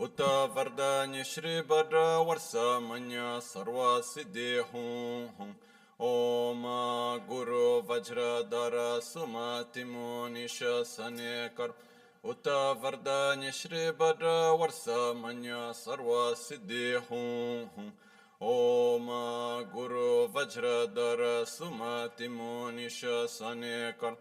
Uta Vardanya Shri Bhadra Varsa Manya Sarva Siddhi Hum Hum Om Guru Vajra Dara Sumati Munisha Sanekar Uta Vardanya Shri Bhadra Varsa Manya Sarva Siddhi Hum Hum Om Guru Vajra Dara Sumati Munisha Sanekar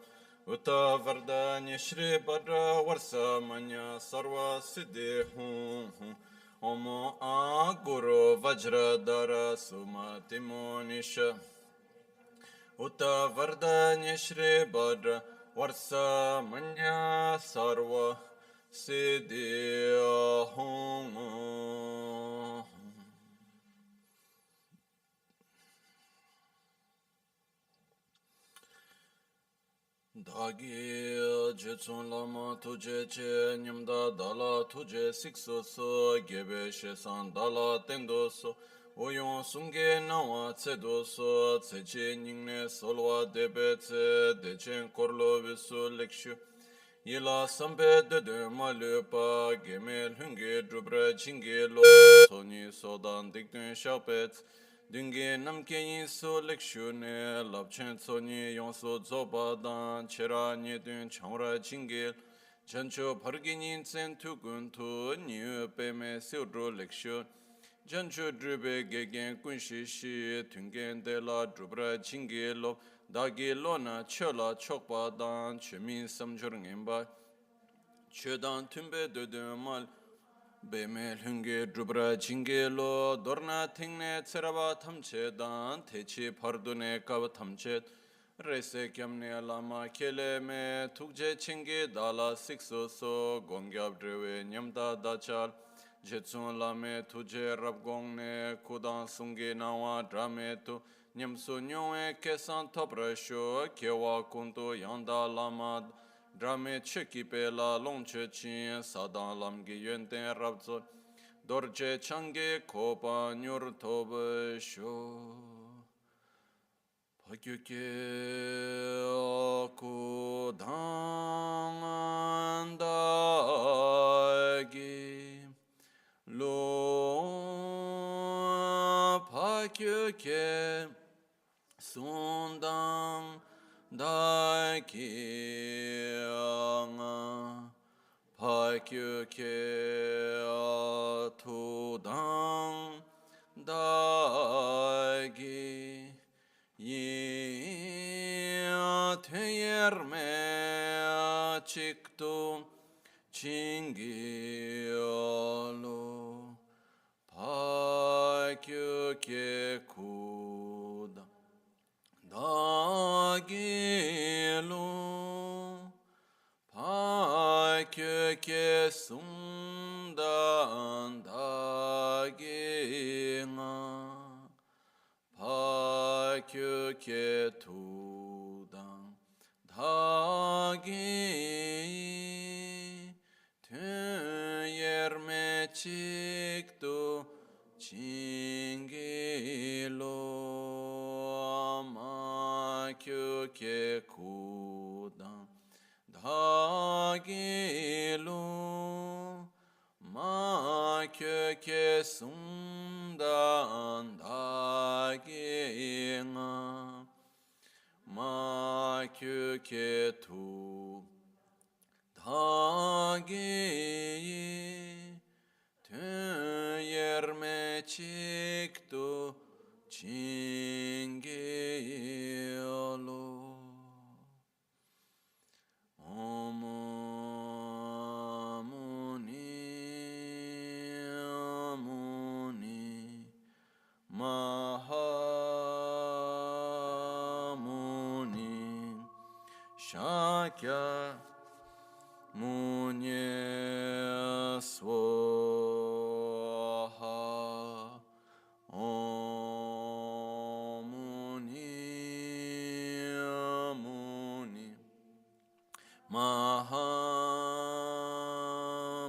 Uta Vardanya Shri Bhadra Varsa Manya Sarva Siddhi Hum Hum Om A Guru Vajra Dara Sumati Munisha Uta Vardanya Shri Bhadra Varsa Manya Sarva Siddhi Hum Hum Dagi jetsun lama tuje che nyamda dala tuje sikso so gebe shesan dala tendo so oyon sunge nawa tsedo so tseche nyingne solwa debe tse dechen korlo visu lekshu yila sambe dede malupa geme lunge drubra chinge lo soni sodan dikdun shapet Dungi namke yin so lekshu ne labchen tsoni yon so zoba dan chera nye dun changra jingil jancho pargin yin tsen tukun tu nyu peme siudro lekshu jancho drube gegen kunshi shi tungen de la drubra jingil lo dagi lo na chola chokpa dan chemin samjur ngenba chedan tumbe dodun mal Bemel hunge drubra jinge lo dorna tingne tseraba tamche dan techi pardune kav tamche rese kyamne lama kele me tukje chinge dala sikso so gongyab drewe nyamda dachal jetsun lame tuje rabgongne kudan sunge nawa drame tu nyamsu nyongwe kesan toprasho kewa kuntu yanda lama Drame cheki pe la long che chin sadan lam gi yuen ten rab zo dorje change kopa nyur tobe sho pakyu ke aku dang da gi lo pakyu ke sundang Dai Kianga Pakyu Ke Tu Dang Dai Gi Yi Teyer Me Chiktu Chingi Olo Pakyu Ke Kuda Dagilu Pakyu ke sundan daginga Pakyu ke tudan dagi Tün yerme çıktı Çingilo Pakyu ke kudan dagilu Pakyu ke sundan daginga Pakyu ke tu dagi Tün yerme çıktı Chingiolo Om Muni Mahamuni Shakya Munye Swaha Om Muni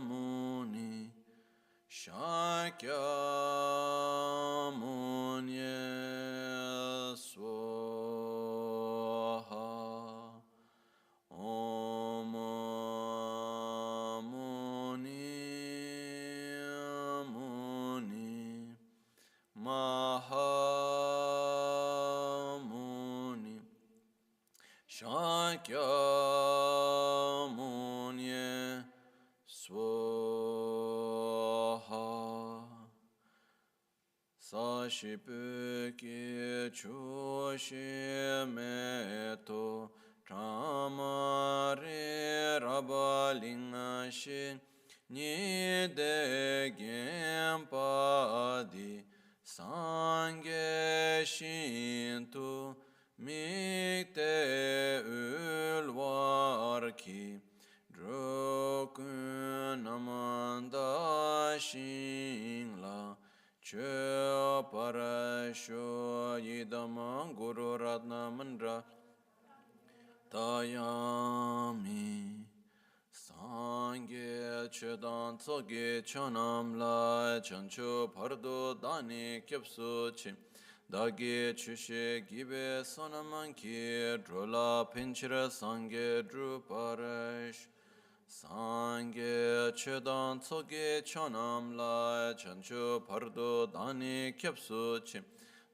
Mahamuni Shakya Munye Swaha Om Muni shibuki chushimeto Chamare rabalinga shin Nide gempadi Sange shintu Mikte ulvarki Drokun amanda shingla Chö parasho yidama guru ratna mandra Tayami Sangye chedan tsoge chanam la chancho pardo dani kyapsu chim Dagi chushe gibe sonamanki drola pinchira sangye druparash Sangye chedan tsoge chanam la chancho pardo dani kyapsu chim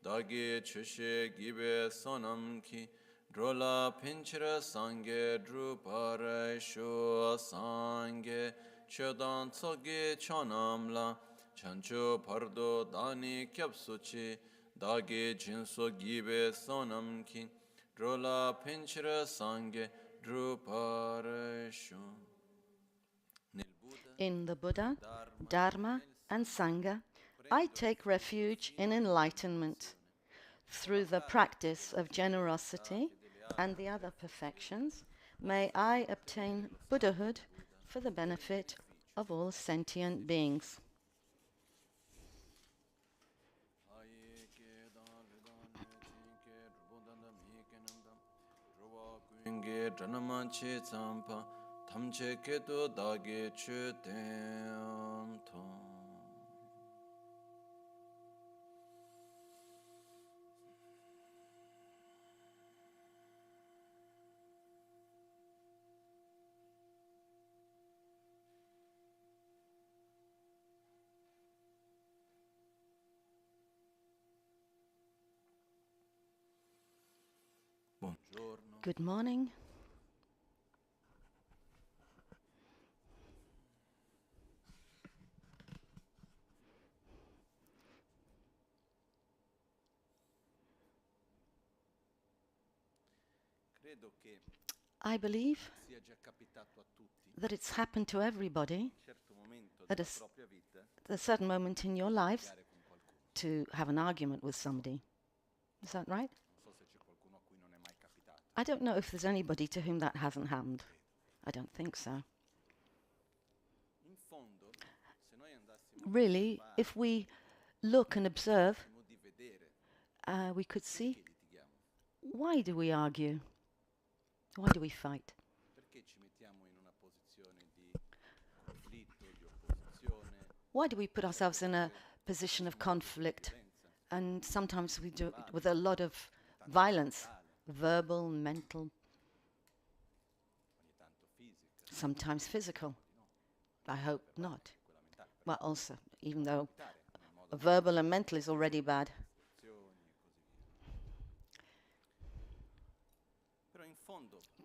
Dagi chushe gibe sonamki Drola pinchira sangye drupare shu sangye chodan tsoge chonamla chancho pardo dani kyapsuchi dagi jinso gibe sonamki drola pinchira sangye drupare shu. In the Buddha, Dharma, and Sangha, I take refuge in enlightenment. Through the practice of generosity and the other perfections, may I obtain Buddhahood for the benefit of all sentient beings. Good morning. I believe that it's happened to everybody at a certain moment in your lives to have an argument with somebody. Is that right? I don't know if there's anybody to whom that hasn't happened. I don't think so. Really, if we look and observe, we could see, why do we argue? Why do we fight? Why do we put ourselves in a position of conflict? And sometimes we do it with a lot of violence, verbal, mental, sometimes physical. I hope not. Well, also, even though verbal and mental is already bad.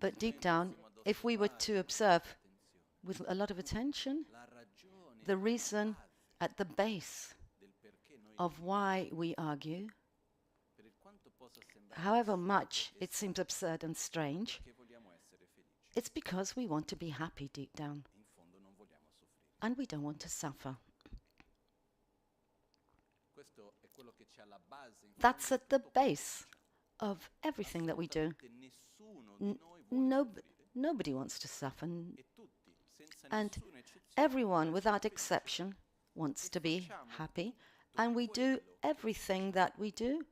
But deep down, if we were to observe with a lot of attention, the reason at the base of why we argue, however much it seems absurd and strange, it's because we want to be happy deep down. And we don't want to suffer. That's at the base of everything that we do. Nobody wants to suffer. And everyone, without exception, wants to be happy. And we do everything that we do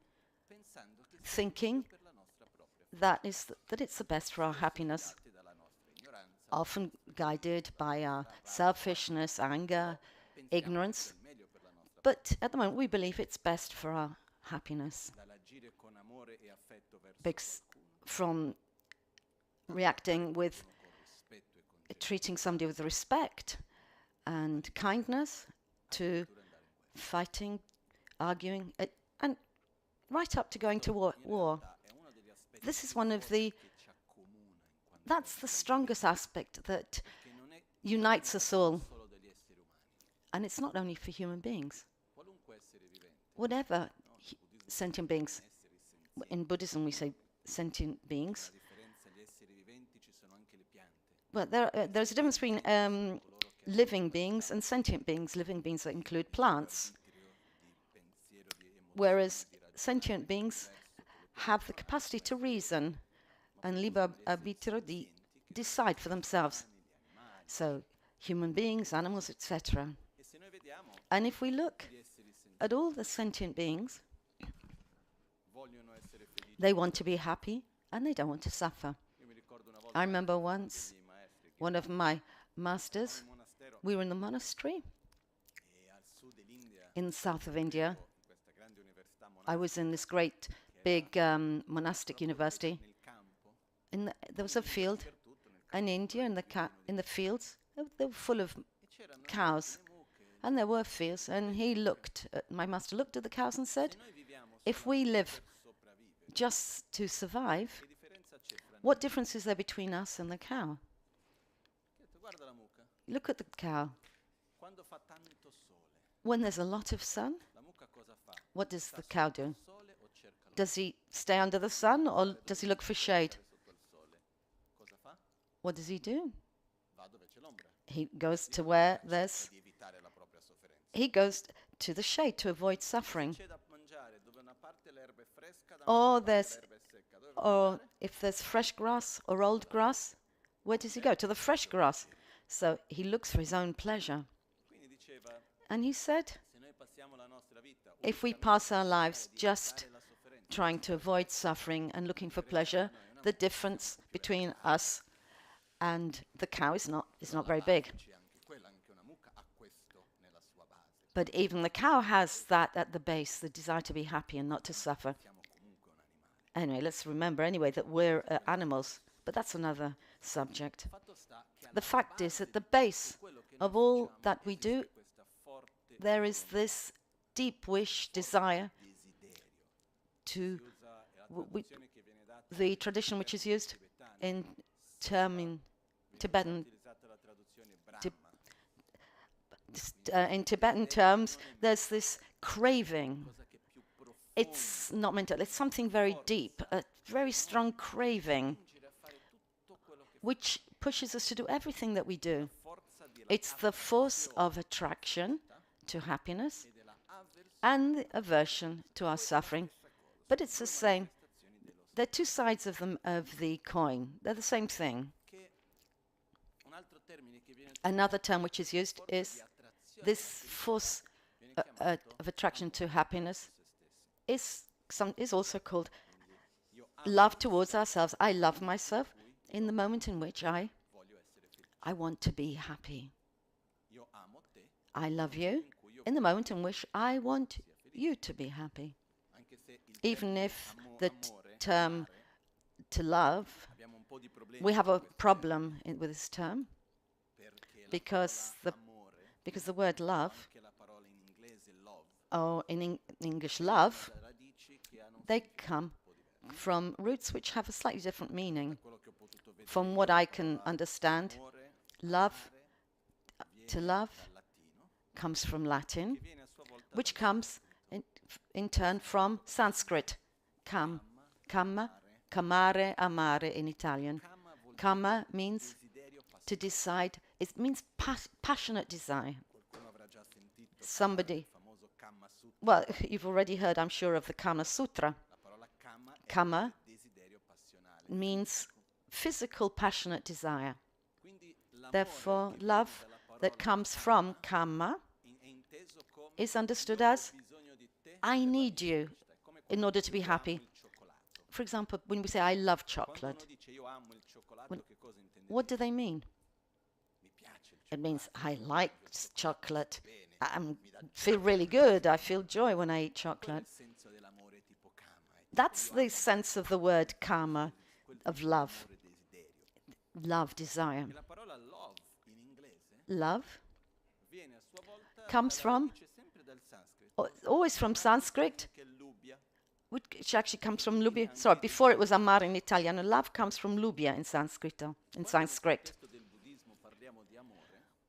thinking that it's the best for our happiness, often guided by our selfishness, anger, ignorance. But at the moment, we believe it's best for our happiness. From reacting with treating somebody with respect and kindness to fighting, arguing, and right up to going to war. This is that's the strongest aspect that unites us all. And it's not only for human beings. Whatever sentient beings. In Buddhism, we say sentient beings. Well, there's a difference between living beings and sentient beings. Living beings that include plants, whereas sentient beings have the capacity to reason and libero arbitrio di decide for themselves. So human beings, animals, etc. And if we look at all the sentient beings, they want to be happy and they don't want to suffer. I remember once, one of my masters, we were in the monastery in the south of India. I was in this great big monastic university. There was a field in India, in the fields, they were full of cows. And there were fields, and my master looked at the cows and said, if we live just to survive, what difference is there between us and the cow? Look at the cow. When there's a lot of sun, what does the cow do? Does he stay under the sun, or does he look for shade? What does he do? He goes to where there's... He goes to the shade to avoid suffering. Or if there's fresh grass or old grass, where does he go? To the fresh grass. So he looks for his own pleasure. And he said, if we pass our lives just trying to avoid suffering and looking for pleasure, the difference between us and the cow is not very big. But even the cow has that at the base, the desire to be happy and not to suffer. Anyway, let's remember anyway that we're animals, but that's another subject. The fact is, at the base of all that we do, there is this deep wish, desire to... the tradition which is used in Tibetan in Tibetan terms, there's this craving. It's not mental, it's something very deep, a very strong craving, which pushes us to do everything that we do. It's the force of attraction to happiness and the aversion to our suffering. But it's the same. They're two sides of the coin. They're the same thing. Another term which is used is this force of attraction to happiness is also called love towards ourselves. I love myself in the moment in which I want to be happy. I love you in the moment in which I want you to be happy. Even if the term to love, we have a problem with this term, because the word love, or in English love, they come from roots which have a slightly different meaning. From what I can understand, to love comes from Latin, which comes in turn from Sanskrit, kamma, kamare, amare in Italian. Kamma means to decide. It means passionate desire. Well, you've already heard, I'm sure, of the Kama Sutra. Kama means physical passionate desire. Therefore, love that comes from Kama is understood as, I need you in order to be happy. For example, when we say, I love chocolate, what do they mean? It means, I like chocolate. I feel really good. I feel joy when I eat chocolate. That's the sense of the word karma, of love. Love, desire. Love comes from, always from Sanskrit, which actually comes from lubia. Sorry, before it was amare in Italian. Love comes from lubia in Sanskrit.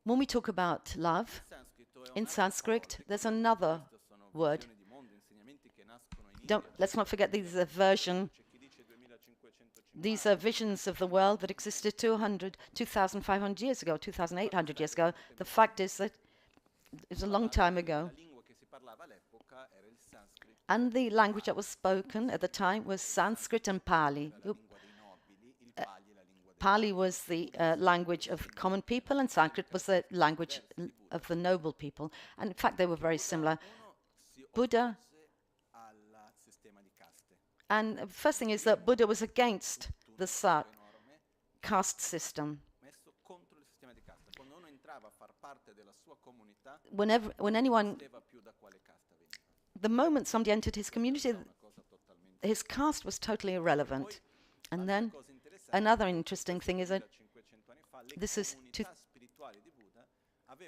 When we talk about love, in Sanskrit, there's another word let's not forget these are these are visions of the world that existed 2,500 years ago, 2,800 years ago. The fact is that it was a long time ago. And the language that was spoken at the time was Sanskrit and Pali. Pali was the language of common people, and Sanskrit was the language of the noble people. And in fact, they were very similar. Buddha, and the first thing is that Buddha was against the caste system. When anyone, the moment somebody entered his community, his caste was totally irrelevant. And then another interesting thing is that this is to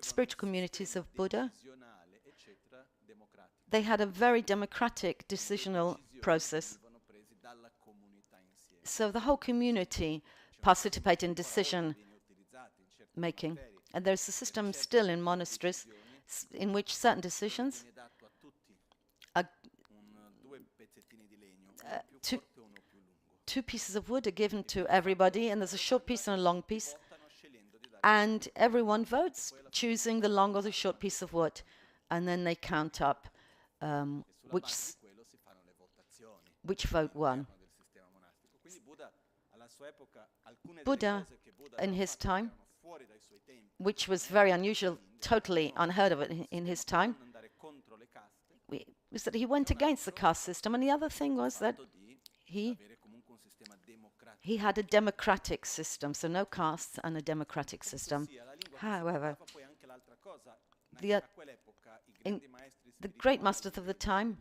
spiritual communities of Buddha. They had a very democratic decisional process. So the whole community participated in decision making. And there's a system still in monasteries in which certain decisions are two pieces of wood are given to everybody, and there's a short piece and a long piece, and everyone votes, choosing the long or the short piece of wood, and then they count up which vote won. Buddha, in his time, which was very unusual, totally unheard of in his time, was that he went against the caste system, and the other thing was that he had a democratic system, so no castes and a democratic system. However, the great masters of the time,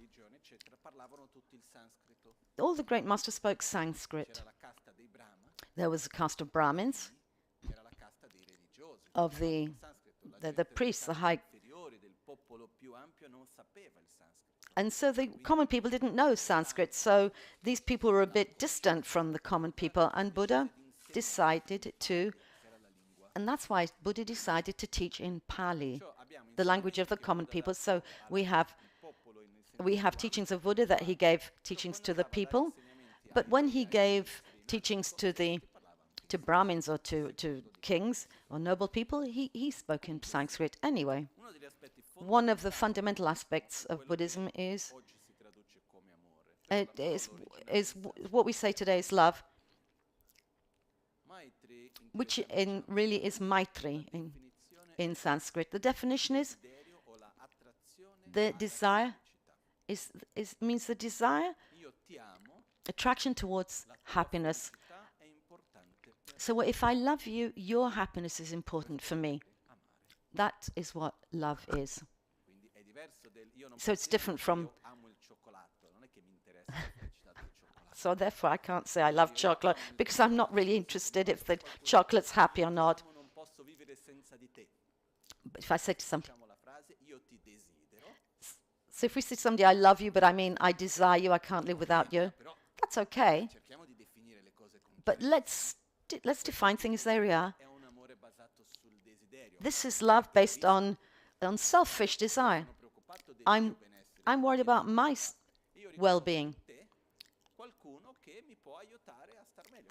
all the great masters spoke Sanskrit. There was a caste of Brahmins, of the priests, the high. And so the common people didn't know Sanskrit, so these people were a bit distant from the common people, and Buddha decided to, and that's why Buddha decided to teach in Pali, the language of the common people. So we have teachings of Buddha that he gave teachings to the people, but when he gave teachings to Brahmins or to kings or noble people, he spoke in Sanskrit anyway. One of the fundamental aspects of Buddhism is what we say today is love, which really is Maitri in Sanskrit. The definition is the desire means the desire, attraction towards happiness. So if I love you, your happiness is important for me. That is what love is. So it's different from... So therefore I can't say I love chocolate, because I'm not really interested if the chocolate's happy or not. But if I say to somebody... So if we say to somebody, I love you, but I mean I desire you, I can't live without you, that's okay. But let's define things they are. This is love based on selfish desire. I'm worried about my well-being.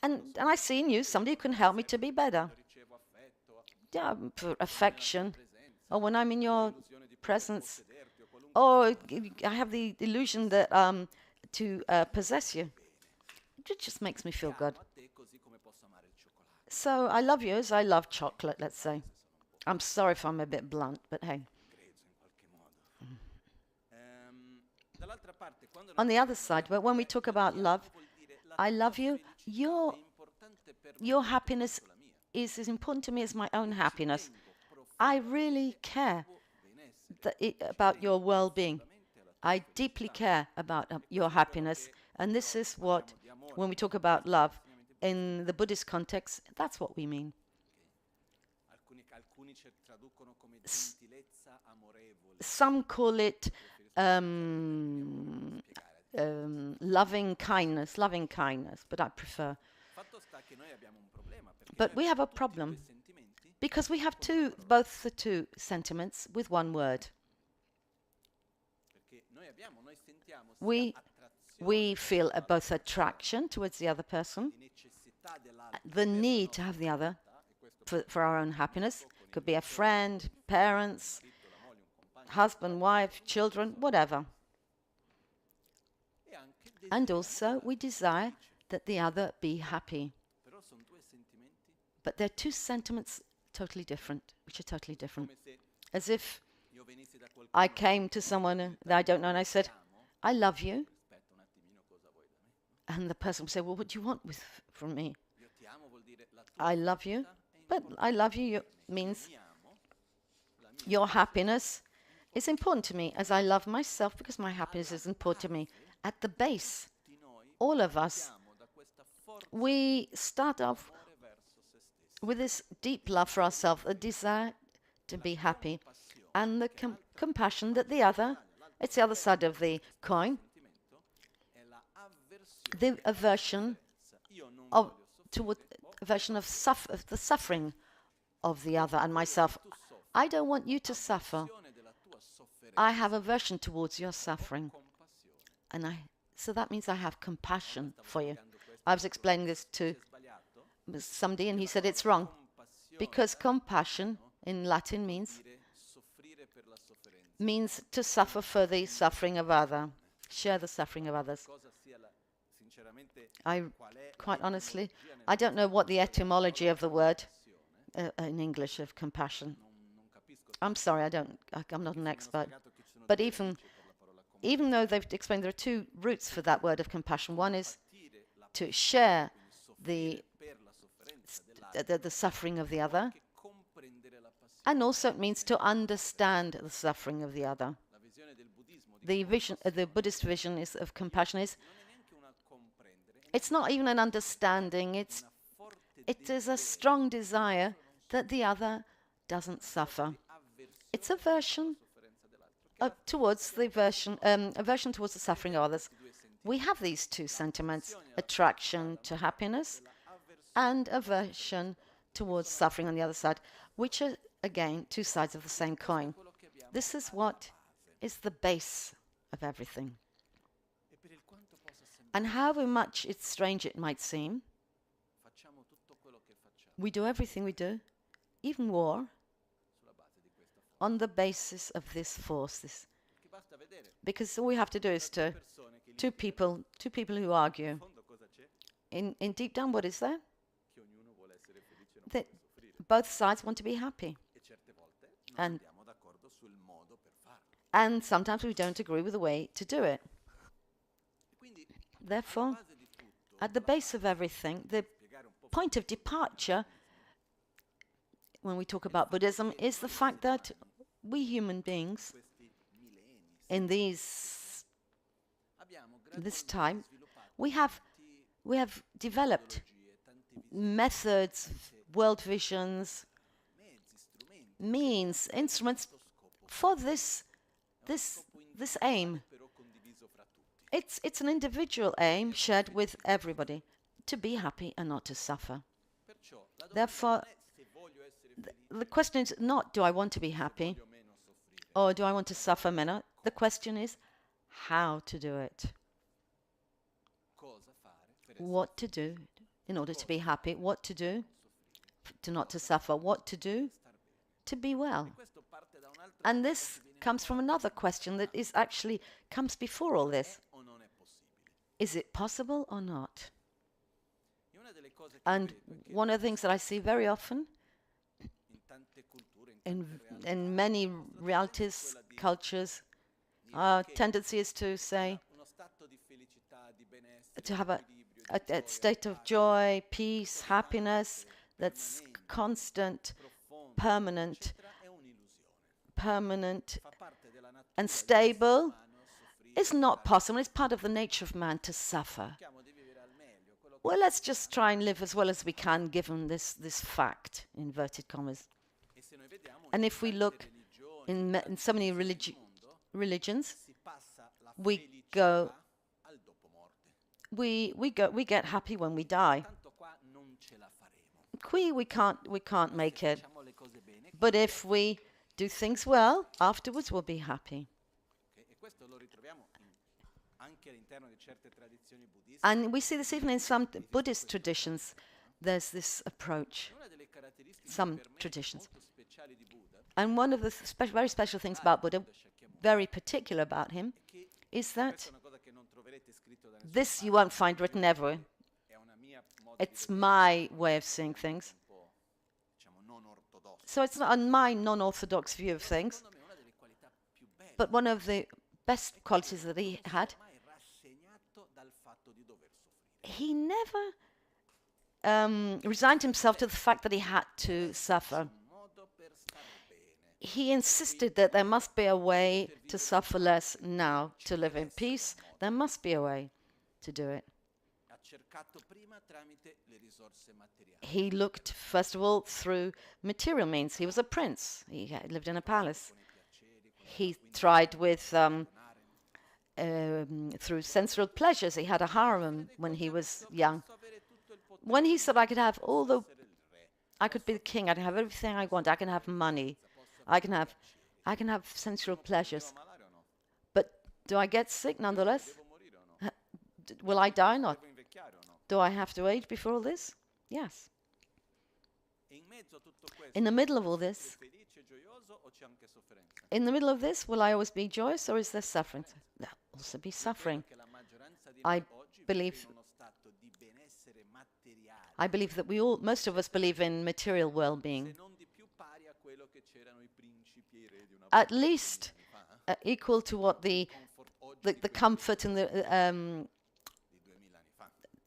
And I see in you somebody who can help me to be better. Yeah, for affection. Or when I'm in your presence. Or I have the illusion that to possess you. It just makes me feel good. So I love you as I love chocolate, let's say. I'm sorry if I'm a bit blunt, but hey. On the other side, but when we talk about love, I love you, your happiness is as important to me as my own happiness. I really care about your well-being. I deeply care about your happiness. And this is what, when we talk about love, in the Buddhist context, that's what we mean. Some call it loving kindness, but I prefer. But we have a problem because we have both the two sentiments with one word. We We feel both attraction towards the other person, the need to have the other for our own happiness. Could be a friend, parents, husband, wife, children, whatever. And also we desire that the other be happy. But they're two sentiments totally different, which are totally different. As if I came to someone that I don't know and I said, I love you. And the person would say, well, what do you want from me? I love you. But I love you means your happiness is important to me, as I love myself because my happiness is important to me. At the base, all of us, we start off with this deep love for ourselves, a desire to be happy, and the compassion that the other, it's the other side of the coin, the aversion of the suffering of the other and myself. I don't want you to suffer. I have aversion towards your suffering. So that means I have compassion for you. I was explaining this to somebody and he said it's wrong. Because compassion in Latin means to suffer for the suffering of others, share the suffering of others. Quite honestly, I don't know what the etymology of the word in English of compassion. I'm sorry, I'm not an expert. But even though they've explained there are two roots for that word of compassion. One is to share the suffering of the other, and also it means to understand the suffering of the other. The Buddhist vision of compassion is, it's not even an understanding, it is a strong desire that the other doesn't suffer. It's aversion towards the suffering of others. We have these two sentiments, attraction to happiness and aversion towards suffering on the other side, which are, again, two sides of the same coin. This is what is the base of everything. And however much it's strange it might seem, we do everything we do, even war, on the basis of this force. Because all we have to do is two people who argue. In deep down, what is there? That both sides want to be happy. And sometimes we don't agree with the way to do it. Therefore, at the base of everything, the point of departure, when we talk about Buddhism, is the fact that we human beings, in this time, we have developed methods, world visions, means, instruments for this aim. It's an individual aim shared with everybody, to be happy and not to suffer. Therefore, the question is not, do I want to be happy or do I want to suffer more? The question is how to do it. What to do in order to be happy, what to do to not to suffer, what to do to be well. And this comes from another question that is actually comes before all this. Is it possible or not? And one of the things that I see very often in many realities, cultures, our tendency is to say, to have a state of joy, peace, happiness that's constant, permanent and stable is not possible. It's part of the nature of man to suffer. Well, let's just try and live as well as we can given this fact, inverted commas. And if we look in so many religions, we get happy when we die. We can't make it. But if we do things well, afterwards we'll be happy. And we see this even in some Buddhist traditions. There's this approach, some traditions. And one of the very special things about Buddha, very particular about him, is that this you won't find written ever. It's my way of seeing things. So it's not my non-orthodox view of things. But one of the best qualities that he had, he never resigned himself to the fact that he had to suffer. He insisted that there must be a way to suffer less now, to live in peace. There must be a way to do it. He looked, first of all, through material means. He was a prince. He lived in a palace. He tried with through sensual pleasures. He had a harem when he was young. When he said, I could be the king, I can have everything I want, I can have money, I can have sensual pleasures. But do I get sick nonetheless? Will I die or not? Do I have to age before all this? Yes. In the middle of all this, will I always be joyous, or is there suffering? There'll also be suffering. I believe that most of us believe in material well-being, at least equal to what the comfort and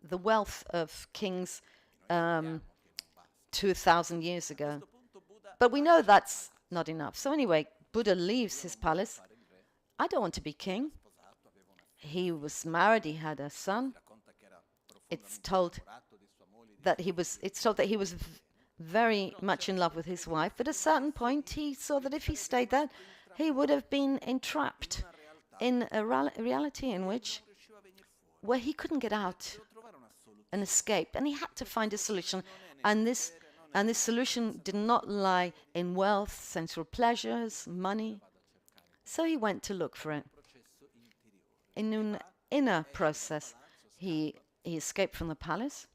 the wealth of kings 2,000 years ago. But we know that's not enough. So anyway, Buddha leaves his palace. I don't want to be king. He was married, he had a son. It's told that he was very much in love with his wife. But at a certain point, he saw that if he stayed there, he would have been entrapped in a reality in where he couldn't get out and escape, and he had to find a solution. And this solution did not lie in wealth, sensual pleasures, money. So he went to look for it. In an inner process, he escaped from the palace,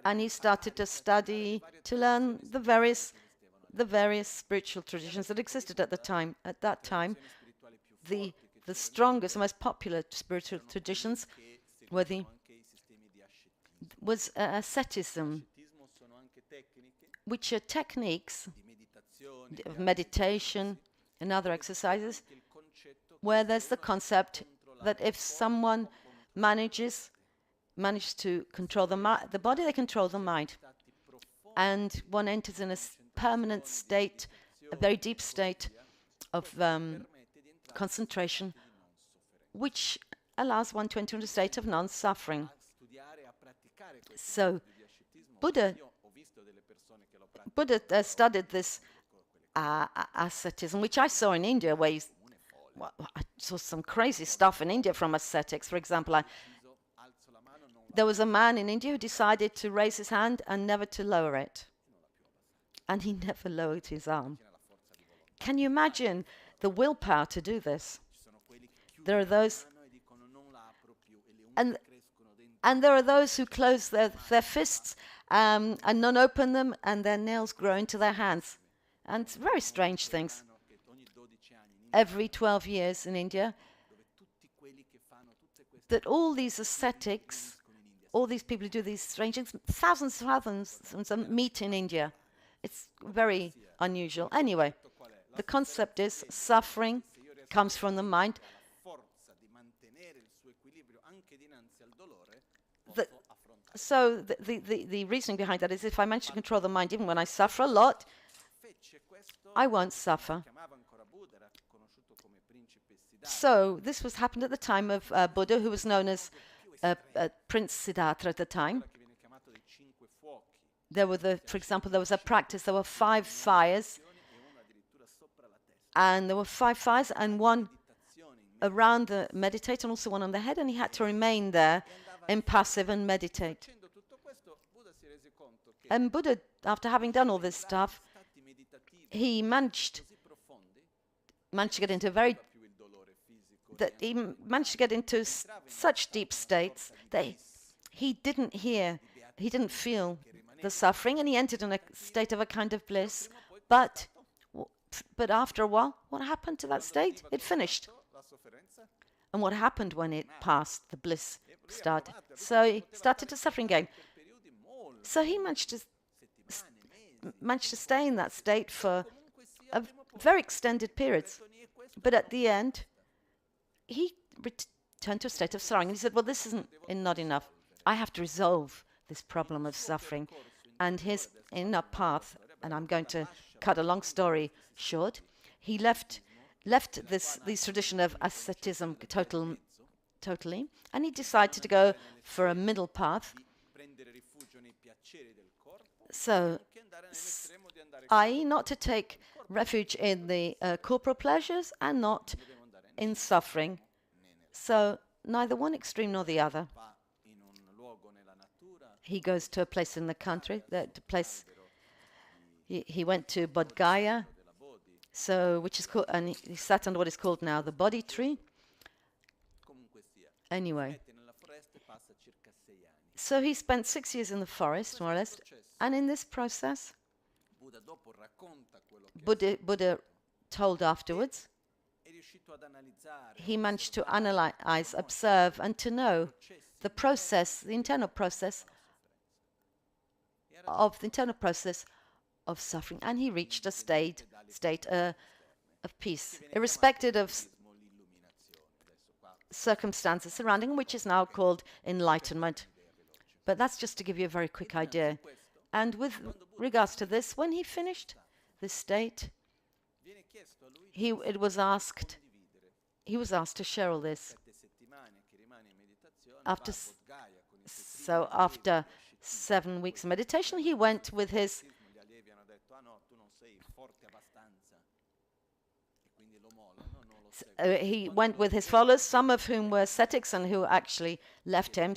and he started to study, to learn the various spiritual traditions that existed at the time. At that time, the strongest, the most popular spiritual traditions was asceticism, which are techniques of meditation and other exercises, where there's the concept that if someone manages to control the body, they control the mind. And one enters in a permanent state, a very deep state of concentration, which allows one to enter into a state of non-suffering. So Buddha studied this asceticism, which I saw in India, where I saw some crazy stuff in India from ascetics. For example, there was a man in India who decided to raise his hand and never to lower it. And he never lowered his arm. Can you imagine the willpower to do this? There are those, and there are those who close their fists and non-open them, and their nails grow into their hands. And it's very strange things. Every 12 years in India, that all these ascetics, all these people who do these strange things, thousands meet in India. It's very unusual. Anyway, the concept is suffering comes from the mind. So the reasoning behind that is, if I manage to control the mind, even when I suffer a lot, I won't suffer. So this happened at the time of Buddha, who was known as Prince Siddhartha at the time. For example, there was a practice. There were 5 fires, and there were 5 fires, and one around the meditator, and also one on the head, and he had to remain there, impassive, and meditate. And Buddha, after having done all this stuff, he managed to get into very that he managed to get into such deep states that he didn't feel the suffering, and he entered in a state of a kind of bliss. But after a while, what happened to that state? It finished. And what happened when it passed? The bliss started. So he started to suffering again. So he managed to stay in that state for a very extended periods. But at the end, he returned to a state of suffering. And he said, well, this isn't not enough. I have to resolve this problem of suffering. And his inner path, and I'm going to cut a long story short, he left this tradition of asceticism totally, and he decided to go for a middle path. So, i.e., not to take refuge in the corporal pleasures and not in suffering. So, neither one extreme nor the other. He goes to a place in the country, he went to Bodh Gaya, which is called, and he sat under what is called now the Bodhi tree. Anyway, so he spent 6 years in the forest, more or less, and in this process, Buddha told afterwards, he managed to analyze, observe, and to know the process, the internal process of suffering, and he reached a state of peace, irrespective of circumstances surrounding, which is now called enlightenment. But that's just to give you a very quick idea. And with regards to this, when he finished this state, he was asked to share all this. After 7 weeks of meditation, he went with his followers, some of whom were ascetics and who actually left him.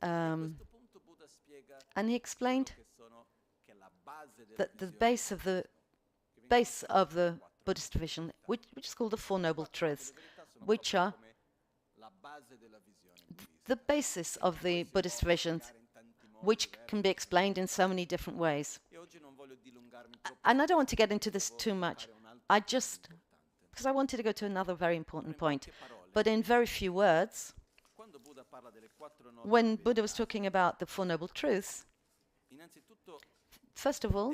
And he explained that the base of the Buddhist vision, which is called the Four Noble Truths, which are the basis of the Buddhist visions, which can be explained in so many different ways. And I don't want to get into this too much. Because I wanted to go to another very important point. But in very few words, when Buddha was talking about the Four Noble Truths, first of all,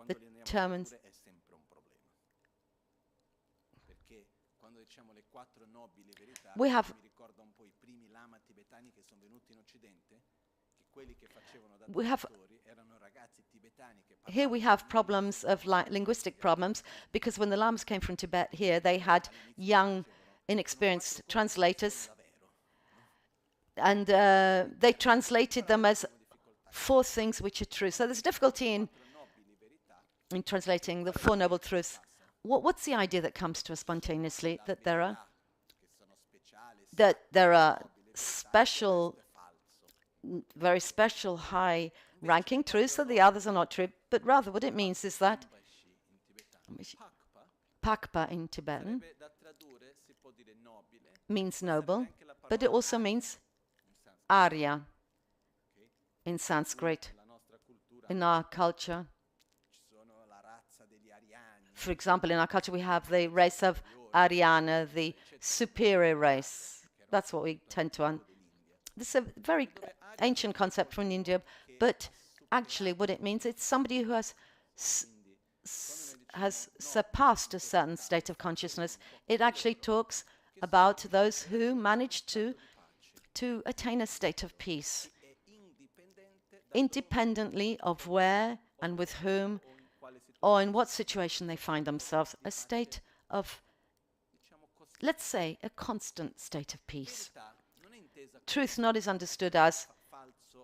the terms we have here we have problems of linguistic problems, because when the Lamas came from Tibet here, they had young, inexperienced translators, and they translated them as 4 things which are true. So there's difficulty in translating the Four Noble Truths. What's the idea that comes to us spontaneously? That there are special, very special, high-ranking truths, that the others are not true. But rather, what it means is that Pakpa in Tibetan means noble, but it also means Arya in Sanskrit. In our culture, for example, in our culture we have the race of Aryana, the superior race. That's what we tend to this is a very ancient concept from India, but actually what it means, it's somebody who has surpassed a certain state of consciousness. It actually talks about those who manage to attain a state of peace, independently of where and with whom or in what situation they find themselves. A state of, let's say, a constant state of peace. Truth not is understood as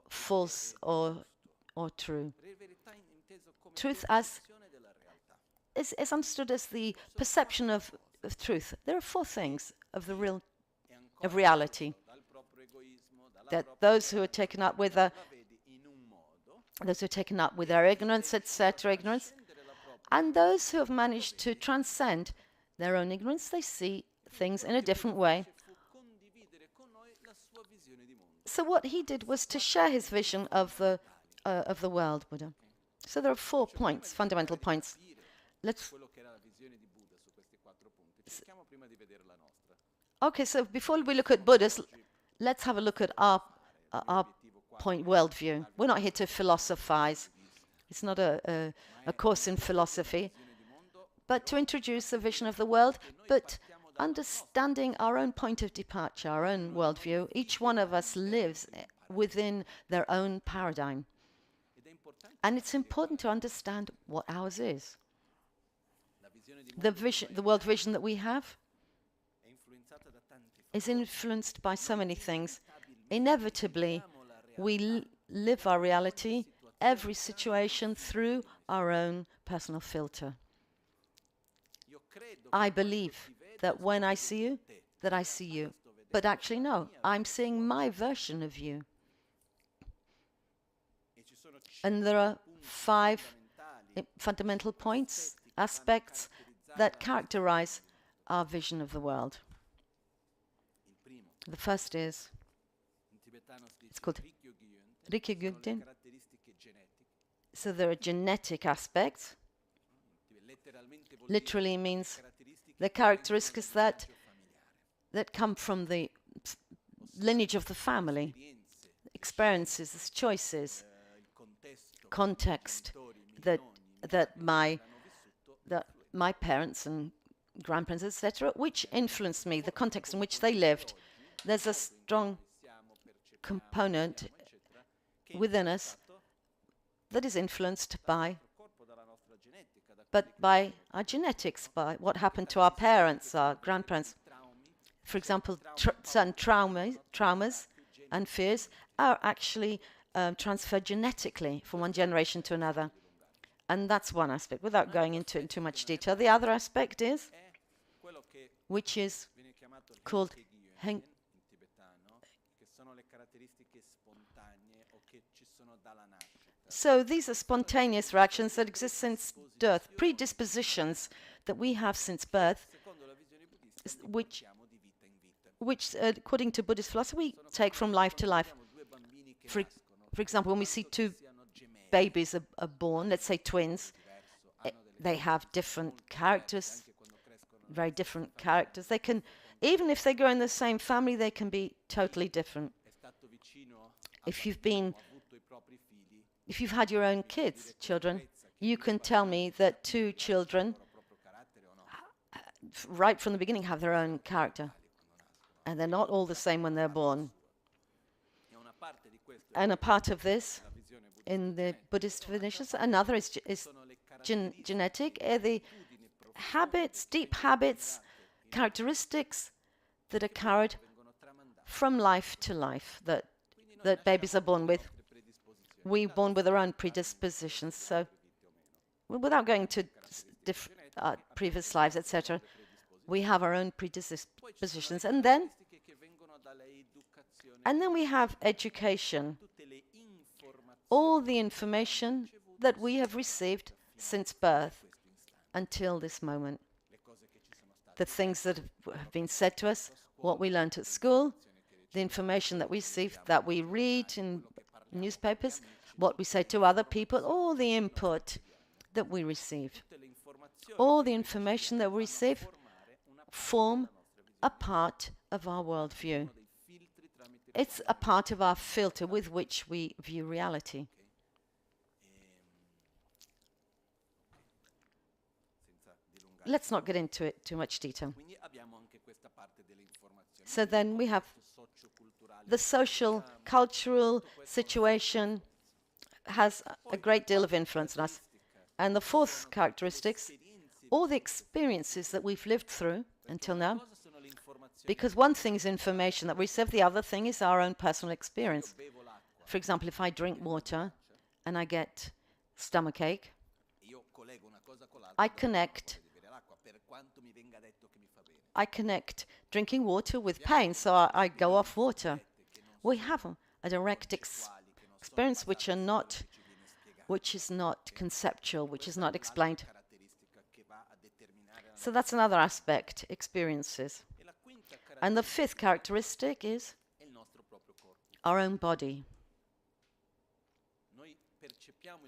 false or true. Truth is understood as the perception of truth. There are 4 things of reality. That those who are taken up with their ignorance, etc., ignorance, and those who have managed to transcend their own ignorance, they see things in a different way. So what he did was to share his vision of the world, Buddha. So there are 4 points, fundamental points. Okay, so before we look at Buddha's, let's have a look at our point worldview. We're not here to philosophize. It's not a course in philosophy, but to introduce a vision of the world, but understanding our own point of departure, our own worldview. Each one of us lives within their own paradigm. And it's important to understand what ours is. The world vision that we have is influenced by so many things. Inevitably, we live our reality, every situation, through our own personal filter. I believe that when I see you, that I see you. But actually, no, I'm seeing my version of you. And there are 5 fundamental points, aspects that characterize our vision of the world. The first is, it's called Rikkyugden. So there are genetic aspects. Literally means the characteristics that come from the lineage of the family, experiences, choices, context that my parents and grandparents, etc., which influenced me, the context in which they lived. There's a strong component within us that is influenced by our genetics, by what happened to our parents, our grandparents. For example, certain traumas and fears are actually transferred genetically from one generation to another. And that's one aspect, without going into it in too much detail. The other aspect is, which is called so these are spontaneous reactions that exist since birth, predispositions that we have since birth, which according to Buddhist philosophy, we take from life to life. For example, when we see 2 babies are born, let's say twins, they have different characters, very different characters. They can, even if they grow in the same family, they can be totally different. If you've had your own children, you can tell me that 2 children, right from the beginning, have their own character. And they're not all the same when they're born. And a part of this, in the Buddhist definitions, another is genetic, the habits, deep habits, characteristics that are carried from life to life that babies are born with. We're born with our own predispositions. So, without going to previous lives, etc., we have our own predispositions. And then we have education. All the information that we have received since birth until this moment. The things that have been said to us, what we learned at school, the information that we receive, that we read in newspapers, what we say to other people, all the input that we receive. All the information that we receive form a part of our worldview. It's a part of our filter with which we view reality. Let's not get into it too much detail. So then we have the social, cultural situation has a great deal of influence on us. And the 4th characteristics, all the experiences that we've lived through until now, because one thing is information that we receive, the other thing is our own personal experience. For example, if I drink water and I get stomachache, I connect drinking water with pain, so I go off water. We have a direct experience which is not conceptual, which is not explained. So that's another aspect, experiences. And the fifth characteristic is our own body.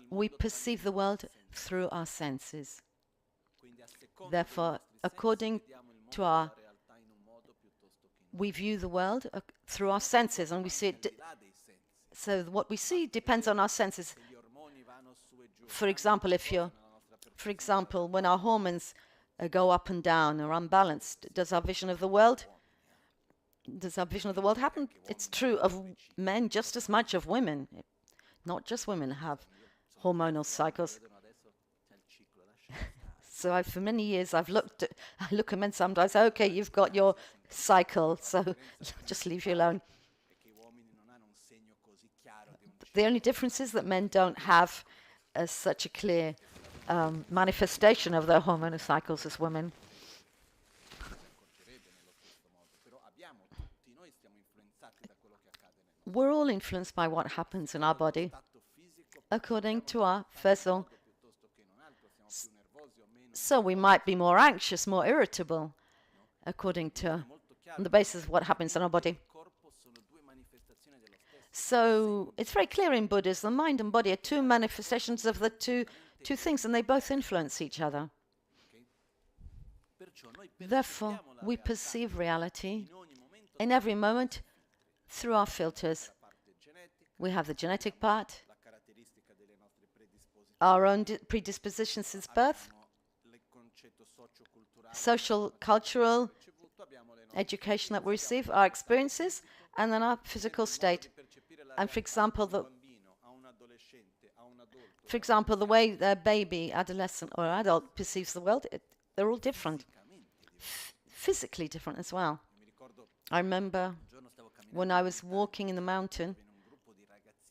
We perceive the world through our senses. Therefore, according to we view the world through our senses, and we see it. So what we see depends on our senses. For example, when our hormones go up and down or unbalanced, does our vision of the world happen? It's true of men just as much of women. Not just women have hormonal cycles. So for many years I look at men sometimes, okay, you've got your cycle, so just leave you alone. The only difference is that men don't have such a clear manifestation of their hormonal cycles as women. We're all influenced by what happens in our body according to our vessel. So we might be more anxious, more irritable, according to on the basis of what happens in our body. So it's very clear in Buddhism, mind and body are two manifestations of the two things, and they both influence each other. Therefore, we perceive reality in every moment through our filters. We have the genetic part, our own predispositions since birth, social, cultural, education that we receive, our experiences, and then our physical state. And for example, the way a baby, adolescent, or adult perceives the world, they're all different, physically different as well. I remember when I was walking in the mountain,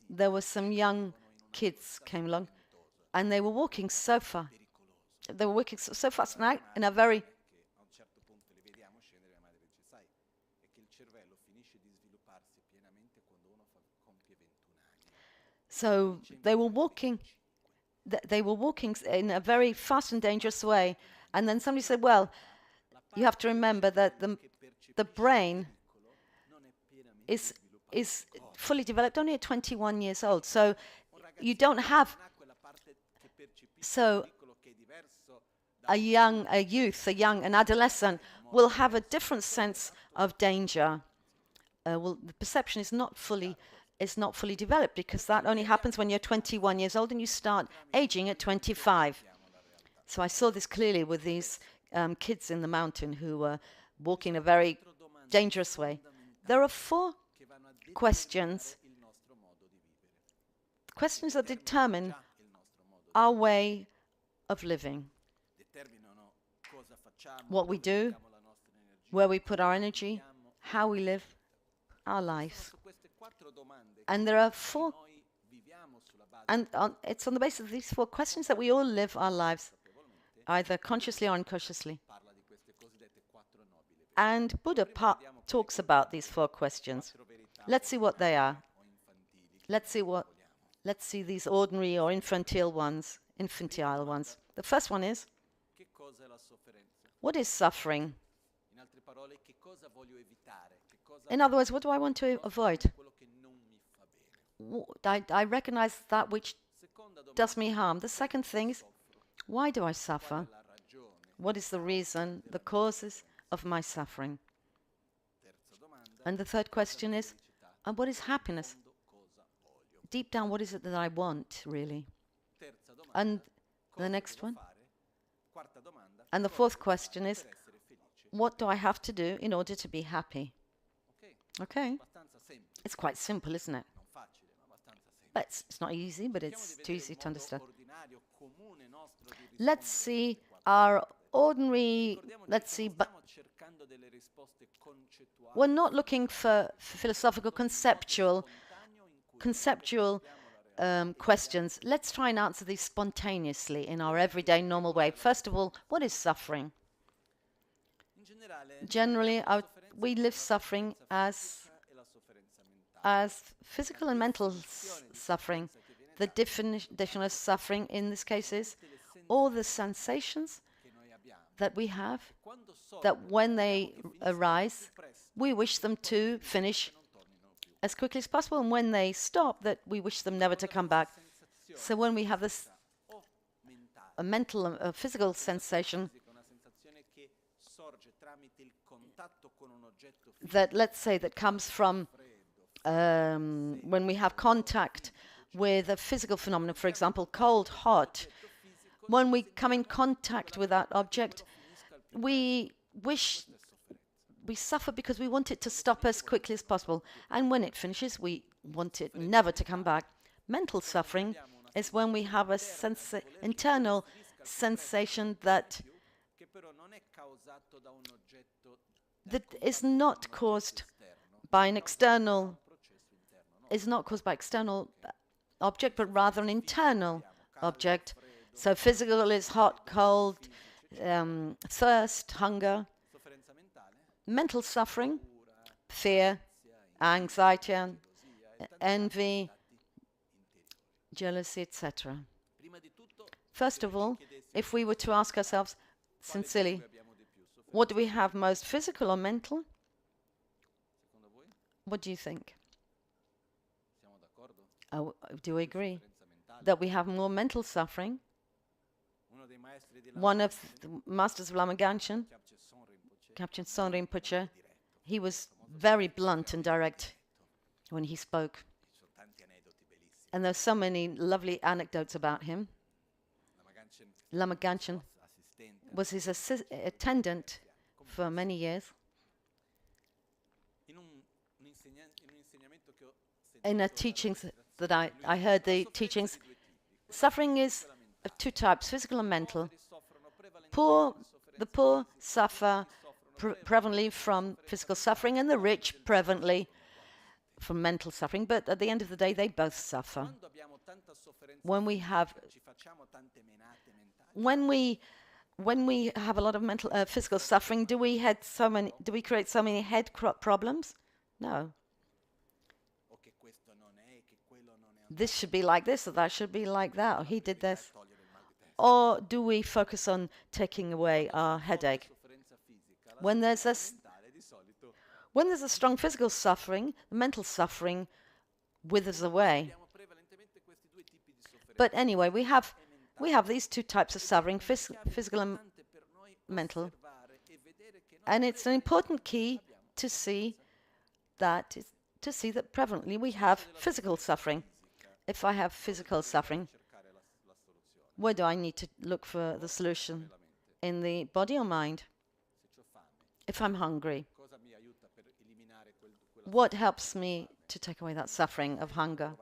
there were some young kids came along, and they were walking so far. They were walking so fast in a very... So they were walking in a very fast and dangerous way. And then somebody said, well, you have to remember that the brain is fully developed only at 21 years old. So you don't have... So an adolescent will have a different sense of danger. The perception is not fully developed, because that only happens when you're 21 years old and you start aging at 25. So I saw this clearly with these kids in the mountain who were walking a very dangerous way. There are 4 questions that determine our way of living. What we do, where we put our energy, how we live our lives. And there are 4, and it's on the basis of these 4 questions that we all live our lives, either consciously or unconsciously. And Buddha talks about these 4 questions. Let's see what they are. Let's see these ordinary or infantile ones. The first one is, what is suffering? In other words, what do I want to avoid? I recognize that which does me harm. The second thing is, why do I suffer? What is the reason, the causes of my suffering? And the third question is, and what is happiness? Deep down, what is it that I want, really? And the next one? And the fourth question is, what do I have to do in order to be happy? Okay. It's quite simple, isn't it? But it's not easy, but it's too easy to understand. Let's see our ordinary, but we're not looking for philosophical, conceptual questions. Let's try and answer these spontaneously in our everyday normal way. First of all, what is suffering? Generally, we live suffering as physical and mental suffering. The definition of suffering in this case is all the sensations that we have, that when they arise, we wish them to finish as quickly as possible, and when they stop, that we wish them never to come back. So when we have this a mental, a physical sensation that, let's say, that comes from when we have contact with a physical phenomenon, for example, cold, hot. When we come in contact with that object, we suffer because we want it to stop as quickly as possible. And when it finishes, we want it never to come back. Mental suffering is when we have a internal sensation that is not caused by an external, object, but rather an internal object. So physical is hot, cold, thirst, hunger. Mental suffering, fear, anxiety, envy, jealousy, etc. First of all, if we were to ask ourselves sincerely, what do we have most, physical or mental? What do you think? Do we agree that we have more mental suffering? One of the masters of Lama Ganchen, Captain Son Rinpoche, he was very blunt and direct when he spoke. And there's so many lovely anecdotes about him. Lama Ganchen was his attendant for many years. In the teachings that I heard, the teachings, suffering is of two types, physical and mental. The poor suffer prevalently from physical suffering, and the rich prevalently from mental suffering. But at the end of the day, they both suffer. When we have a lot of mental, physical suffering, do we create so many head problems? No. This should be like this, or that should be like that, or he did this. Or do we focus on taking away our headache? When there's a strong physical suffering, the mental suffering withers away. But anyway, we have these two types of suffering, physical and mental. And it's an important key to see that prevalently we have physical suffering. If I have physical suffering, where do I need to look for the solution? In the body or mind? If I'm hungry, what helps me to take away that suffering of hunger?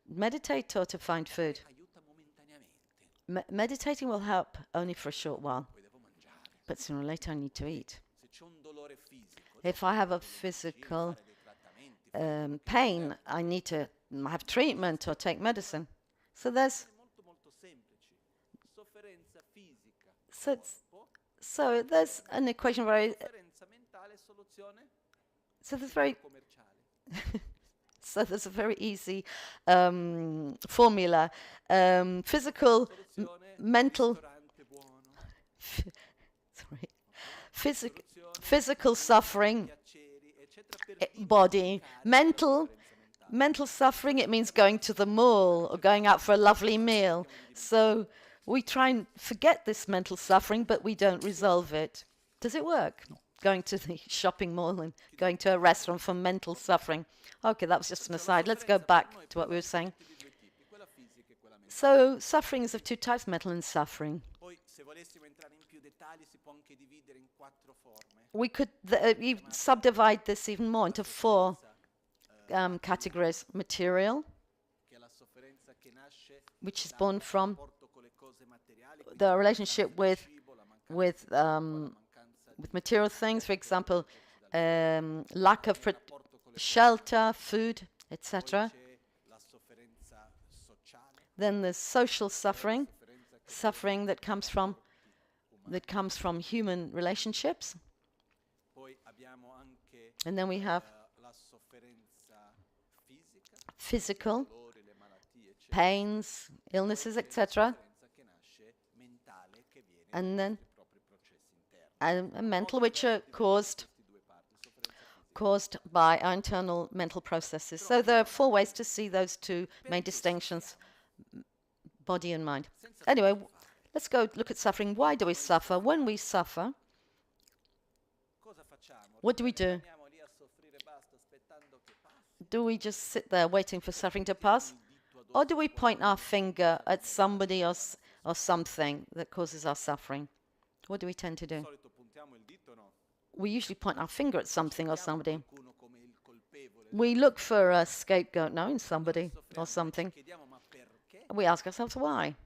Meditate or to find food? Meditating will help only for a short while, but sooner or later I need to eat. If I have a physical pain, I need to have treatment or take medicine. So there's an equation where there's a very easy formula. Physical, mental, physical suffering, body, mental suffering, it means going to the mall or going out for a lovely meal. So we try and forget this mental suffering, but we don't resolve it. Does it work? Going to the shopping mall and going to a restaurant for mental suffering. Okay, that was just an aside. Let's go back to what we were saying. So suffering is of two types, mental and suffering. We could subdivide this even more into four categories. Material, which is born from the relationship with material things, for example, lack of shelter, food, etc. Then there's social suffering, that comes from human relationships. And then we have physical, pains, illnesses, etc. And then and mental, which are caused by our internal mental processes. So there are 4 ways to see those 2 main distinctions, body and mind. Anyway, let's go look at suffering. Why do we suffer? When we suffer, what do we do? Do we just sit there waiting for suffering to pass? Or do we point our finger at somebody or something that causes our suffering? What do we tend to do? We usually point our finger at something or somebody. We look for a scapegoat now in somebody or something. We ask ourselves why.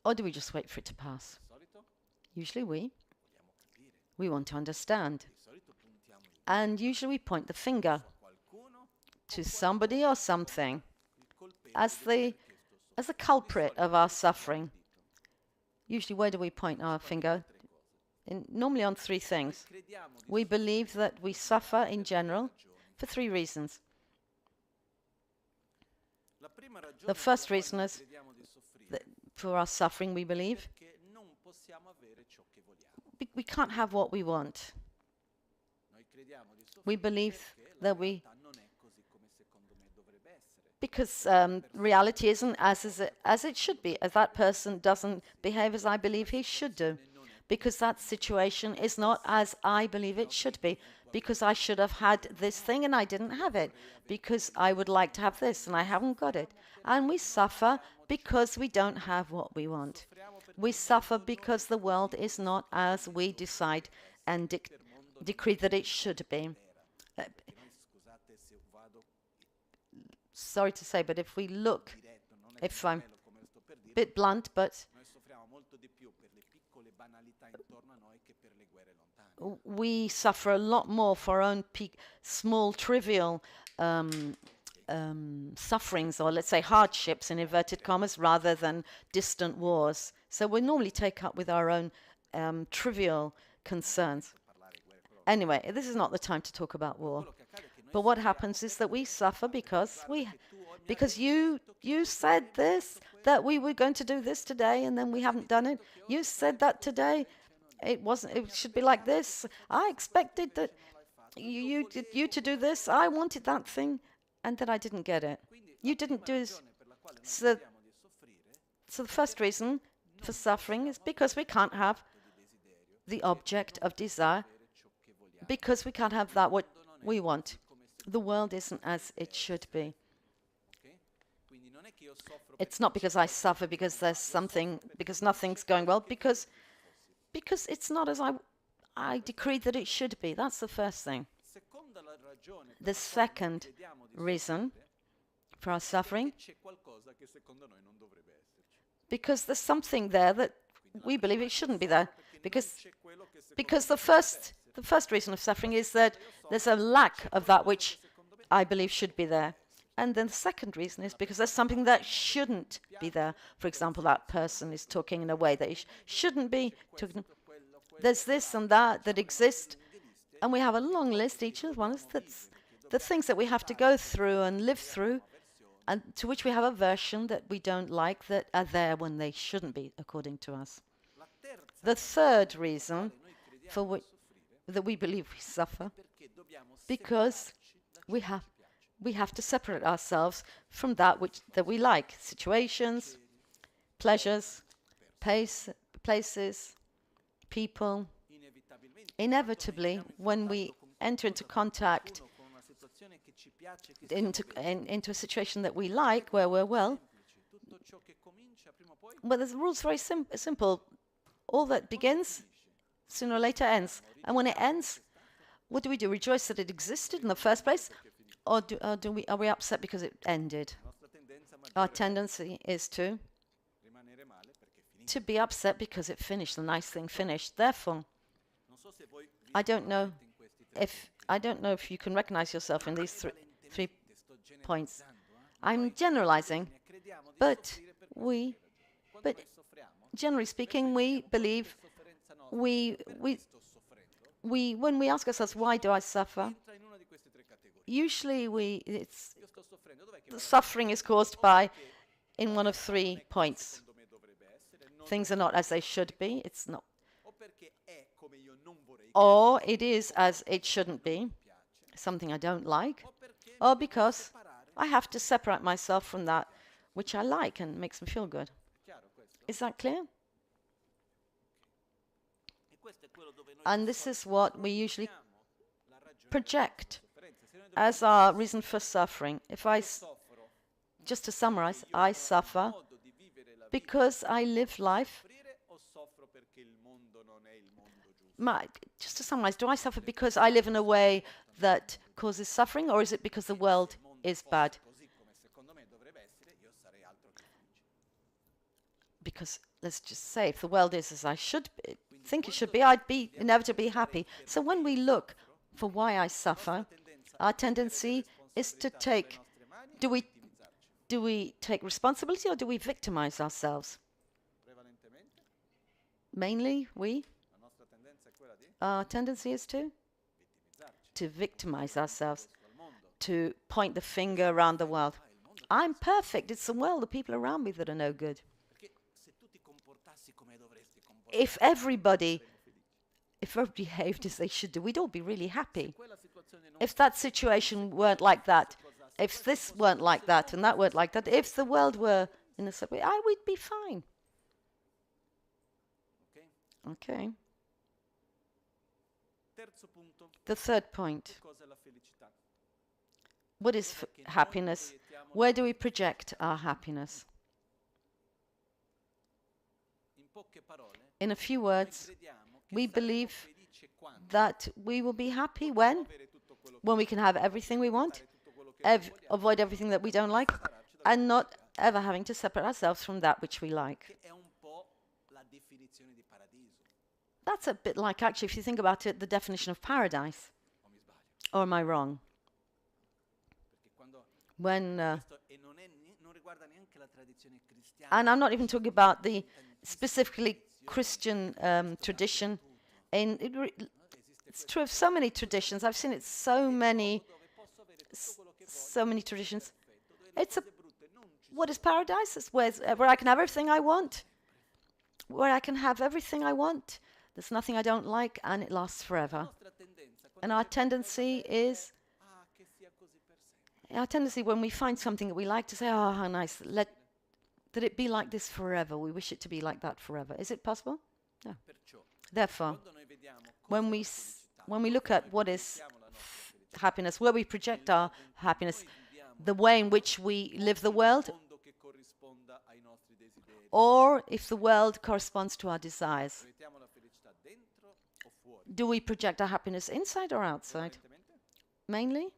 Or do we just wait for it to pass? Usually we want to understand. And usually we point the finger to somebody or something as the culprit of our suffering. Usually, where do we point our finger? Normally on 3 things. We believe that we suffer in general for 3 reasons. The first reason is that for our suffering, we believe we can't have what we want. We believe that because reality isn't as it should be, as that person doesn't behave as I believe he should do, because that situation is not as I believe it should be, because I should have had this thing and I didn't have it, because I would like to have this and I haven't got it. And we suffer because we don't have what we want. We suffer because the world is not as we decide and decree that it should be. Sorry to say, but if we look, if I'm a bit blunt, but we suffer a lot more for our own small, trivial sufferings, or let's say hardships in inverted commas, rather than distant wars. So we normally take up with our own trivial concerns. Anyway, this is not the time to talk about war. But what happens is that we suffer because you said this, that we were going to do this today, and then we haven't done it. You said that today. It should be like this. I expected that you to do this. I wanted that thing, and that I didn't get it. You didn't do it. So the first reason for suffering is because we can't have the object of desire, because we can't have that what we want. The world isn't as it should be. It's not because I suffer because nothing's going well, because it's not as I decreed that it should be. That's the first thing. The second reason for our suffering, because there's something there that we believe it shouldn't be there. Because the first reason of suffering is that there's a lack of that which I believe should be there. And then the second reason is because there's something that shouldn't be there. For example, that person is talking in a way that it shouldn't be talking. There's this and that exist, and we have a long list, each of one. That's the things that we have to go through and live through, and to which we have a version that we don't like, that are there when they shouldn't be, according to us. The third reason that we believe we suffer, because we have to separate ourselves from that that we like. Situations, pleasures, places, people. Inevitably, when we enter into contact into a situation that we like, where we're well, the rule's very simple. All that begins, sooner or later ends. And when it ends, what do we do? Rejoice that it existed in the first place? Or are we upset because it ended? Our tendency is to be upset because it finished, the nice thing finished. Therefore, I don't know if you can recognize yourself in these three points. I'm generalizing, but generally speaking, we believe when we ask ourselves, why do I suffer? Usually the suffering is caused by in one of 3 points. things are not as they should be, it's not, or it is as it shouldn't be, something I don't like, or because I have to separate myself from that which I like and makes me feel good. Is that clear? And this is what we usually project as our reason for suffering. Just to summarize, I suffer because I live life. Just to summarize, do I suffer because I live in a way that causes suffering, or is it because the world is bad? Because let's just say, if the world is as I think it should be, I'd be inevitably happy. So when we look for why I suffer, our tendency is to take, do we take responsibility or do we victimize ourselves? Mainly, our tendency is to victimize ourselves, to point the finger around the world. I'm perfect, it's the world, the people around me that are no good. If everybody behaved as they should do, we'd all be really happy. If that situation weren't like that, if this weren't like that and that weren't like that, if the world were in a certain way, we'd be fine. Okay. The third point. What is happiness? Where do we project our happiness? In a few words, we believe that we will be happy when we can have everything we want, avoid everything that we don't like, and not ever having to separate ourselves from that which we like. That's a bit like, actually, if you think about it, the definition of paradise. Or am I wrong? And I'm not even talking about the specifically Christian tradition. It's true of so many traditions. I've seen it so many traditions. What is paradise? It's where I can have everything I want. Where I can have everything I want. There's nothing I don't like, and it lasts forever. And our tendency when we find something that we like to say, oh, how nice, that it be like this forever. We wish it to be like that forever. Is it possible? No. Therefore, when we look at what is happiness, where we project our happiness, the way in which we live the world, or if the world corresponds to our desires. Do we project our happiness inside or outside? Mainly?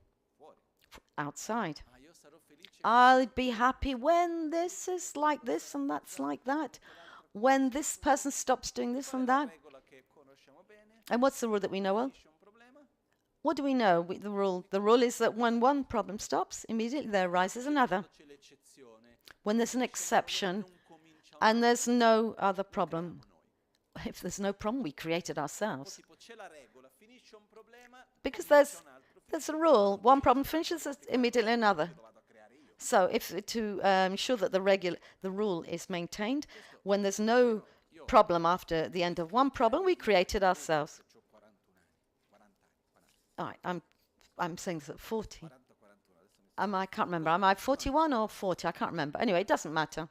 Outside. I'll be happy when this is like this and that's like that. When this person stops doing this and that. And what's the rule that we know well? What do we know? The rule is that when one problem stops, immediately there arises another. When there's an exception and there's no other problem. If there's no problem, we create it ourselves. Because there's a rule. One problem finishes, immediately another. So to ensure that the rule is maintained, when there's no problem after the end of one problem, we create it ourselves. All right, I'm saying this at 40. I can't remember. Am I 41 or 40? I can't remember. Anyway, it doesn't matter.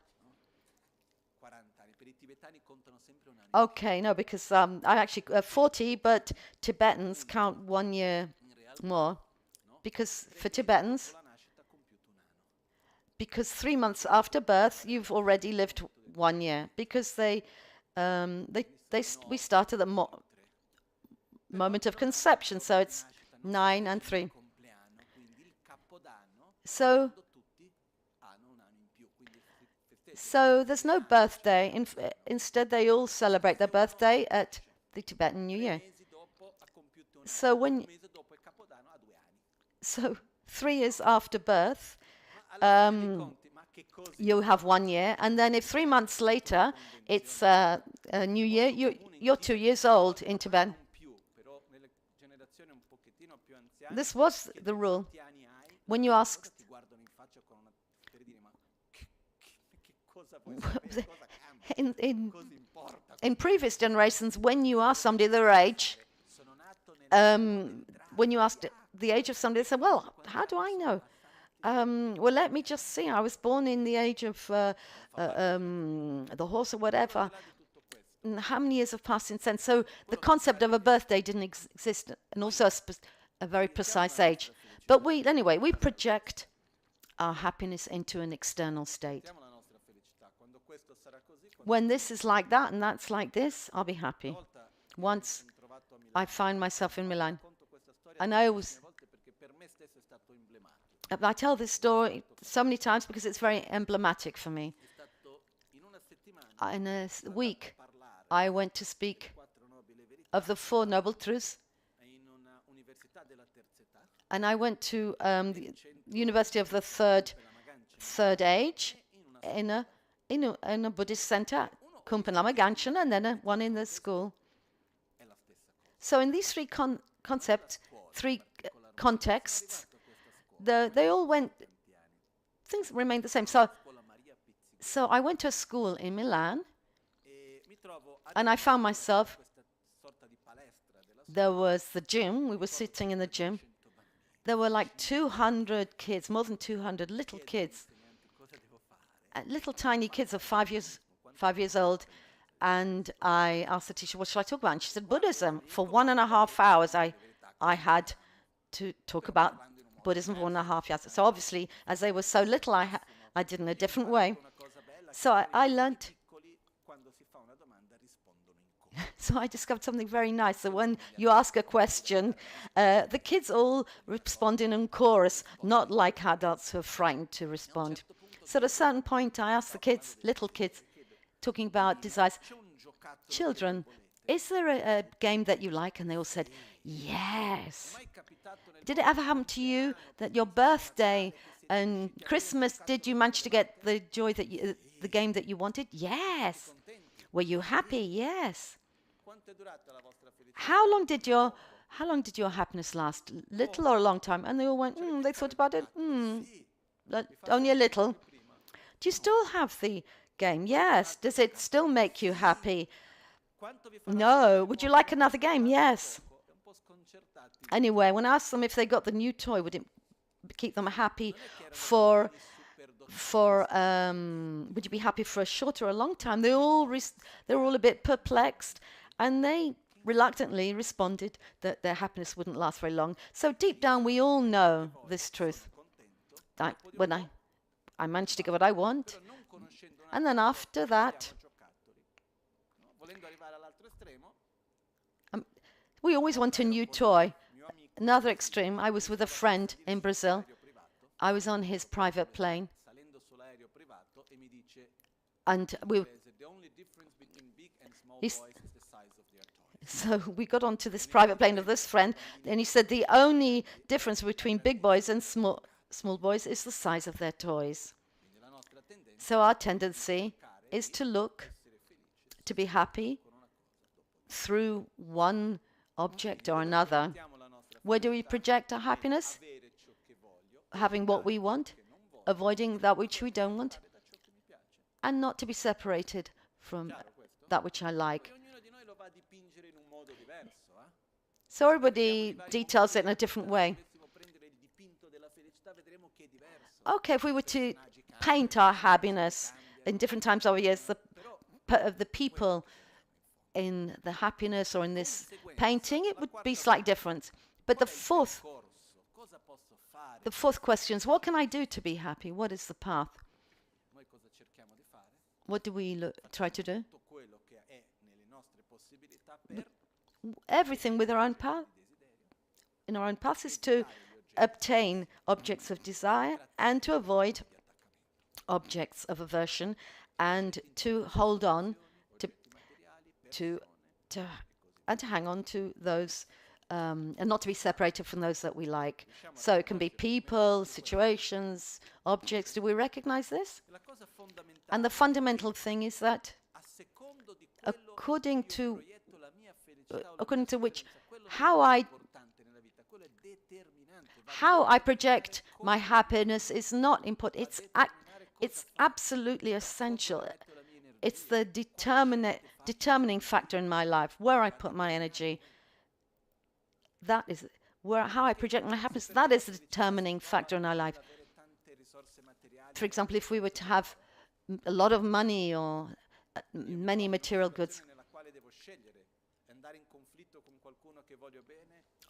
Okay, no, because I actually 40, but Tibetans count 1 year more, because for Tibetans, because 3 months after birth, you've already lived 1 year, because we start at the moment of conception, so it's 9 and 3. So there's no birthday. Instead, they all celebrate their birthday at the Tibetan New Year. So 3 years after birth, you have 1 year, and then if 3 months later it's a New Year, you're 2 years old in Tibet. This was the rule. When you ask, in previous generations, when you ask somebody their age, when you asked the age of somebody, they said, well, how do I know? Well, let me just see. I was born in the age of the horse or whatever. And how many years have passed since then? So the concept of a birthday didn't exist, and also a very precise age. But anyway, we project our happiness into an external state. When this is like that and that's like this, I'll be happy. Once I find myself in Milan, and I tell this story so many times because it's very emblematic for me. In a week, I went to speak of the Four Noble Truths, and I went to the University of the Third Age in a Buddhist center, Kumpan Lama Ganshan, and then one in the school. So in these three contexts, they all went. Things remained the same. So I went to a school in Milan, and I found myself. There was the gym. We were sitting in the gym. There were like 200 kids, more than 200 little kids, little tiny kids of 5 years old. And I asked the teacher, what should I talk about? And she said, Buddhism. For 1.5 hours, I had to talk about Buddhism for 1.5 hours. So obviously, as they were so little, I did in a different way. So I learned. So I discovered something very nice. So when you ask a question, the kids all respond in chorus, not like adults who are frightened to respond. So at a certain point, I asked the kids, little kids, talking about desires, children, is there a game that you like? And they all said, yes. Did it ever happen to you that your birthday and Christmas, did you manage to get the joy that the game that you wanted? Yes. Were you happy? Yes. How long did your happiness last? Little or a long time? And they all went, they thought about it, only a little. Do you still have the game? Yes. Does it still make you happy? No. Would you like another game? Yes. Anyway, when I asked them if they got the new toy, would it keep them happy would you be happy for a short or a long time? They were all a bit perplexed, and they reluctantly responded that their happiness wouldn't last very long. So deep down, we all know this truth. That when I managed to get what I want, and then after that, we always want a new toy. Another extreme, I was with a friend in Brazil. I was on his private plane. And so we got onto this private plane of this friend, and he said the only difference between big boys and small boys is the size of their toys. So our tendency is to look, to be happy through one object or another. Where do we project our happiness? Having what we want, avoiding that which we don't want, and not to be separated from that which I like. So everybody details it in a different way. Okay, if we were to paint our happiness in different times over years, the people in the happiness or in this painting, it would be slightly different. But the fourth question is, what can I do to be happy? What is the path? What do we try to do? Everything with our own path. In our own path is to obtain objects of desire and to avoid objects of aversion, and to hold on to hang on to those, and not to be separated from those that we like. So it can be people, situations, objects. Do we recognize this? And the fundamental thing is that according to which how I project my happiness is not important. It's absolutely essential. It's the determining factor in my life, where I put my energy. That is how I project my happiness. That is the determining factor in our life. For example, if we were to have a lot of money or many material goods,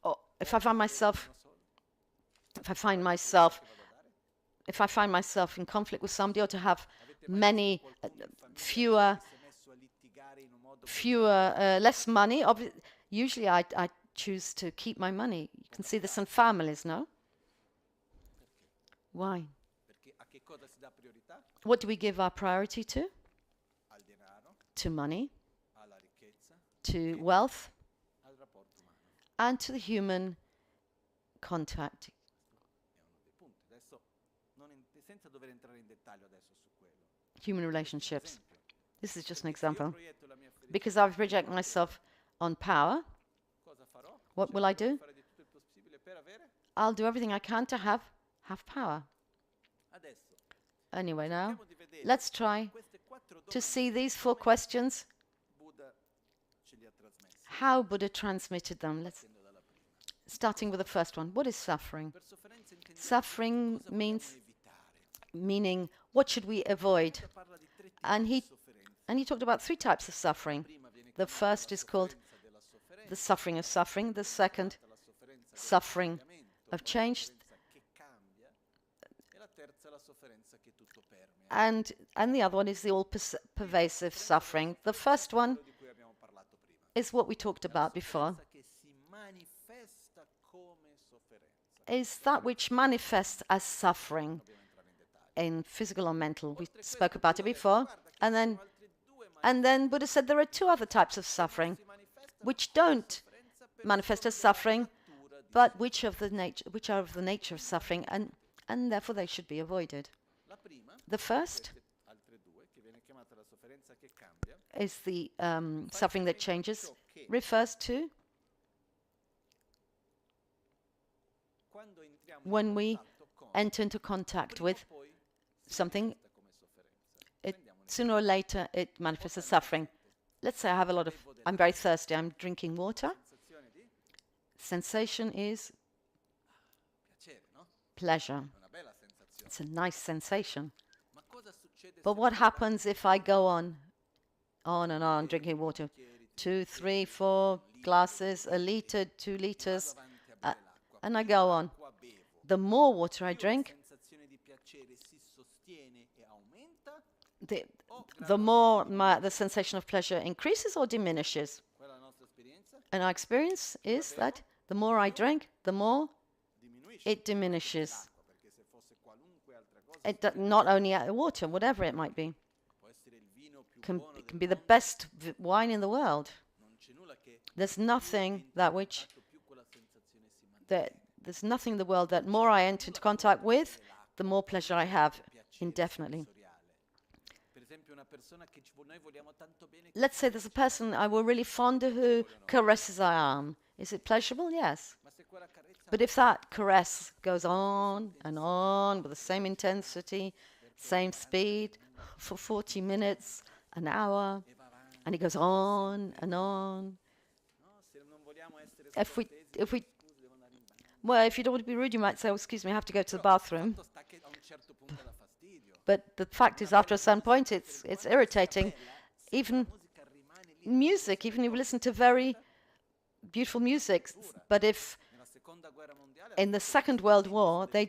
or if I find myself in conflict with somebody, or to have less money, usually I choose to keep my money. You can see this in families, no? Why? What do we give our priority to? To money, to wealth, and to the human contact. Human relationships. This is just an example. Because I project myself on power, what will I do? I'll do everything I can to have power. Anyway, now, let's try to see these 4 questions, how Buddha transmitted them. Starting with the first one. What is suffering? Suffering meaning what should we avoid? And he talked about 3 types of suffering. The first is called the suffering of suffering. The second, suffering of change. And the other one is the all-pervasive suffering. The first one is what we talked about before. Is that which manifests as suffering in physical or mental. We spoke about it before. And then Buddha said there are 2 other types of suffering which don't manifest as suffering, but which are of the nature of suffering, and therefore they should be avoided. The first is the suffering that changes, refers to when we enter into contact with something, sooner or later it manifests as suffering. Let's say I'm very thirsty, I'm drinking water. Sensation is pleasure. It's a nice sensation. But what happens if I go on and on drinking water? 2, 3, 4 glasses, a liter, 2 liters, and I go on. The more water I drink, the more the sensation of pleasure increases or diminishes. And our experience is that the more I drink, the more it diminishes. Not only water, whatever it might be. It can be the best wine in the world. There's nothing there's nothing in the world that more I enter into contact with, the more pleasure I have, indefinitely. Let's say there's a person we're really fond of who caresses our arm. Is it pleasurable? Yes. But if that caress goes on and on with the same intensity, same speed, for 40 minutes, an hour, and it goes on and on. If you don't want to be rude, you might say, oh, excuse me, I have to go to the bathroom. But the fact is, after a certain point, it's irritating. Even music, even if you listen to very beautiful music, but if in the Second World War they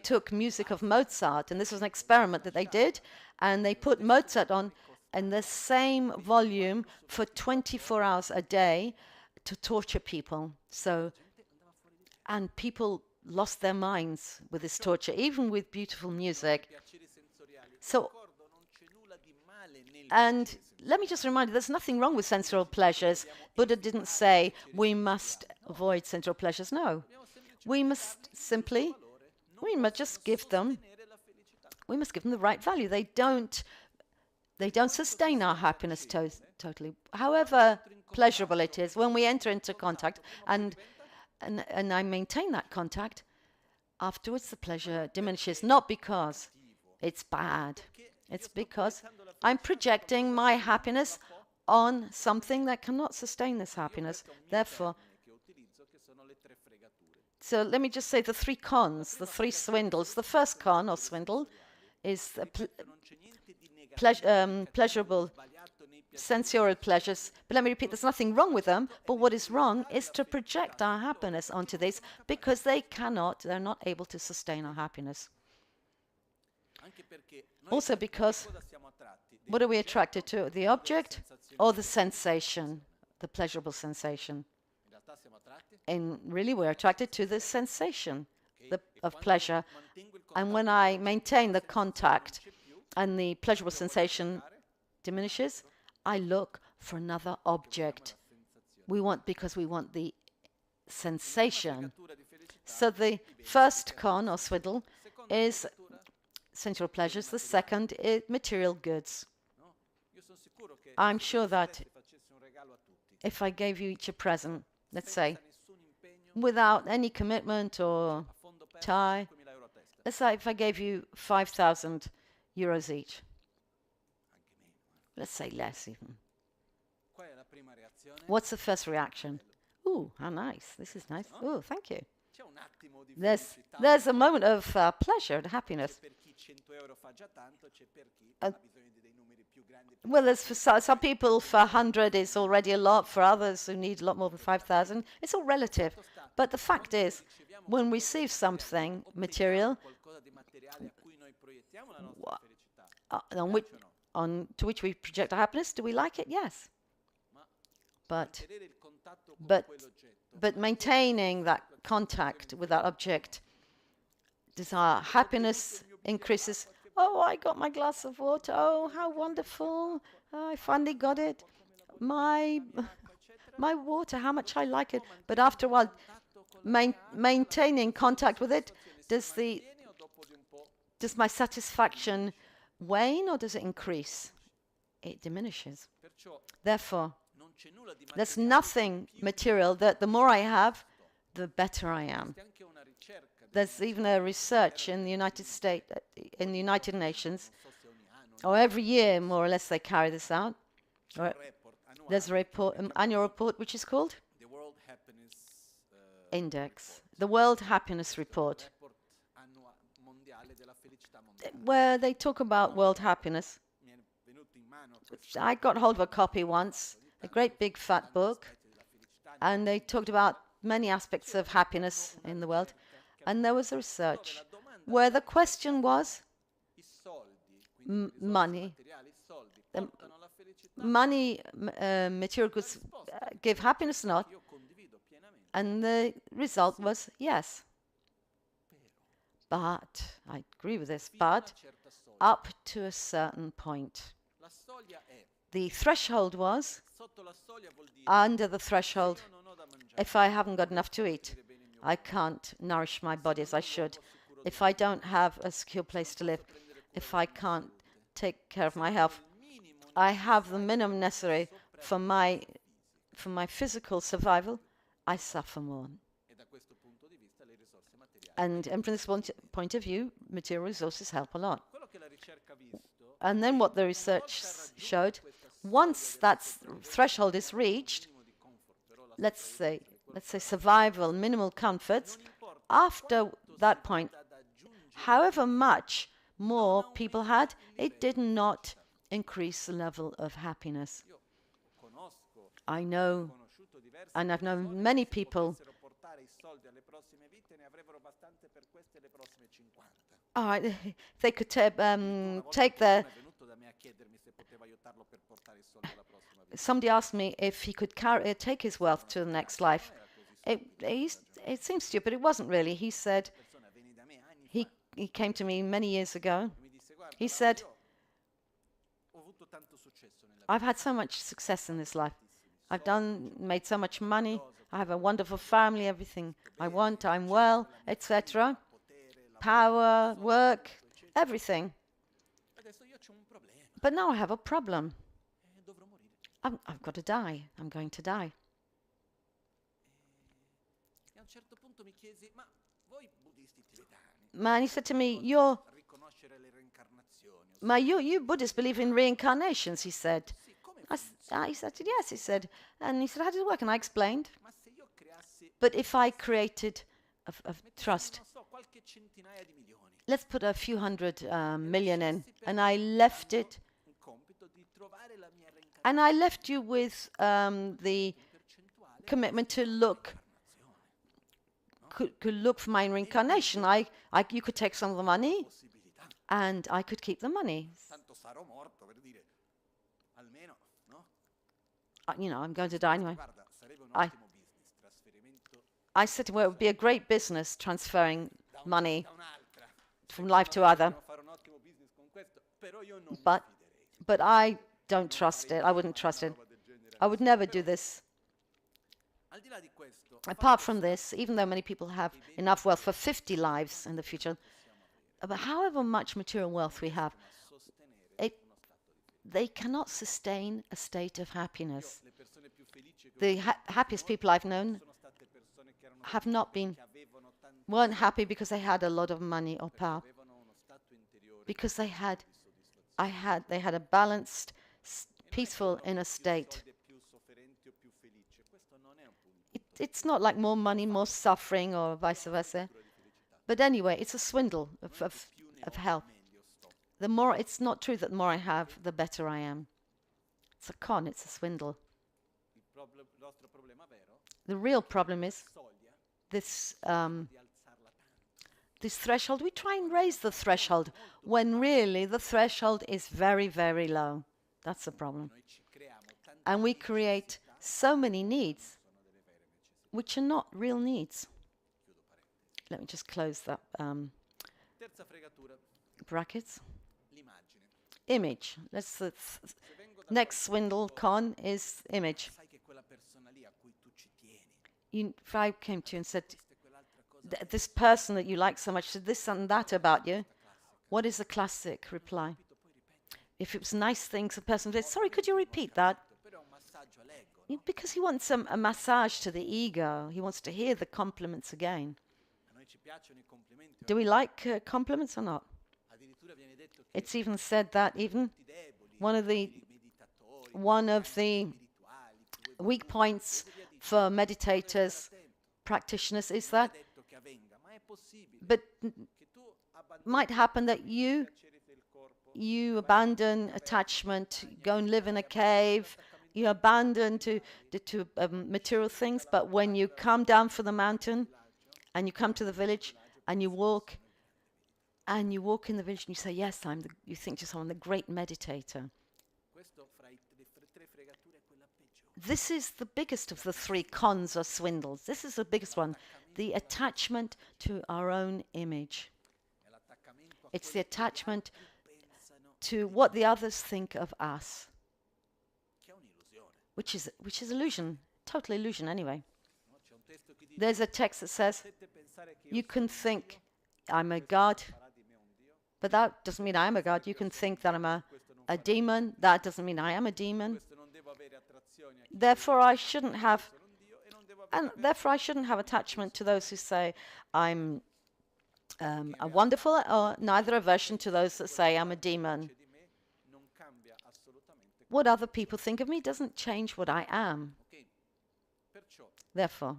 took music of Mozart, and this was an experiment that they did, and they put Mozart on in the same volume for 24 hours a day to torture people. And people lost their minds with this torture, even with beautiful music. And let me just remind you, there's nothing wrong with sensual pleasures. Buddha didn't say we must avoid sensual pleasures. No. We must just give them the right value. They don't sustain our happiness totally. However pleasurable it is, when we enter into contact and I maintain that contact, afterwards the pleasure diminishes, not because it's bad. It's because I'm projecting my happiness on something that cannot sustain this happiness. Therefore, so let me just say the three cons, the three swindles. The first con or swindle is the pleasurable sensorial pleasures. But let me repeat, there's nothing wrong with them. But what is wrong is to project our happiness onto these, because they're not able to sustain our happiness. Also because, what are we attracted to? The object or the sensation, the pleasurable sensation? And really we're attracted to the sensation of pleasure. And when I maintain the contact and the pleasurable sensation diminishes, I look for another object. Because we want the sensation. So the first con or swindle is sensual pleasures. The second is material goods. I'm sure that if I gave you each a present, let's say, without any commitment or tie, let's say if I gave you 5,000 euros each, let's say less even. What's the first reaction? Ooh, how nice. This is nice. Oh, thank you. There's a moment of pleasure and happiness. Well, there's for some people, for 100 is already a lot. For others who need a lot more than 5,000, it's all relative. But the fact is, when we receive something material, to which we project our happiness, do we like it? Yes. But maintaining that contact with that object, does our happiness increases? Oh, I got my glass of water. Oh, how wonderful. Oh, I finally got it. My water, how much I like it. But after a while, maintaining contact with it, does my satisfaction wane or does it increase? It diminishes. Therefore, there's nothing material that the more I have, the better I am. There's even a research in the United States, in the United Nations, or every year more or less they carry this out. There's a report, an annual report, which is called Index, the World Happiness Report, where they talk about world happiness. I got hold of a copy once, a great big fat book, and they talked about many aspects of happiness in the world. And there was a research where the question was money. Money, material goods give happiness or not? And the result was yes. But, I agree with this, but up to a certain point. The threshold was, under the threshold, if I haven't got enough to eat, I can't nourish my body as I should. If I don't have a secure place to live, if I can't take care of my health, I have the minimum necessary for my physical survival, I suffer more. And from this point of view, material resources help a lot. And then what the research showed, once that threshold is reached, let's say survival, minimal comforts, after that point, however much more people had, it did not increase the level of happiness. I know, and I've known many people. All right, they could take their. Somebody asked me if he could take his wealth to the next life. It seems stupid. It wasn't really. He said, he came to me many years ago. He said, I've had so much success in this life. I've made so much money. I have a wonderful family, everything I want. I'm well, etc. Power, work, everything. But now I have a problem. I've got to die. I'm going to die. man, he said to me, you Buddhists believe in reincarnations, he said. He said, yes, he said. And he said, how does it work? And I explained. But if I created a trust, let's put a few hundred million in, and I left it, and I left you with the commitment to look, could look for my reincarnation. You could take some of the money, and I could keep the money. I'm going to die anyway. I said to him, well, it would be a great business transferring money from life to other. But I don't trust it. I wouldn't trust it. I would never do this. Apart from this, even though many people have enough wealth for 50 lives in the future, but however much material wealth we have, they cannot sustain a state of happiness. The happiest people I've known weren't happy because they had a lot of money or power, because they had a balanced, peaceful inner state. It's not like more money, more suffering, or vice versa. But anyway, it's a swindle of health. It's not true that the more I have, the better I am. It's a con, it's a swindle. The real problem is this threshold. We try and raise the threshold when really the threshold is very, very low. That's the problem. And we create so many needs which are not real needs. Let me just close that brackets. Image. Next swindle con is image. If I came to you and said, this person that you like so much said this and that about you, what is the classic reply? If it was nice things, the person said, sorry, could you repeat that? Because he wants a massage to the ego. He wants to hear the compliments again. Do we like compliments or not? It's even said that even one of the weak points for meditators, practitioners, is that, but might happen that you abandon attachment, go and live in a cave, you abandon to material things, but when you come down from the mountain and you come to the village and you walk in the village and you say, yes, you think to yourself, I'm the great meditator. This is the biggest of the three cons or swindles. This is the biggest one, the attachment to our own image. It's the attachment to what the others think of us, which is illusion, total illusion anyway. There's a text that says, you can think I'm a god, but that doesn't mean I'm a god. You can think that I'm a demon. That doesn't mean I am a demon. Therefore, I shouldn't have attachment to those who say I'm a wonderful, or neither aversion to those that say I'm a demon. What other people think of me doesn't change what I am. Therefore,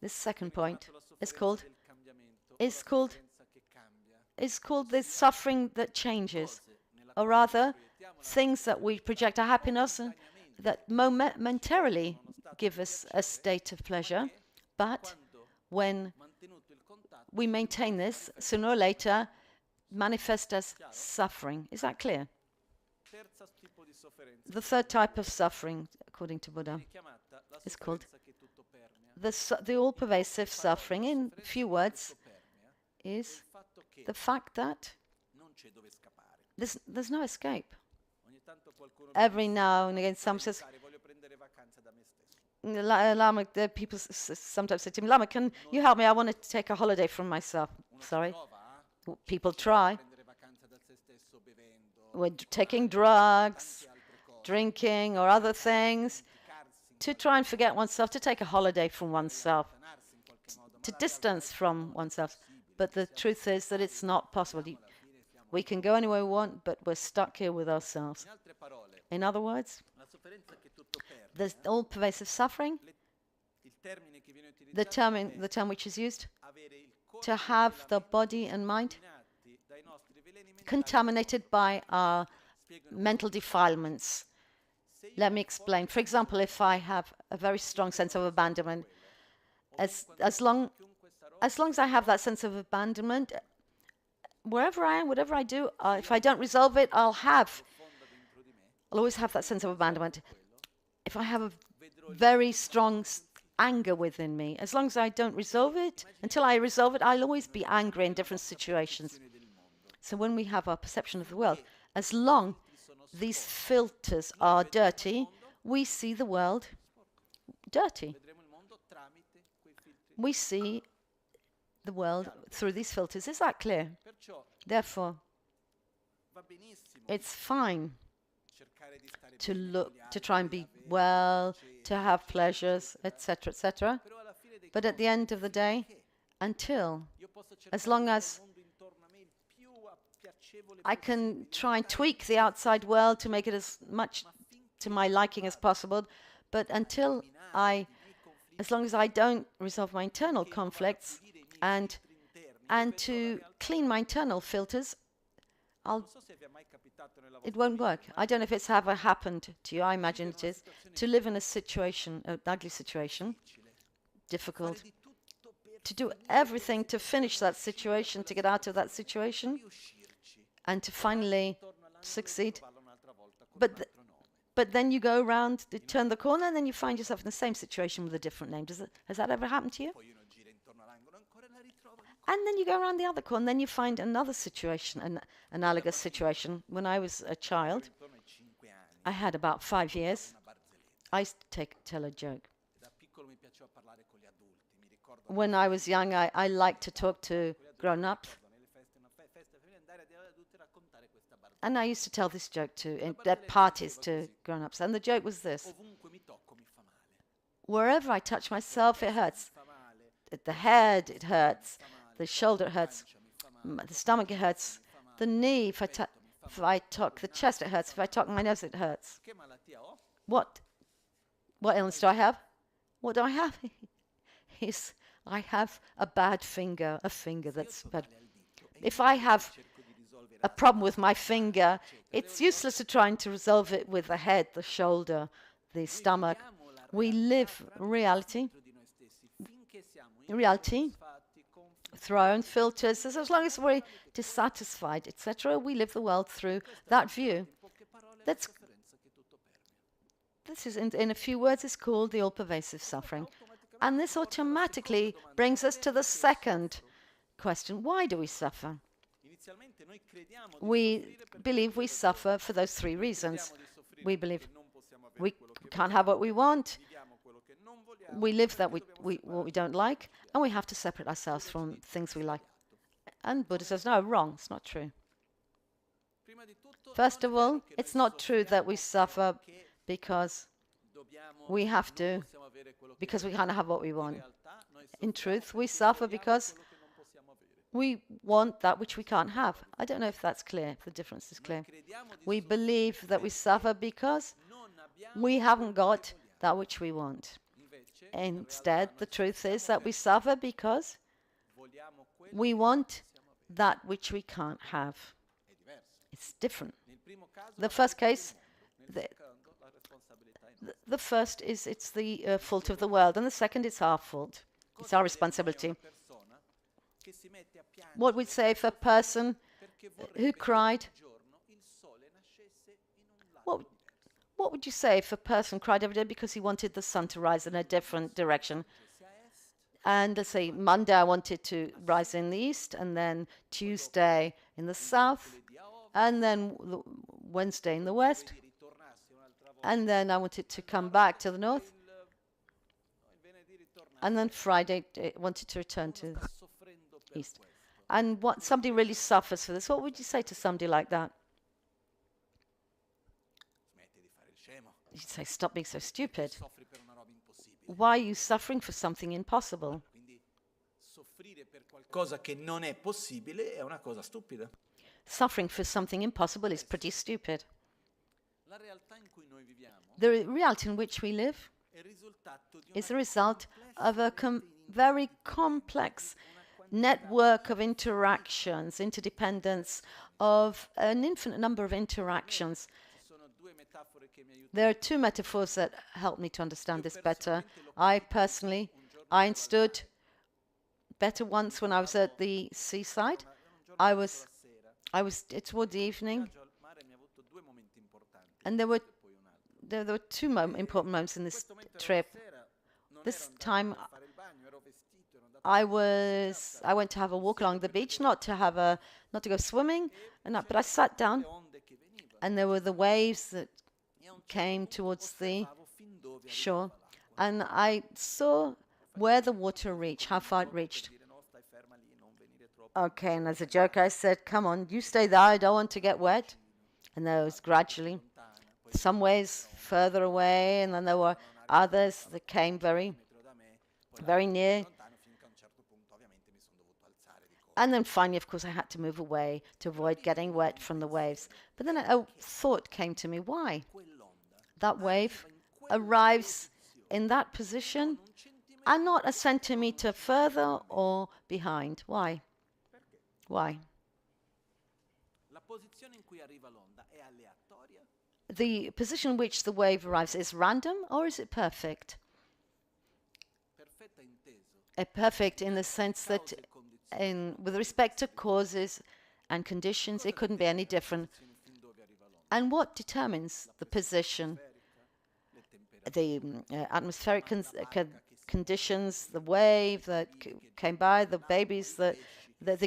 this second point is called the suffering that changes, or rather, things that we project our happiness and that momentarily give us a state of pleasure, but when we maintain this, sooner or later, manifest as suffering. Is that clear? The third type of suffering, according to Buddha, is called the all-pervasive suffering. In few words, is the fact that there's no escape. Every now and again, someone says, Lama, people sometimes say to me, Lama, can you help me? I want to take a holiday from myself. Sorry. People try. We're taking drugs, drinking, or other things to try and forget oneself, to take a holiday from oneself, to distance from oneself. But the truth is that it's not possible. We can go anywhere we want, but we're stuck here with ourselves. In other words, there's all-pervasive suffering, the term which is used, to have the body and mind contaminated by our mental defilements. Let me explain. For example, if I have a very strong sense of abandonment, as long as I have that sense of abandonment, wherever I am, whatever I do, if I don't resolve it, I'll always have that sense of abandonment. If I have a very strong anger within me, as long as I don't resolve it, until I resolve it, I'll always be angry in different situations. So when we have our perception of the world, as long these filters are dirty, we see the world dirty. We see the world through these filters. Is that clear? Therefore, it's fine to try and be well, to have pleasures, etc., etc. But at the end of the day, as long as I can try and tweak the outside world to make it as much to my liking as possible, but as long as I don't resolve my internal conflicts and to clean my internal filters, it won't work. I don't know if it's ever happened to you. I imagine it is. To live in a situation, an ugly situation, difficult, to do everything to finish that situation, to get out of that situation, and to finally succeed. But then you go around, you turn the corner, and then you find yourself in the same situation with a different name. Has that ever happened to you? And then you go around the other corner, and then you find another situation, an analogous situation. When I was a child, I had about 5 years. I used to tell a joke. When I was young, I liked to talk to grown-ups. And I used to tell this joke at parties to grown-ups. And the joke was this. Wherever I touch myself, it hurts. At the head, it hurts. The shoulder, it hurts. The stomach, it hurts. The knee, if I talk the chest, it hurts. If I talk my nose, it hurts. What illness do I have? What do I have? I have a bad finger, a finger that's bad. If I have a problem with my finger, it's useless to trying to resolve it with the head, the shoulder, the stomach. We live reality through our own filters. As long as we're dissatisfied, etc., we live the world through that view. This is, in a few words, is called the all-pervasive suffering. And this automatically brings us to the second question. Why do we suffer? We believe we suffer for those three reasons. We believe we can't have what we want, we live what we don't like, and we have to separate ourselves from things we like. And Buddha says, no, wrong, it's not true. First of all, it's not true that we suffer because we can't have what we want. In truth, we suffer because we want that which we can't have. I don't know if that's clear, if the difference is clear. We believe that we suffer because we haven't got that which we want. Instead, the truth is that we suffer because we want that which we can't have. It's different. The first case, the first is it's the fault of the world, and the second is our fault. It's our responsibility. What would say if a person who cried? What would you say if a person cried every day because he wanted the sun to rise in a different direction? And let's say Monday I wanted to rise in the east, and then Tuesday in the south, and then Wednesday in the west, and then I wanted to come back to the north, and then Friday I wanted to return to the east. And somebody really suffers for this. What would you say to somebody like that? You'd say, stop being so stupid. Why are you suffering for something impossible? cosa che non è possibile è una cosa stupida. Suffering for something impossible is pretty stupid. La realtà in cui noi viviamo The reality in which we live è il risultato di is the result of a very complex network of interactions, interdependence of an infinite number of interactions. There are two metaphors that help me to understand this better. I personally, I understood better once when I was at the seaside. It's toward the evening, and there were two important moments in this trip. This time I went to have a walk along the beach, not to go swimming, but I sat down, and there were the waves that came towards the shore, and I saw where the water reached, how far it reached. Okay, and as a joke, I said, "Come on, you stay there. I don't want to get wet." And there was gradually some waves further away, and then there were others that came very, very near. And then finally, of course, I had to move away to avoid getting wet from the waves. But then a thought came to me: why? That wave arrives in that position and not a centimeter further or behind. Why? Why? The position in which the wave arrives is random, or is it perfect? Perfect in the sense that with respect to causes and conditions, it couldn't be any different. And what determines the position? The atmospheric conditions, the wave that came by, the babies, the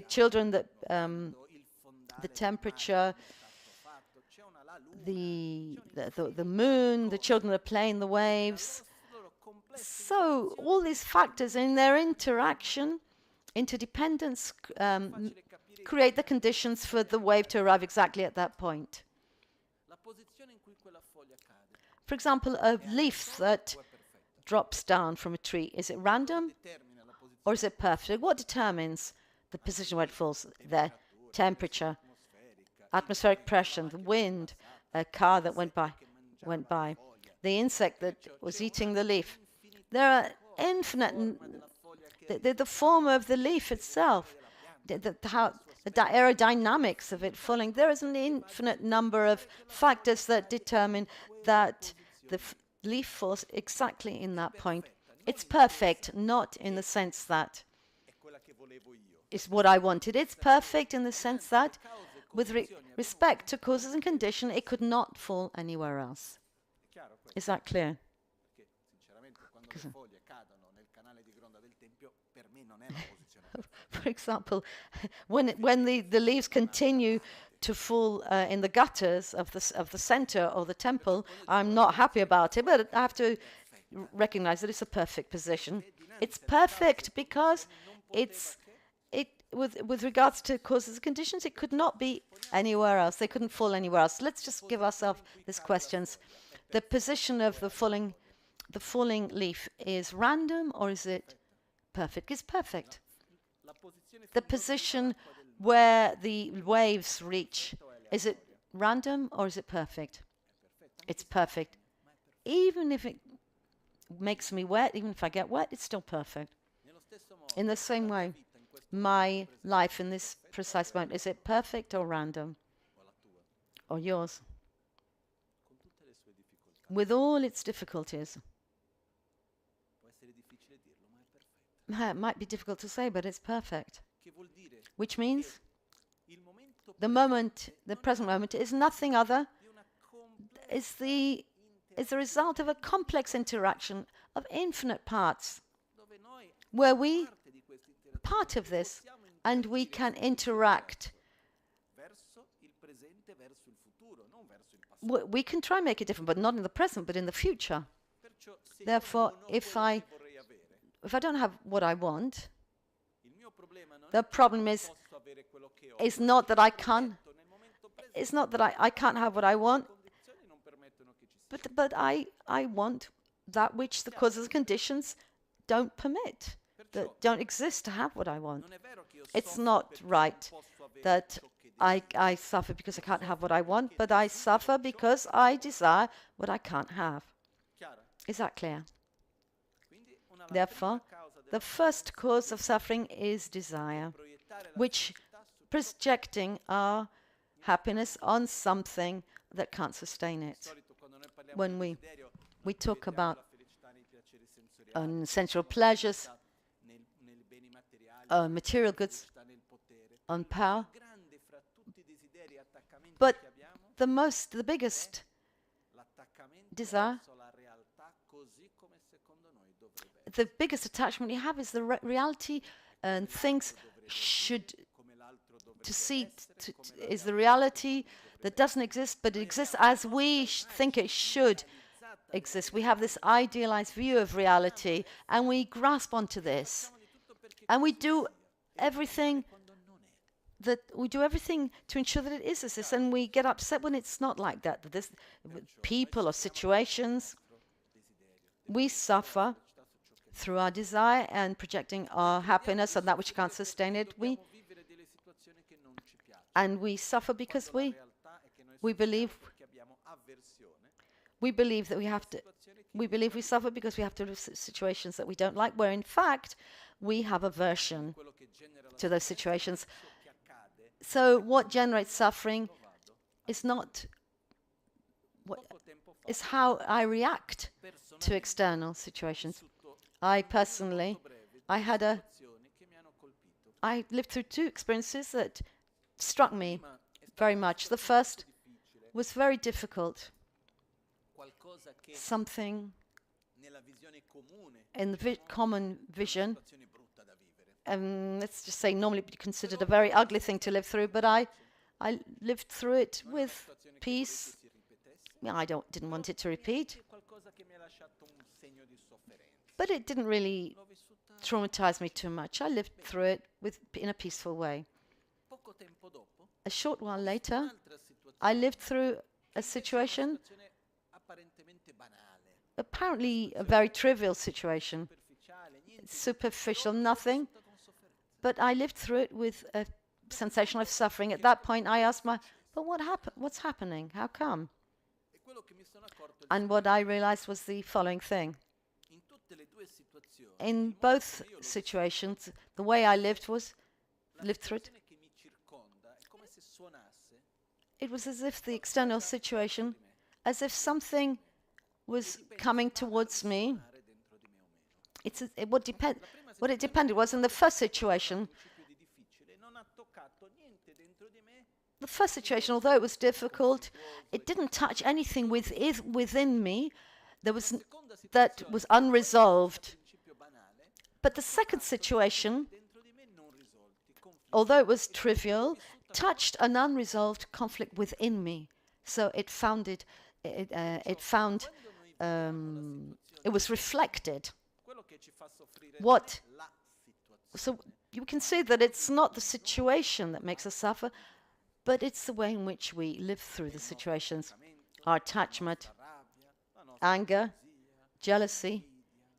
children, the temperature, the moon, the children that play in the waves. So all these factors in their interdependence, create the conditions for the wave to arrive exactly at that point. For example, a leaf that drops down from a tree, is it random or is it perfect? What determines the position where it falls? The temperature, atmospheric pressure, the wind, a car that went by, the insect that was eating the leaf. There are infinite, the form of the leaf itself, the aerodynamics of it falling. There is an infinite number of factors that determine that the leaf falls exactly in that point. It's perfect, not in the sense that it's what I wanted. It's perfect in the sense that, with respect to causes and condition, it could not fall anywhere else. Is that clear? For example, when the leaves continue to fall in the gutters of the center or the temple, I'm not happy about it, but I have to recognize that it's a perfect position. It's perfect because with regards to causes and conditions, it could not be anywhere else. They couldn't fall anywhere else. Let's just give ourselves these questions. The position of the falling leaf is random, or is it perfect? It's perfect. The position where the waves reach, is it random or is it perfect? It's perfect. Even if it makes me wet, even if I get wet, it's still perfect. In the same way, my life in this precise moment, is it perfect or random? Or yours? With all its difficulties. It might be difficult to say, but it's perfect. Which means the present moment, is nothing other, is the result of a complex interaction of infinite parts, where we are part of this, and we can interact. We can try and make it different, but not in the present, but in the future. Therefore, if I don't have what I want, the problem is not that I can't have what I want, but I want that which the causes and conditions don't permit. that don't exist to have what I want. Non è vero che io It's soffro not perché non right posso avere that ciò che desidero. I suffer because I can't have what I want, but I suffer because I desire what I can't have. Chiaro? Is that clear? Quindi la Therefore, prima causa the della first cause of suffering is desire, proiettare la which felicità su ciò projecting our happiness on something that can't sustain di it. solito quando noi parliamo When di desiderio we noi talk proiettiamo about la felicità nei piaceri sensoriali, sensual la pleasures, felicità nei beni materiali, material la goods, felicità nel potere. on Il power. più grande fra tutti i desideri e attaccamenti But che abbiamo the biggest l'attaccamento desire, verso la realtà così come secondo noi dovrebbe essere. the biggest attachment you have is the reality and things should Come l'altro dovrebbe to see essere, come la is the realtà reality that doesn't exist, but it exists as we think it should exist. We have this idealized view of reality, and we grasp onto this, facciamo di tutto perché and we così do sia. everything Quando non è. that we do everything to ensure that it is as this, and we get upset when it's not like that. That this with people or situations, we suffer through our desire and projecting our happiness on that which can't sustain it. Dobbiamo vivere delle situazioni che non ci piacciono. And we suffer because Quando la realtà è che noi we soffriamo believe perché abbiamo avversione. we believe that we have to. Situazioni che We believe we suffer because we have to live situations that we don't like, where in fact we have aversion quello che genera la to those situations. ciò che accade. So what generates suffering Vado. is not what Poco tempo fa is how I react to personalmente external situations. vissuto I personally, molto breve I had a, situazioni che mi hanno colpito. I lived through two experiences that struck me Prima è stata very una much. The situazione first molto difficile, was very difficult, qualcosa che something nella visione comune in the common vision, situazione brutta da vivere. let's just say normally be considered a very ugly thing to live through, but I lived through it Non è una with situazione che peace. vorrei che si ripetesse, I didn't want it to repeat, è qualcosa che mi ha lasciato un segno di sofferenza. but it didn't really L'ho vissuta traumatize me too much. I lived through it in a peaceful way. poco tempo dopo. A short while later, Un'altra situazione, I lived through a invece è una situation, situazione apparentemente banale, apparently a very trivial situation, superficiale, niente di superficial, però l'ho nothing, vissuta con sofferenza. but I lived through it with a sensation of suffering. At that point, I asked but what happened? What's happening? How come? E quello che mi sono accorto è And what I realized was the following thing. in tutte le due situazioni, In il modo both come io l'ho situations, the way I lived was, la lived through it, situazione che mi circonda è come se suonasse it was as if the external situation, di me. as if something was coming towards me. Suonare dentro di me o meno. What it depended was in the first situation. Principio di difficile, non ha toccato niente dentro di me. The first situation, although it was difficult, it didn't touch anything within me Seconda that situazione, was unresolved. principio banale, But the second situation, dentro di me non risolti, conflitti. although it was trivial, touched an unresolved conflict within me. So it was reflected. Quello che ci fa soffrire What? non è la situazione, So you can see that it's not the situation that makes us suffer, but it's the way in which we live through the situations. Our attachment, la rabbia, la nostra anger, gelosia, jealousy,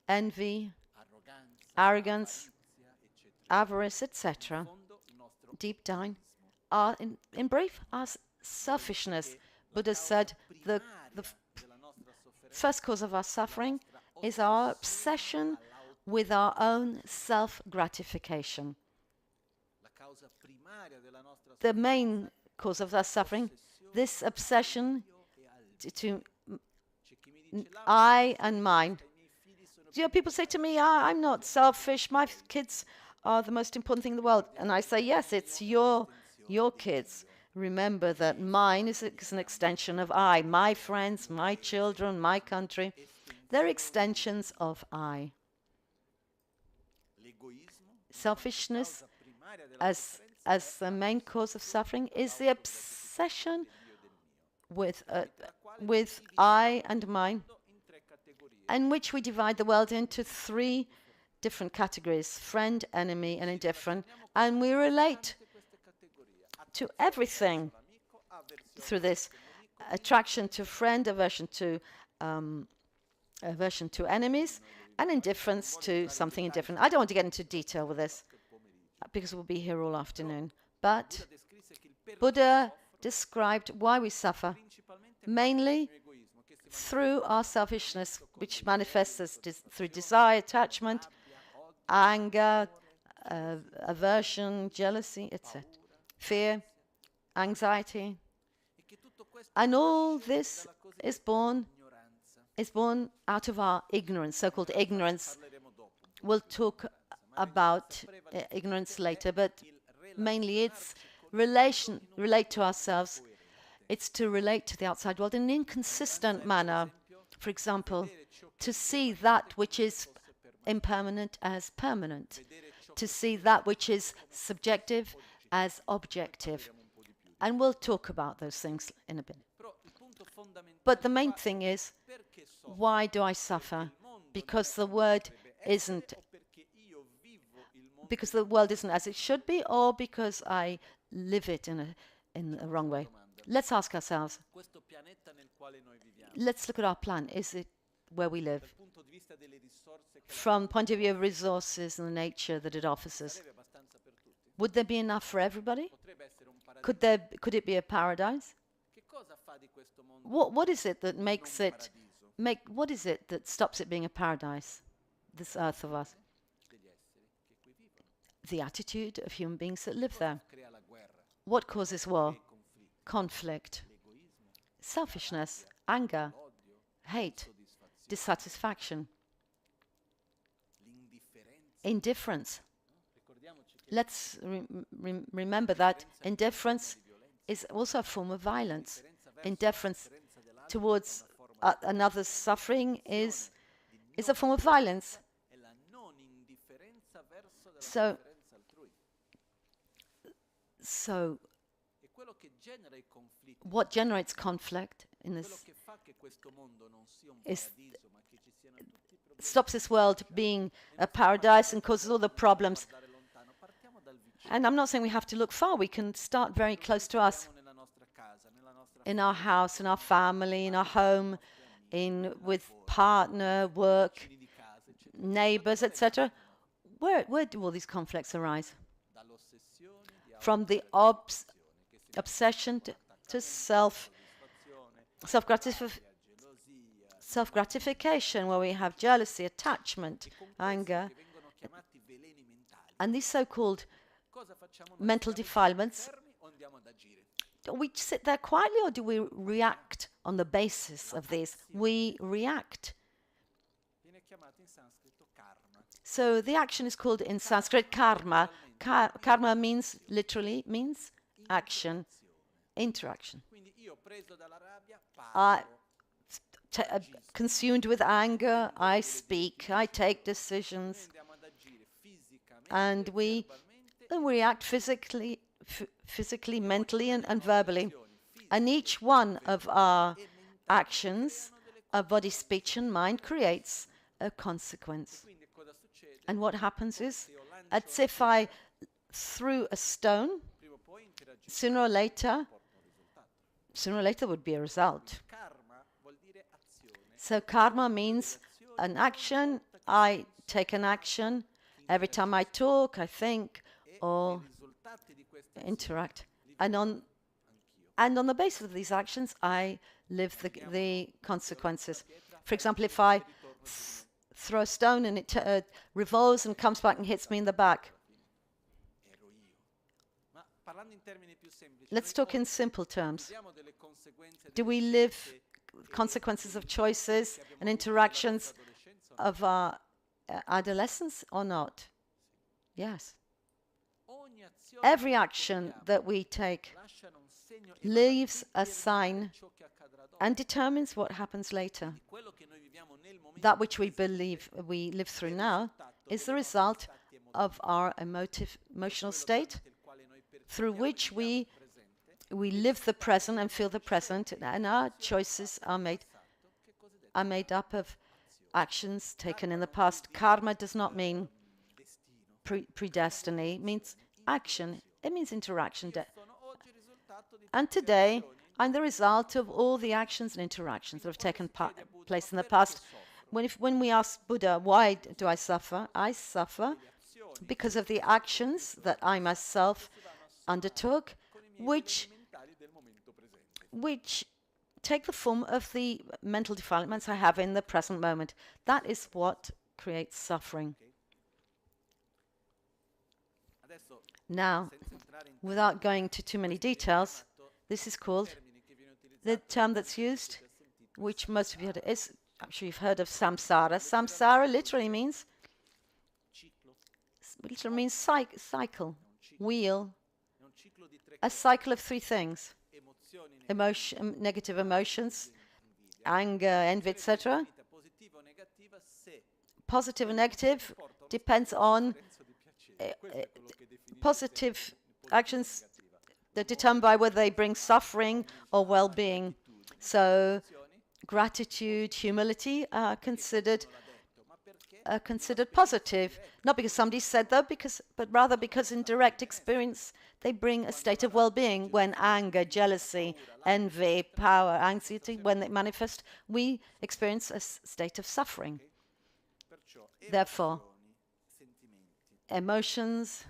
envy, arroganza, arrogance, avarizia, eccetera. avarice, etc. In fondo, il nostro Deep down, egoismo. in brief, our selfishness. Buddha said the Della nostra sofferenza, first cause of our suffering is our obsession with our own self-gratification. la causa primaria della nostra The main cause of our suffering, this obsession io e altri. to C'è chi mi dice, "Lama, I and mine. i miei figli sono You know, people say to me, I'm not selfish. My kids are the most important thing in the world. And I say, yes, it's your kids. Remember that mine is an extension of I. My friends, my children, my country, they're extensions of I. l'egoismo, Selfishness, causa primaria della as the main cause of suffering, is the obsession with I and mine, in tre categorie. in which we divide the world into three different categories: friend, enemy, and indifferent. And we relate Queste categorie, to everything amico, avversione, through this: attraction to friend, aversion to enemies, and indifference to something indifferent. I don't want to get into detail with this because we'll be here all afternoon. But Buddha described why we suffer, mainly through our selfishness, which manifests as through desire, attachment, anger, aversion, jealousy, etc., fear, anxiety. And all this is born out of our ignorance, so-called ignorance. We'll talk about ignorance later, but mainly it's relate to ourselves. It's to relate to the outside world in an inconsistent manner. For example, to see that which is impermanent as permanent, to see that which is subjective as objective. And we'll talk about those things in a bit. But the main thing is, why do I suffer? Because the world isn't as it should be, or because I live it in a wrong way. Let's ask ourselves. Let's look at our planet. Is it where we live? From the point of view of resources and the nature that it offers us, would there be enough for everybody? Could it be a paradise? What is it that makes it what is it that stops it being a paradise, this earth of us? The attitude of human beings that live there. What causes war? Conflict, selfishness, anger, hate, dissatisfaction, indifference. Let's remember that indifference is also a form of violence. Indifference towards another's suffering is a form of violence. So what generates conflict in this stops this world being a paradise and causes all the problems. And I'm not saying we have to look far. We can start very close to us, in our house, in our family, in our home, with partner, work, neighbors, etc. Where do all these conflicts arise? From the obsession to self-gratification, where we have jealousy, attachment, anger, and these so-called mental defilements. Do we sit there quietly, or do we react on the basis of this? We react. So the action is called in Sanskrit karma. Karma literally means action, interaction. Consumed with anger, I speak, I take decisions, and we react physically, mentally, and verbally. And each one of our actions, our body, speech, and mind, creates a consequence. And what happens is, as if I threw a stone, sooner or later would be a result. So karma means an action. I take an action. Every time I talk, I think, or interact. And on the basis of these actions, I live the consequences. For example, if I throw a stone and it revolves and comes back and hits me in the back. Let's talk in simple terms. Do we live consequences of choices and interactions of our adolescence or not? Yes. Every action that we take leaves a sign and determines what happens later. That which we believe we live through now is the result of our emotional state, through which we live the present and feel the present, and our choices are made up of actions taken in the past. Karma does not mean predestiny. It means action. It means interaction. And today, I'm the result of all the actions and interactions that have taken place in the past. When we ask Buddha, why do I suffer? I suffer because of the actions that I myself undertook, which take the form of the mental developments I have in the present moment. That is what creates suffering. Now, without going into too many details, this is called the term that's used, which most of you heard is, I'm sure you've heard of samsara. Samsara literally means cycle, wheel, a cycle of three things: negative emotions, anger, envy, etc. Positive and negative depends on positive actions that are determined by whether they bring suffering or well-being. So gratitude, humility are considered positive, not because somebody said that, but rather because in direct experience they bring a state of well-being. When anger, jealousy, envy, power, anxiety, when they manifest, we experience a state of suffering. Therefore, emotions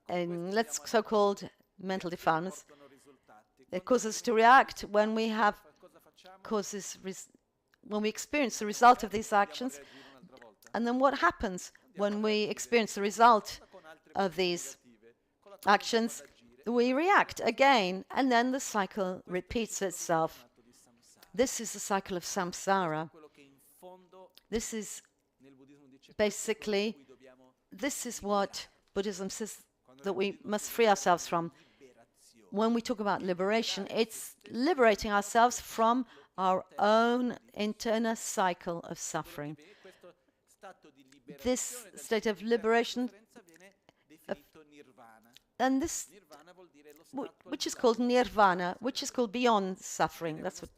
and so-called mental defilements, it causes us to react when we experience the result of these actions. And then what happens when we experience the result of these actions? We react again, and then the cycle repeats itself. This is the cycle of samsara. This is basically, this is what Buddhism says that we must free ourselves from. When we talk about liberation, it's liberating ourselves from our own internal cycle of suffering. This state of liberation, and this, which is called nirvana, which is called beyond suffering, that's what,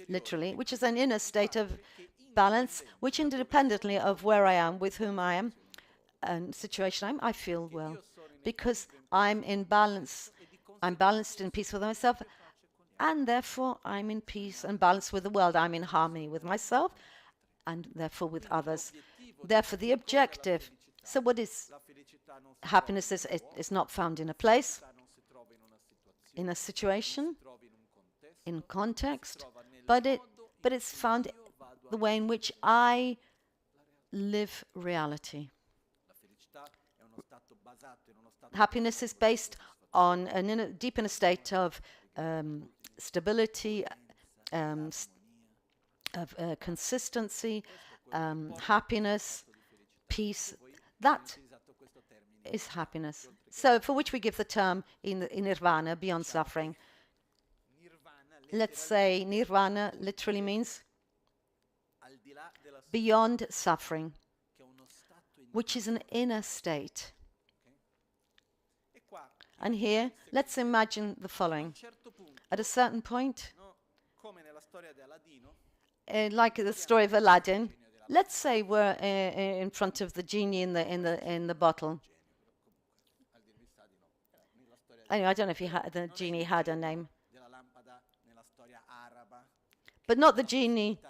literally, which is an inner state of balance, which independently of where I am, with whom I am, and situation I feel well, because I'm in balance. I'm balanced and peace with myself, and therefore I'm in peace and balance with the world. I'm in harmony with myself, and therefore with others. Therefore, the objective. So what is happiness? Is not found in a place, in a situation, in context, but it's found the way in which I live reality. Happiness is based on a deep inner state of stability, consistency, happiness, peace. That is happiness. So, for which we give the term in nirvana, beyond suffering. Let's say nirvana literally means beyond suffering, which is an inner state. And here, let's imagine the following. At a certain point, like the story of Aladdin, let's say we're in front of the genie in the bottle. Anyway, I don't know if the genie had a name. But not the genie.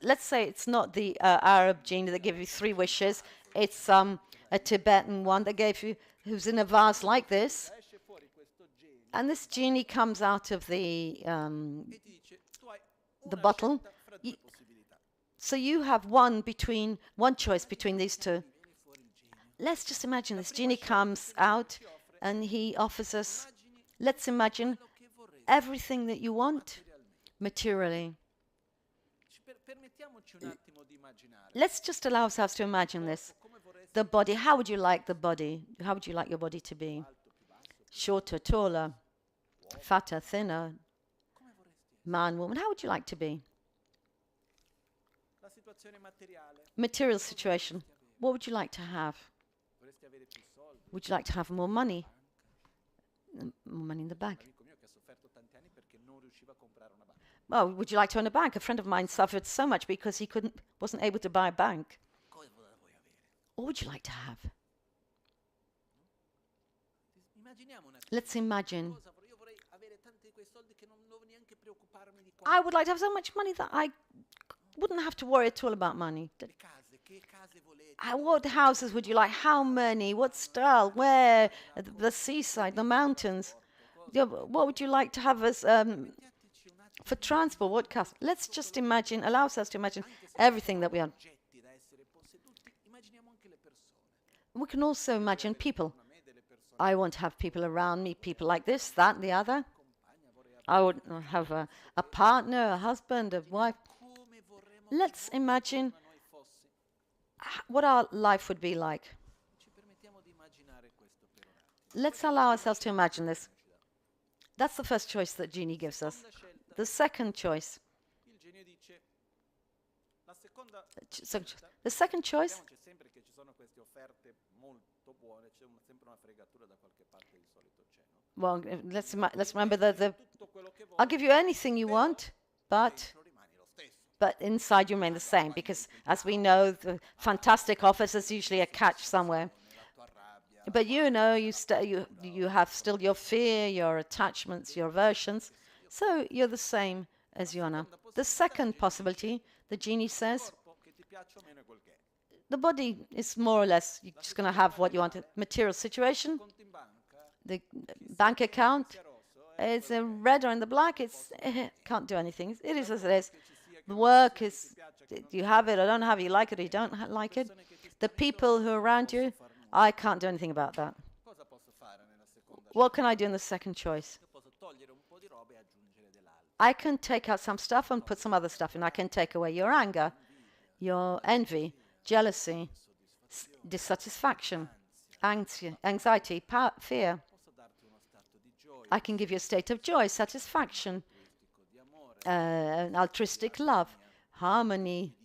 Let's say it's not the Arab genie that gave you 3 wishes. It's a Tibetan one that gave you, who's in a vase like this. And this genie comes out of the bottle. So you have one choice between these two. Let's just imagine this genie comes out and he offers us, let's imagine, everything that you want materially. Let's just allow ourselves to imagine this. The body, how would you like the body? How would you like your body to be? Shorter, taller, fatter, thinner, man, woman, how would you like to be? Material situation, what would you like to have? Would you like to have more money? More money in the bank. Well, would you like to own a bank? A friend of mine suffered so much because he wasn't able to buy a bank. What would you like to have? Let's imagine. I would like to have so much money that I wouldn't have to worry at all about money. Le case, che case volete? What houses would you like? How many? What style? Where? The seaside, the mountains. Yeah, what would you like to have as Mettiamoci un attimo for transport? What cost? Let's just imagine, allow ourselves to imagine everything that we are. oggetti da essere posseduti, immaginiamo anche le persone. We can also imagine people. A me delle persone I want to have people around me, people like this, that, the other. compagna, vorrei I would have a partner, a husband, a wife. come vorremmo Let's imagine che noi fosse. what our life would be like. Ci permettiamo di immaginare questo per un attimo. Let's allow ourselves to imagine this. That's the first choice that Genie gives us. Seconda scelta, The second choice. il genio dice la seconda The second choice. c'è sempre che ci sono queste offerte molto buone, c'è sempre una fregatura da qualche parte di solito c'è, no? Well, let's remember that Tutto quello che vuoi, I'll give you anything you want, but dentro rimani lo stesso. inside you remain the same, because as we know, the fantastic offers, there's usually a catch somewhere. La tua rabbia, But you know, you have still your fear, your attachments, your aversions. So you're the same as you are now. The second possibility, the Genie says, corpo che ti piaccia o meno è quel che è. the body is more or less, you're just going to have what you want. A material situation, Conto in banca, the bank account sia rosso, is in red or in the black. It's can't do anything. It is as it is. The work is, you have it or don't have it, you like it or you don't like it. The people who are around you, I can't do anything about that. cosa posso fare nella seconda scelta? What can I do in the second choice? Io posso togliere un po' di roba e aggiungere dell'altro. I can take out some stuff and put some other stuff in. I can take away your anger, your envy, jealousy, dissatisfaction, anxiety, fear. Posso darti uno stato di gioia, I can give you a state of joy, satisfaction, di amore, an altruistic love, harmony,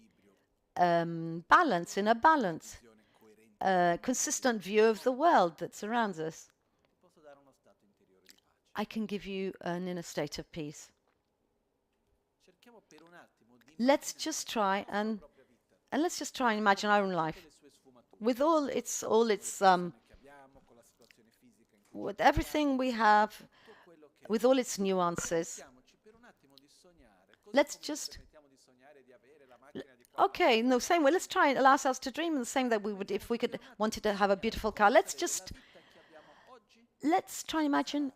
balance, inner balance, a consistent view of the world that surrounds us. posso dare uno stato interiore di pace. I can give you an inner state of peace. Cerchiamo per un attimo di Let's just try and let's just try and imagine our own life le sue sfumature with all its che abbiamo, con la situazione fisica in cui with everything we have, tutto quello che with all its nuances. mettiamoci per un attimo di sognare. Così Let's come just ci permettiamo di sognare di avere la macchina di qua. okay, in the same way, let's try and allow ourselves to dream in the same that we would if we could wanted to have a beautiful car. Let's just Vita che abbiamo oggi, let's try and imagine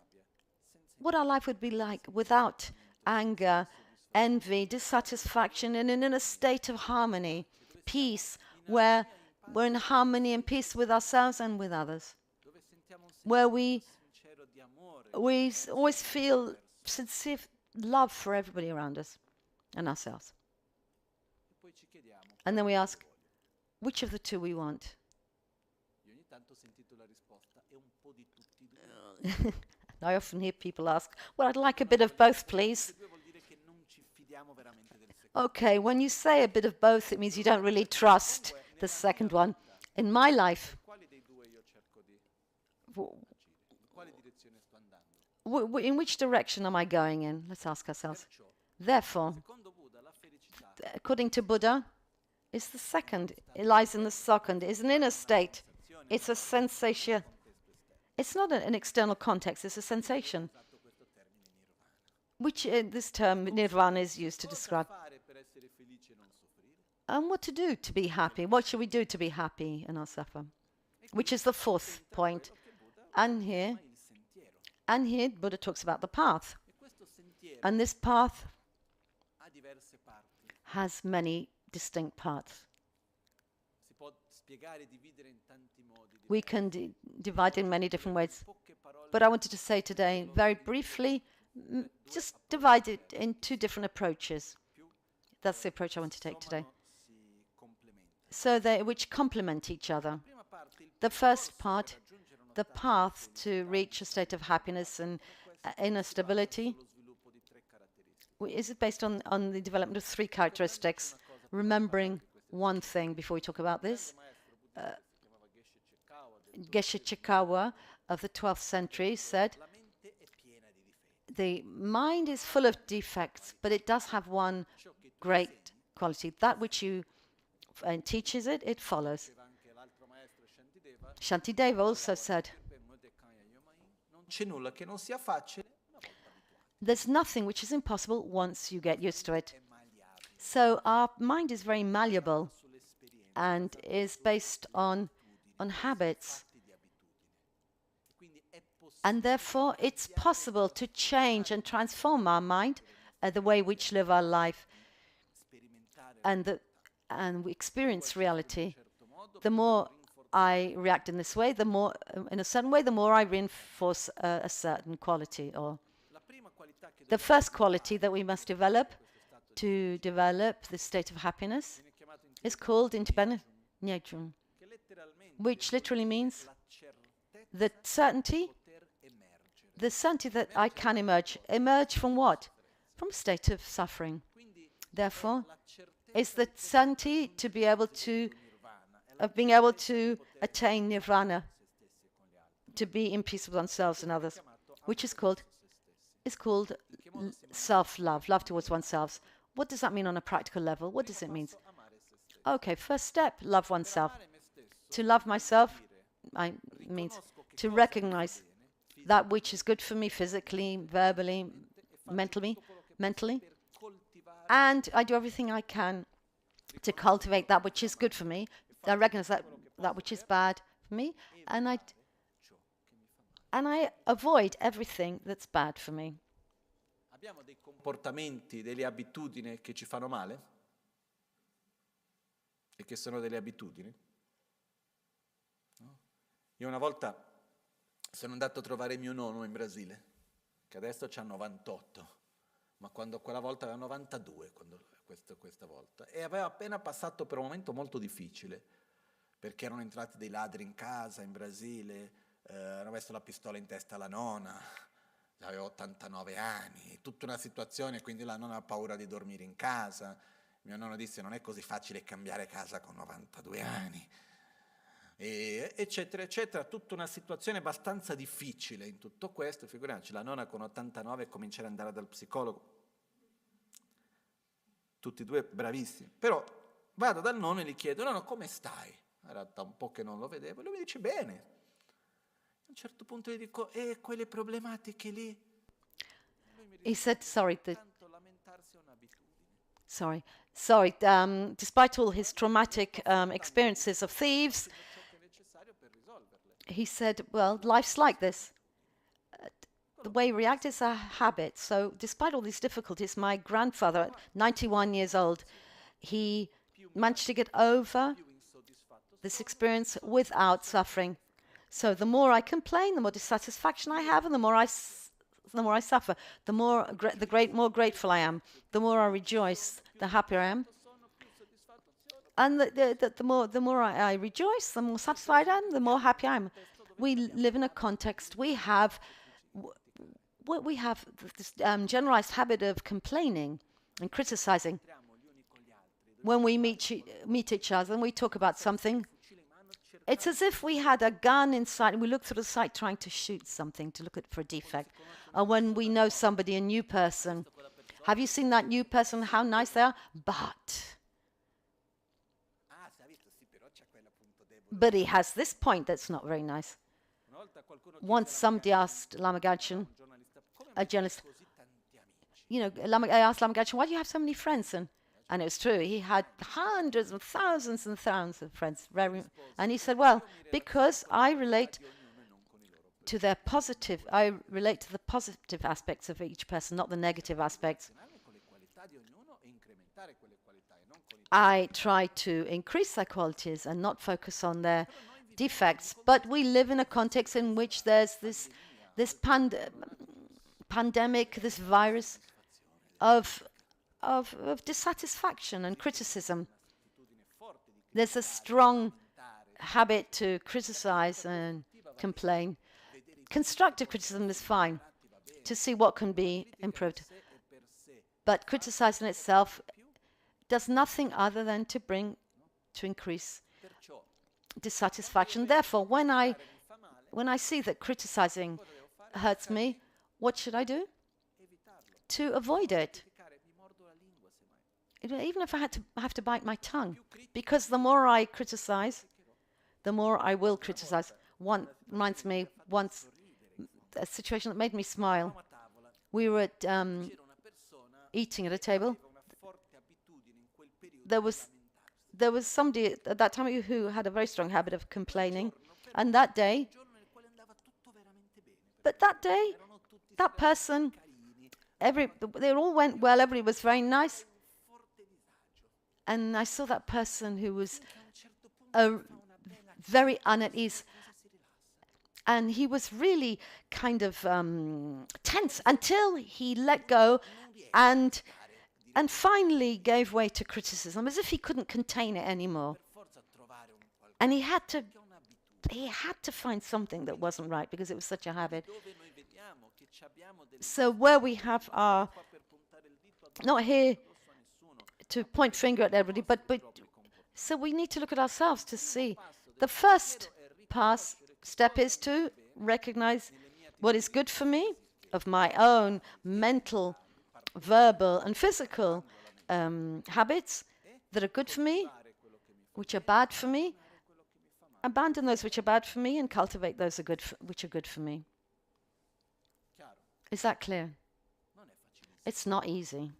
what our life would be like without anger, envy, dissatisfaction, and in a state of harmony, peace, where we're in harmony and peace with ourselves and with others, dove sentiamo un where we sincero di amore, always feel sincere love for everybody around us and ourselves. e poi ci chiediamo, And then we ask, which of the two we want? io ogni tanto ho sentito la risposta, è un po' di tutti e due. I often hear people ask, well, I'd like a bit of both, please. Due vuol dire che non ci fidiamo veramente del secondo. Okay, when you say a bit of both, it means you don't really trust the second one. In my life, Quali dei due io cerco di w- agire? In quale direzione sto andando? in which direction am I going in? Let's ask ourselves. Perciò, Therefore, secondo Buddha, la felicità according to Buddha, is the second. It lies in the second. It's an inner state. It's a sensation. It's not an external context. It's a sensation, usato questo termine nirvana. which this term nirvana is used to Cosa describe. fare per essere felici e non soffrire? And what to do to be happy? What should we do to be happy and not suffer? Which is the fourth point. Quello che Buddha And here, chiama il sentiero. Buddha talks about the path. E questo sentiero And this path ha diverse parti. has many distinct parts. Si può spiegare e dividere in tanti modi. We can divide in many different ways. Poche parole But I wanted to say today, very briefly, just divide it in two different approaches. That's the approach I want to take today. si complementano. So which complement each other. Prima parte, il The first part, raggiungere uno the path to reach a state of happiness and inner stability, lo sviluppo di tre caratteristiche. is based on the development of three characteristics. Remembering one thing before we talk about this. Maestro buddista si chiamava Geshe Chikawa, Geshe Chikawa of the 12th century said, la mente è piena di difetti. the mind is full of defects, but it does have one Ciò che tu great quality. That which you teaches it, it follows. diceva anche l'altro maestro Shantideva, Shantideva also said, per Modekaya Yomain, non c'è nulla che non sia facile una volta abituati. there's nothing which is impossible once you get used to it. So our mind is very malleable and is based on habits. And therefore, it's possible to change and transform our mind, the way which live our life, and we experience reality. The more I react in this way, the more, in a certain way, the more I reinforce a certain quality. Or the first quality that we must develop to develop this state of happiness is called independent, which literally means the certainty that I can emerge. Emerge from what? From a state of suffering. Therefore, it's the certainty to be able to, of being able to attain nirvana, to be in peace with oneself and others, which is called self-love, love towards oneself. What does that mean on a practical level? What does it mean? Okay, first step, love oneself. To love myself means to recognize that which is good for me physically, verbally, mentally, and I do everything I can to cultivate that which is good for me. I recognize that which is bad for me, and I avoid everything that's bad for me. Abbiamo dei comportamenti, delle abitudini che ci fanno male? E che sono delle abitudini? No? Io una volta sono andato a trovare mio nonno in Brasile, che adesso c'ha 98, ma quella volta aveva 92, questa volta, e aveva appena passato per un momento molto difficile, perché erano entrati dei ladri in casa in Brasile, hanno messo la pistola in testa alla nonna, aveva 89 anni, tutta una situazione, quindi la nonna ha paura di dormire in casa. Mio nonno disse: non è così facile cambiare casa con 92 anni, eccetera, eccetera. Tutta una situazione abbastanza difficile in tutto questo. Figuriamoci, la nonna con 89 cominciare ad andare dal psicologo. Tutti e due bravissimi. Però vado dal nonno e gli chiedo: nonno, come stai? Era da un po' che non lo vedevo. Lui mi dice: bene. A un certo punto gli dico: e quelle problematiche lì? He said, sorry, despite all his traumatic experiences of thieves, he said, well, life's like this. The way we react is a habit. So despite all these difficulties, my grandfather, 91 years old, he managed to get over this experience without suffering. So the more I complain, the more dissatisfaction I have, and the more I suffer. The more grateful I am, the more I rejoice, the happier I am. And the more I rejoice, the more satisfied I am, the more happy I am. We live in a context. We have this generalized habit of complaining and criticizing. When we meet each other and we talk about something, it's as if we had a gun inside and we look through the sight trying to shoot something, to look for a defect. Or when we know somebody, a new person, have you seen that new person, how nice they are? But he has this point that's not very nice. Once somebody asked Lama Gachin, a journalist, I asked Lama Gachin, why do you have so many friends? And it was true, he had hundreds and thousands of friends. And he said, well, because I relate to the positive aspects of each person, not the negative aspects. I try to increase their qualities and not focus on their defects. But we live in a context in which there's this pandemic, this virus of dissatisfaction and criticism. There's a strong habit to criticize and complain. Constructive criticism is fine, to see what can be improved. But criticizing itself does nothing other than to increase dissatisfaction. Therefore, when I see that criticizing hurts me, what should I do? To avoid it. Even if I have to bite my tongue, because the more I criticize, the more I will criticize. One reminds me once a situation that made me smile. we were at, eating at a table. There was somebody at that time who had a very strong habit of complaining, and that day, that person, they all went well, everybody was very nice, and I saw that person who was very unease, and he was really kind of tense until he let go and finally gave way to criticism, as if he couldn't contain it anymore. And he had to find something that wasn't right because it was such a habit. So where we have our, not here to point finger at everybody, but so we need to look at ourselves to see. The first step is to recognize what is good for me, of my own mental, verbal and physical habits that are good for me, which are bad for me. Abandon those which are bad for me and cultivate those which are good for me. Is that clear? It's not easy.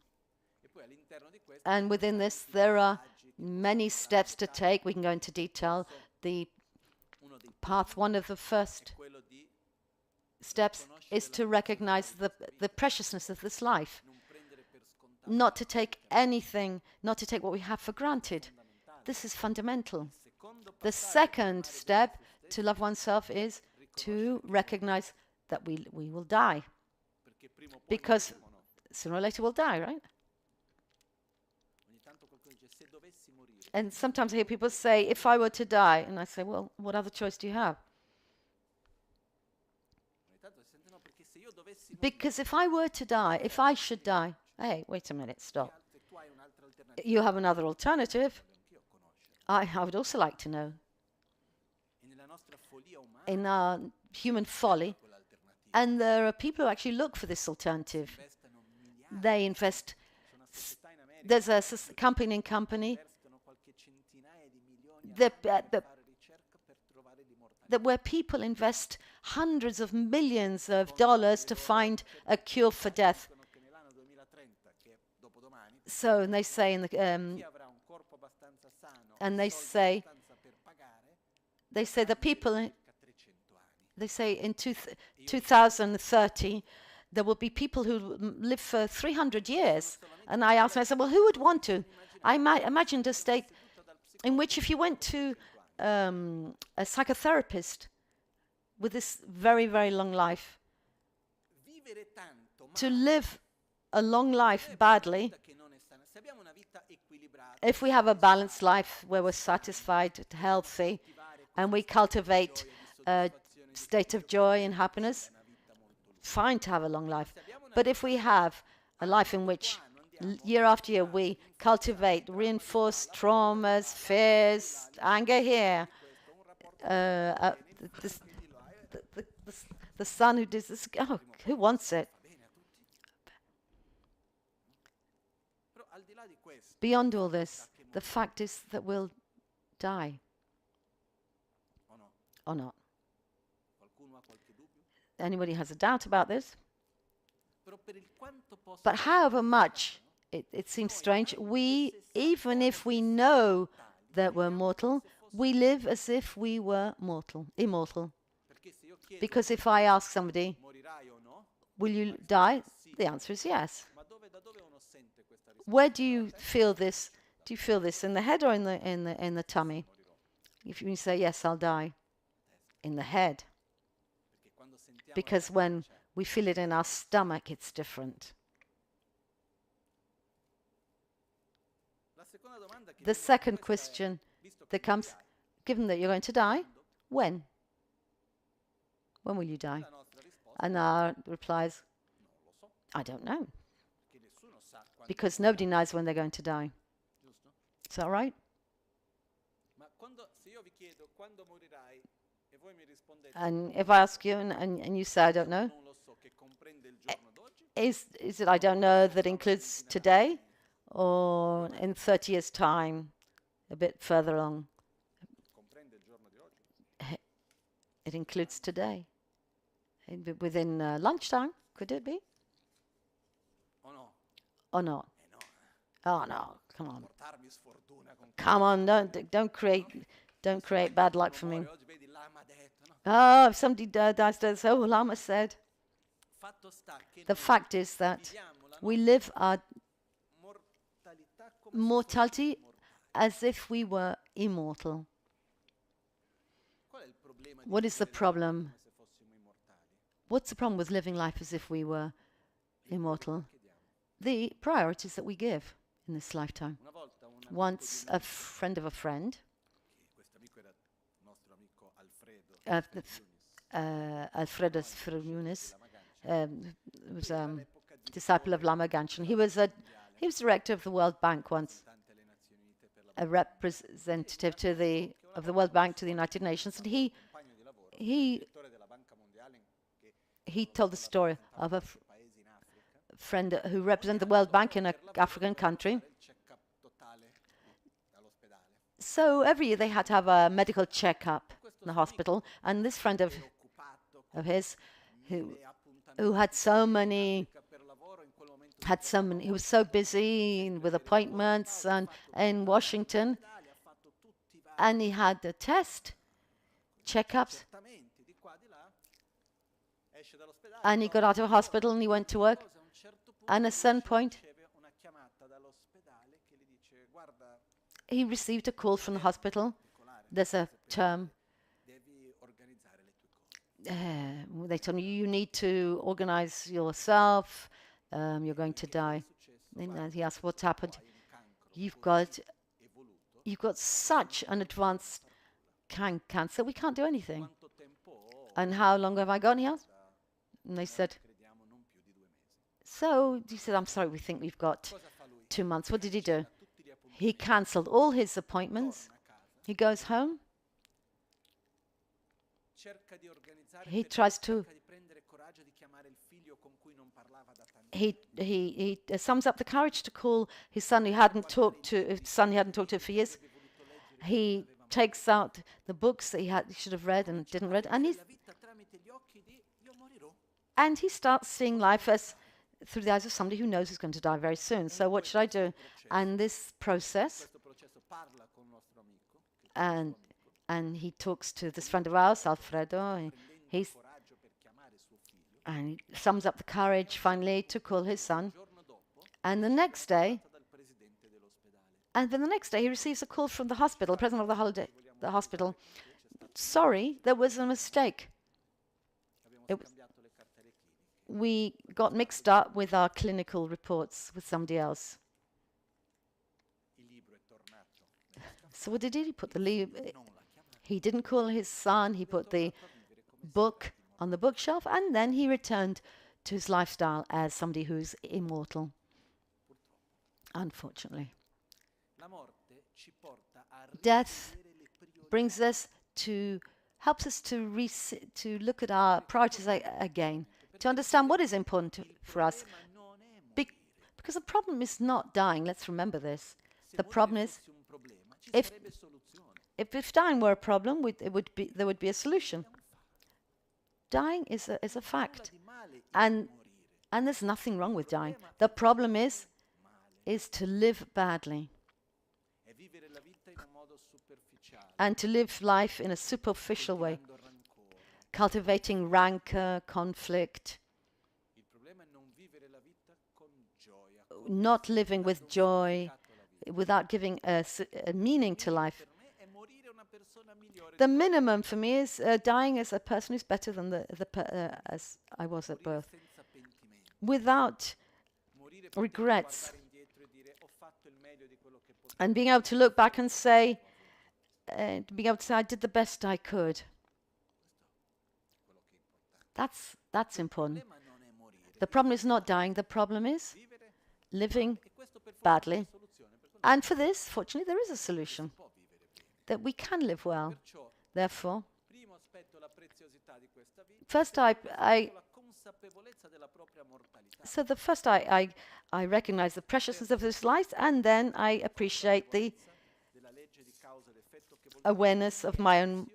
And within this, there are many steps to take. We can go into detail. The path, one of the first steps is to recognize the preciousness of this life. Not to take anything, not to take what we have for granted. This is fundamental. The second step to love oneself is to recognize that we will die. Because sooner or later we'll die, right? And sometimes I hear people say, if I were to die, and I say, well, what other choice do you have? Because if I were to die, if I should die, hey, wait a minute, stop. You have another alternative. I would also like to know. In our human folly, and there are people who actually look for this alternative. They invest. There's a company where people invest hundreds of millions of dollars to find a cure for death. So, and they say in the and they say the people. They say in 2030 there will be people who live for 300 years. And I asked myself, well, who would want to? I imagined a state in which if you went to a psychotherapist with this very, very long life, to live a long life badly, if we have a balanced life where we're satisfied, healthy, and we cultivate a state of joy and happiness, fine to have a long life. But if we have a life in which year after year we cultivate, reinforce traumas, fears, anger here, the son who does this, oh, who wants it? Beyond all this, the fact is that we'll die. Or not? Anybody has a doubt about this? But however much it seems strange, even if we know that we're mortal, we live as if we were immortal. Because if I ask somebody, will you die? The answer is yes. Where do you feel this? Do you feel this in the head or in the tummy? If you say yes, I'll die. In the head. Because when we feel it in our stomach, it's different. The second question that comes, given that you're going to die, when? When will you die? And our reply is, I don't know. Because nobody knows when they're going to die. Is that right? And if I ask you and you say, I don't know, is it I don't know that includes today or in 30 years' time, a bit further along? It includes today. Within lunchtime, could it be? or not? Oh no, come on. Portarmi sfortuna con Come on, don't create bad luck for me. Oh, if somebody dies, oh, Lama said. The fact is that we live our mortality as if we were immortal. What is the problem? What's the problem with living life as if we were immortal? The priorities that we give in this lifetime. Once a friend of a friend, Alfredo Sfrunis, was a disciple of Lama Ganchen. He was director of the World Bank once, a representative of the World Bank to the United Nations, and he told the story of a friend who represented the World Bank in an African country. So every year they had to have a medical checkup in the hospital, and this friend of his, who had so many, he was so busy with appointments and in Washington, and he had the test, checkups, and he got out of hospital and he went to work, and at a certain point he received a call from the hospital. There's a term. They told me, you need to organize yourself. You're going to die. And he asked, what's happened? You've got such an advanced cancer. We can't do anything. And how long have I got? He asked. And they said, so he said, I'm sorry, we think we've got 2 months. What did he do? He cancelled all his appointments. He goes home. He tries to. He sums up the courage to call his son, he hadn't talked to for years. He takes out the books that he should have read and didn't read, and he starts seeing life as through the eyes of somebody who knows he's going to die very soon. So what should I do? And this process, and he talks to this friend of ours, Alfredo, and he sums up the courage finally to call his son. And the next day, he receives a call from the hospital, president of the hospital. Sorry, there was a mistake. We got mixed up with our clinical reports with somebody else. So what did he do? He put he didn't call his son, he put the book on the bookshelf, and then he returned to his lifestyle as somebody who's immortal. Unfortunately. Death brings us helps us to look at our priorities again, to understand what is important for us. Because the problem is not dying, let's remember this. The problem is, if dying were a problem, there would be a solution. Dying is a fact, and there's nothing wrong with dying. The problem is to live badly, and to live life in a superficial way, cultivating rancor, conflict, not living with joy, without giving a meaning to life. The minimum for me is dying as a person who's better than as I was at birth, without regrets, and being able to look back and say, I did the best I could. That's important. The problem is not dying. The problem is living badly. And for this, fortunately, there is a solution, that we can live well. Therefore, first I recognize the preciousness of this life, and then I appreciate the awareness of my own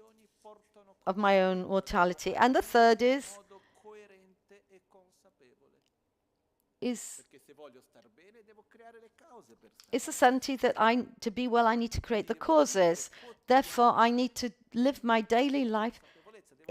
mortality. And the third is is Perché se voglio star bene devo creare le cause per stare. it's a certainty that to be well, I need to create the causes. Therefore, I need to live my daily life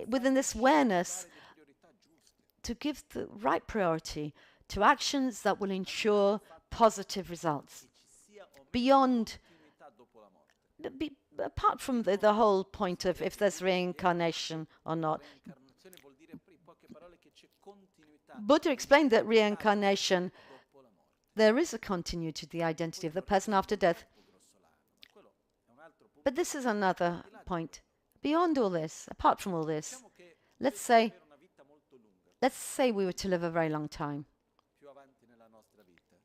within this awareness Le priorità giuste. to give the right priority to actions that will ensure positive results. Ci sia o meno Beyond, continuità dopo la morte. apart from the whole point of if there's reincarnation or not. Reincarnazione vuol dire, in poche parole, che c'è continuità Buddha explained that reincarnation, dopo la morte. there is a continuity to the identity of the person after death. Quello è un altro punto. But this is another point. Beyond all this, apart from all this, Diciamo che let's say avere una vita molto lunga, we were to live a very long time, più avanti nella nostra vita.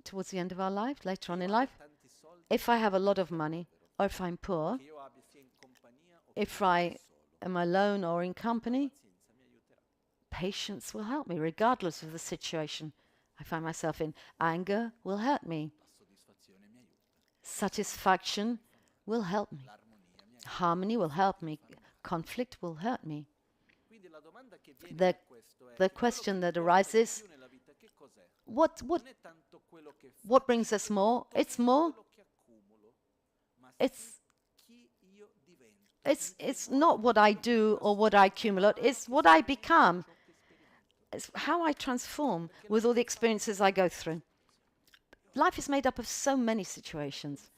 towards the end of our life, later on in life. Tanti soldi, If I have a lot of money, or if I'm poor, che io abbia sia in compagnia o if I am alone or in company, pazienza mi aiuterà. patience will help me, regardless of the situation I find myself in. Anger will hurt me. La soddisfazione mi aiuta. Satisfaction will help me. L'armonia mi aiuta. Harmony will help me. Conflict will hurt me. Quindi la domanda che viene The- da questo è the quello question che that conta di arises, più nella vita, che cos'è? What Non è tanto quello che what brings us more? It's more. quello che accumulo, ma It's chi io divento. it's not what I do or what I accumulate. It's what I become. It's how I transform with all the experiences I go through. Life is made up of so many situations.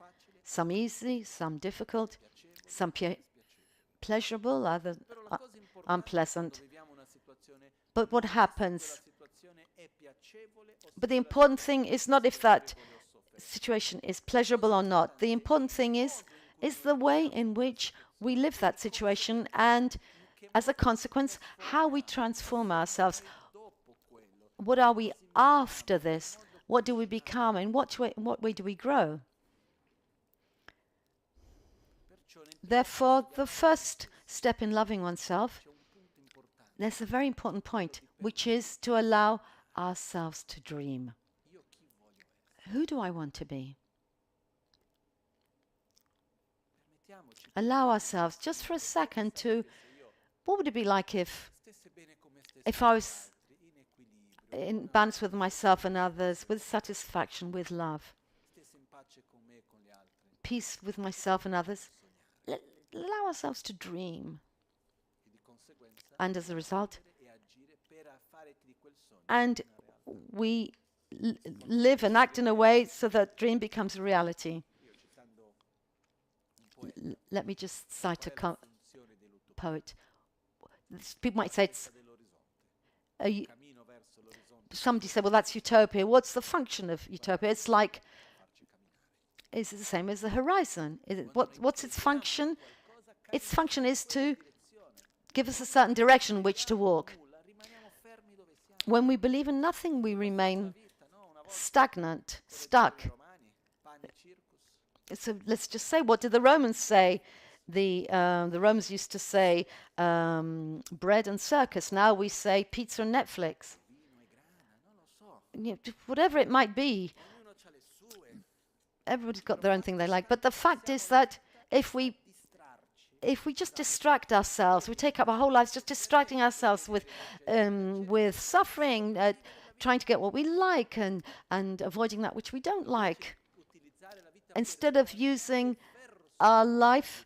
Some easy, some difficult, some pleasurable, others Però la cosa importante unpleasant. quando viviamo una situazione, But what quella happens? situazione è piacevole o But the important thing is not if that situation is pleasurable or not. The important thing is the way in which we live that situation, and as a consequence, how we transform ourselves. dopo quello. What are we after this? What do we become? In what way do we grow? Perciò Therefore, the first step in loving oneself, c'è un punto importante. there's a very important point, which is to allow ourselves to dream. Io chi voglio essere? Who do I want to be? Permettiamoci Allow ourselves just for a second to, what would it be like if stesse bene come stesse If I was altri, in equilibrio, in balance with myself and others, with satisfaction, with love, stesse in pace con me e con gli altri. peace with myself and others? Allow ourselves to dream. E di conseguenza And as a result, e agire per fare di quel sogno and una realtà. we live and act in a way so that dream becomes a reality. Io citando un poeta, Let me just cite a qual è la funzione dell'utopia poet. People might say it's dell'orizzonte? a, Cammino verso l'orizzonte, somebody said, well, that's utopia. What's the function of utopia? It's like, farci camminare. is it the same as the horizon? What's its function? Its function is to give us a certain direction in which to walk. Nulla, rimaniamo fermi dove siamo. When we believe in nothing, we remain Vita, no? Una volta stagnant, stuck. i romani, pane, circus. So let's just say, what did the Romans say? The Romans used to say bread and circus. Now we say pizza and Netflix. Vino e grana, non lo so. Whatever it might be, Ognuno ha le sue. everybody's got their own thing they like. But the fact is that if we just distract ourselves, we take up our whole lives just distracting ourselves with suffering, trying to get what we like and avoiding that which we don't like, Utilizzare la vita instead of using our life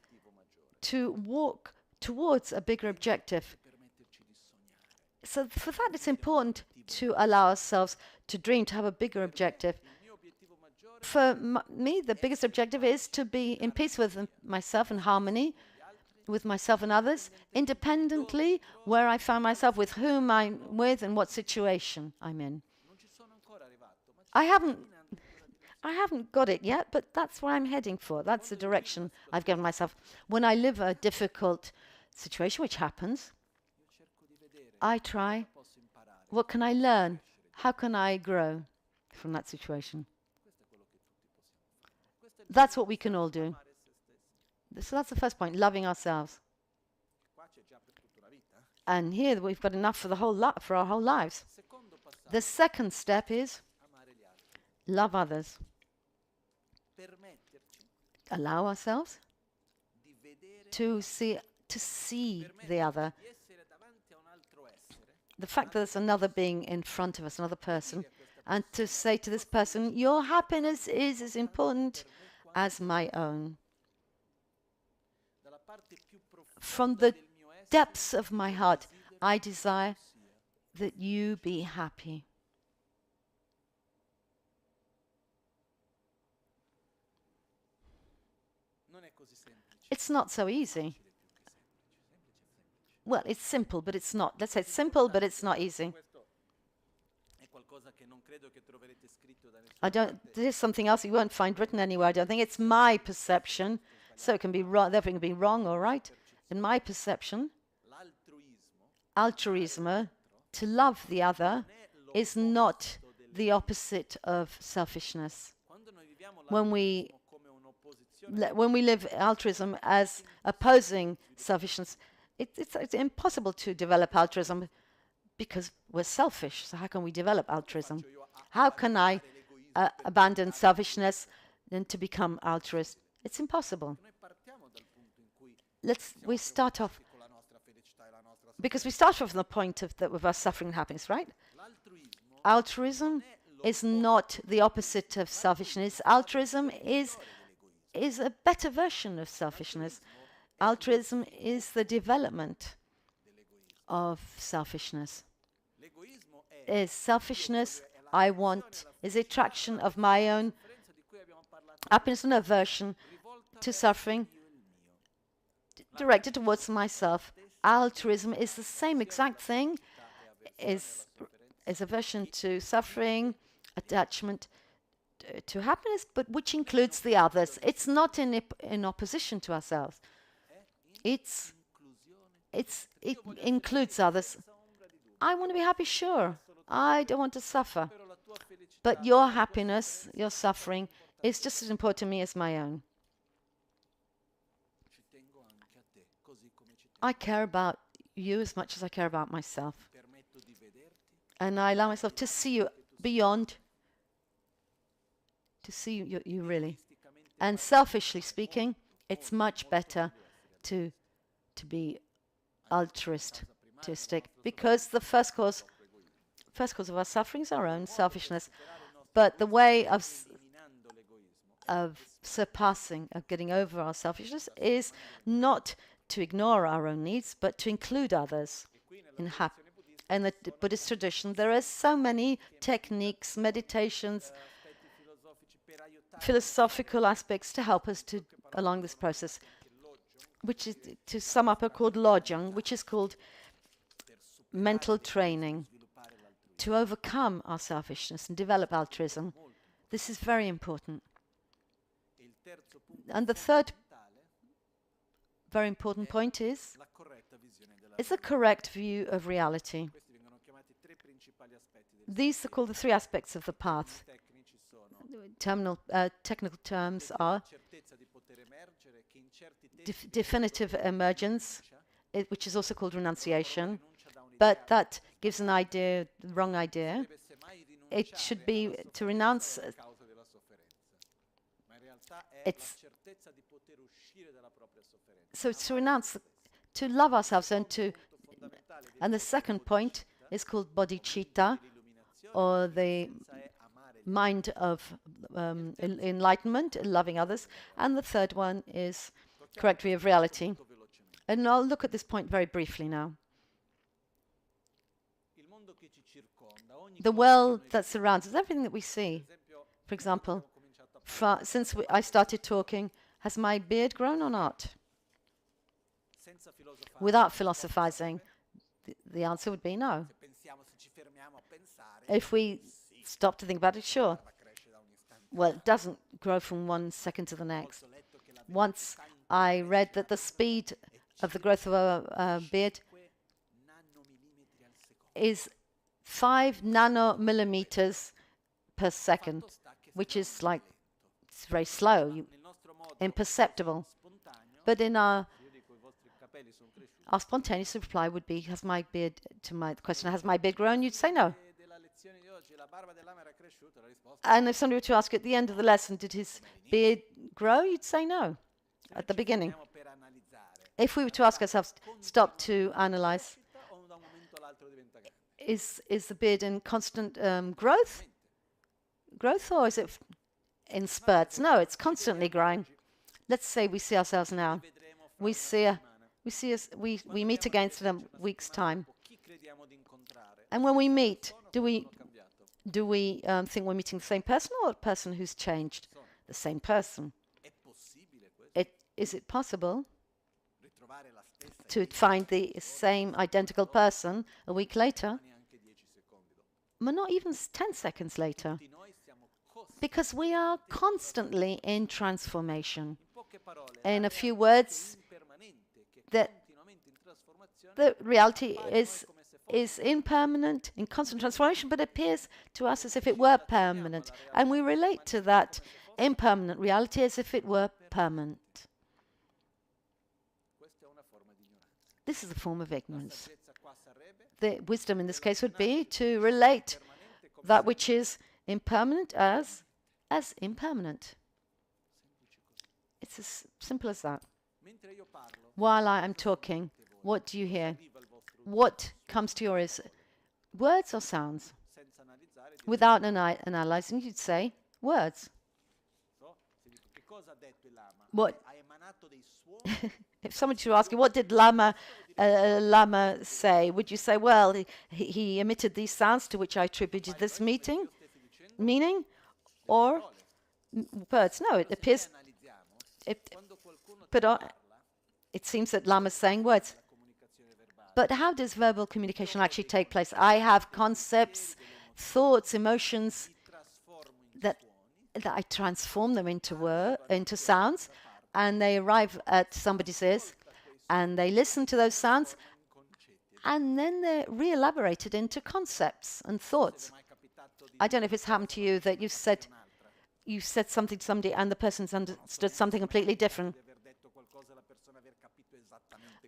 to walk towards a bigger objective. per permetterci di sognare. So for that, it's important to allow ourselves to dream, to have a bigger objective. Il mio obiettivo maggiore For me, the biggest objective is to be in peace with myself, in harmony with myself and others, independently where I find myself, with whom I'm with, and what situation I'm in. non ci sono ancora arrivato, ma I haven't got it yet, but that's where I'm heading for. That's the direction I've given myself. When I live a difficult situation, which happens, io cerco di vedere I try, posso imparare. what can I learn? How can I grow from that situation? Questo è quello che tutti possiamo fare. Questo è il That's what we can all do. amare se stessi. So that's the first point, loving ourselves. Qua c'è già per tutta la vita. And here we've got enough for the whole for our whole lives. Secondo passaggio, The second step is amare gli altri. love others. Permetterci Allow ourselves di vedere, to see the other. di essere davanti a un altro essere the fact that there's another being in front of us, another person, and to say to this person, your happiness is as important as my own. From the depths of my heart, I desire that you be happy. It's not so easy. Well, it's simple, but it's not. Let's say it's simple, but it's not easy. This is something else you won't find written anywhere. I don't think it's my perception, so it can be wrong. Therefore, it can be wrong or right. In my perception, altruism, to love the other, is not the opposite of selfishness. When we live altruism as opposing selfishness, it's impossible to develop altruism because we're selfish. So how can we develop altruism? How can I abandon selfishness and to become altruist? It's impossible. We start off, because we start off from the point of our suffering and happiness, right? Altruism is not the opposite of selfishness. Altruism is a better version of selfishness. Altruism is the development of selfishness. Is selfishness, I want, is the attraction of my own happiness and aversion to suffering directed towards myself. Altruism is the same exact thing, is aversion to suffering, attachment to happiness, but which includes the others. It's not in opposition to ourselves. It includes others. I want to be happy, sure. I don't want to suffer. But your happiness, your suffering, is just as important to me as my own. I care about you as much as I care about myself. And I allow myself to see you beyond, to see you really. And selfishly speaking, it's much better to be altruistic, because the first cause of our suffering is our own selfishness. But the way of surpassing, of getting over our selfishness, is not to ignore our own needs, but to include others in the Buddhist tradition. There are so many techniques, meditations, philosophical aspects to help us along this process, which is, to sum up, are called lojong, which is called mental training to overcome our selfishness and develop altruism. This is very important. And the third very important point is a correct view of reality. These are called the three aspects of the path. Technical terms are definitive emergence, which is also called renunciation, but that gives an idea, the wrong idea. It should be to renounce. It's to renounce, to love ourselves, and the second point is called bodhicitta, or the mind of enlightenment, loving others, and the third one is correct view of reality. And I'll look at this point very briefly now. The world that surrounds us, everything that we see. For example, since I started talking, has my beard grown or not? Without philosophizing, the answer would be no. If we stop to think about it, sure. Well, it doesn't grow from one second to the next. Once I read that the speed of the growth of a beard is 5 nanomillimeters per second, which is like, it's very slow, imperceptible. But in our spontaneous reply would be, has my beard, to my question, has my beard grown? You'd say no. And if somebody were to ask at the end of the lesson, did his beard grow? You'd say no at the beginning. If we were to ask ourselves, stop to analyze, Is the beard in constant growth? Growth, or is it in spurts? No, it's constantly growing. Let's say we see ourselves now. We meet again in a week's time. And when we meet, do we think we're meeting the same person or a person who's changed? The same person. Is it possible to find the same identical person a week later? But not even 10 seconds later. Because we are constantly in transformation. In a few words, that the reality is impermanent, in constant transformation, but appears to us as if it were permanent. And we relate to that impermanent reality as if it were permanent. This is a form of ignorance. The wisdom in this case would be to relate that which is impermanent as impermanent. It's as simple as that. While I am talking, what do you hear? What comes to your ears? Words or sounds? Without analyzing, you'd say words. What? If somebody were asking, what did Lama say? Would you say, well, he emitted these sounds to which I attributed this meaning? Or words? No, it appears. It seems that Lama's saying words. But how does verbal communication actually take place? I have concepts, thoughts, emotions that I transform them into sounds, and they arrive at somebody's ears, and they listen to those sounds, and then they're re-elaborated into concepts and thoughts. I don't know if it's happened to you that you said something to somebody and the person's understood something completely different.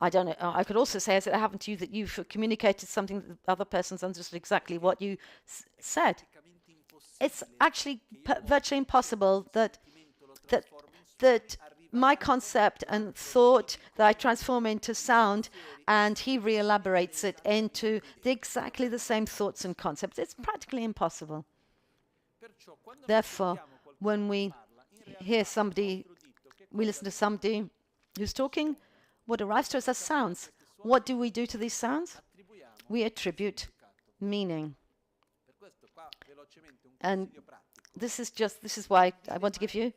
I don't know. I could also say, has it happened to you that you've communicated something that the other person's understood exactly what you said? It's actually virtually impossible that my concept and thought that I transform into sound and he re-elaborates it into exactly the same thoughts and concepts. It's practically impossible. Therefore, when we hear somebody, we listen to somebody who's talking, what arrives to us as sounds. What do we do to these sounds? We attribute meaning. And this is why I want to give you.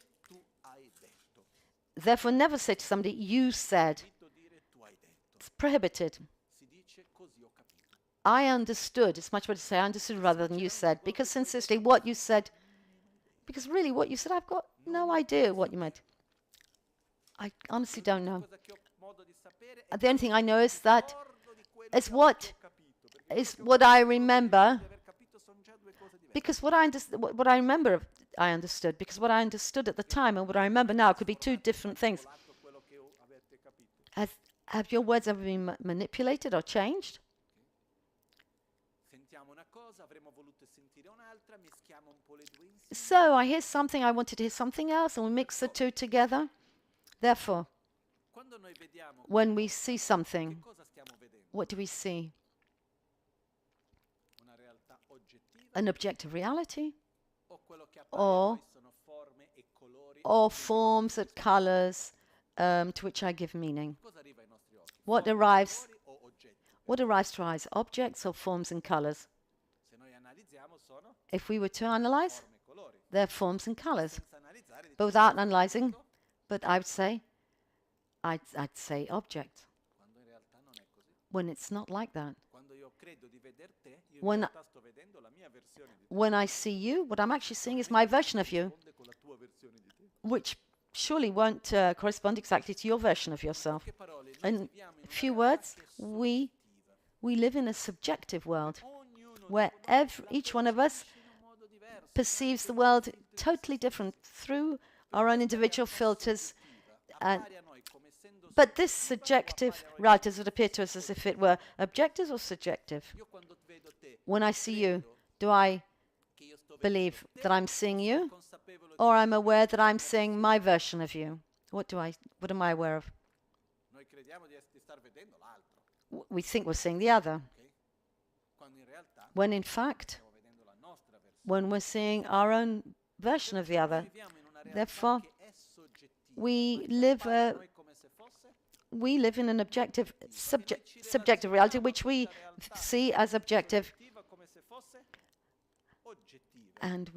Therefore, never say to somebody, you said. It's prohibited. I understood. It's much better to say I understood rather than you said. Because sincerely, what you said, because really what you said, I've got no idea what you meant. I honestly don't know. The only thing I know is that it's what I remember. Because what I remember, I understood. Because what I understood at the time and what I remember now could be two different things. Have your words ever been manipulated or changed? So I hear something, I wanted to hear something else, and we mix the two together. Therefore, when we see something, what do we see? An objective reality? Or forms and colors to which I give meaning? What arrives to our eyes? Objects or forms and colors? If we were to analyze, they're forms and colors. But without analyzing, but I'd say object. When it's not like that. When I see you, what I'm actually seeing is my version of you, which surely won't correspond exactly to your version of yourself. In few words, we live in a subjective world where each one of us perceives the world totally different through our own individual filters. But this subjective reality does it appear to us as if it were objective or subjective? When I see you, do I believe that I'm seeing you, or I'm aware that I'm seeing my version of you? What am I aware of? We think we're seeing the other. when in fact, when we're seeing our own version of the other. Therefore, we live in an objective, subjective reality, which we see as objective. And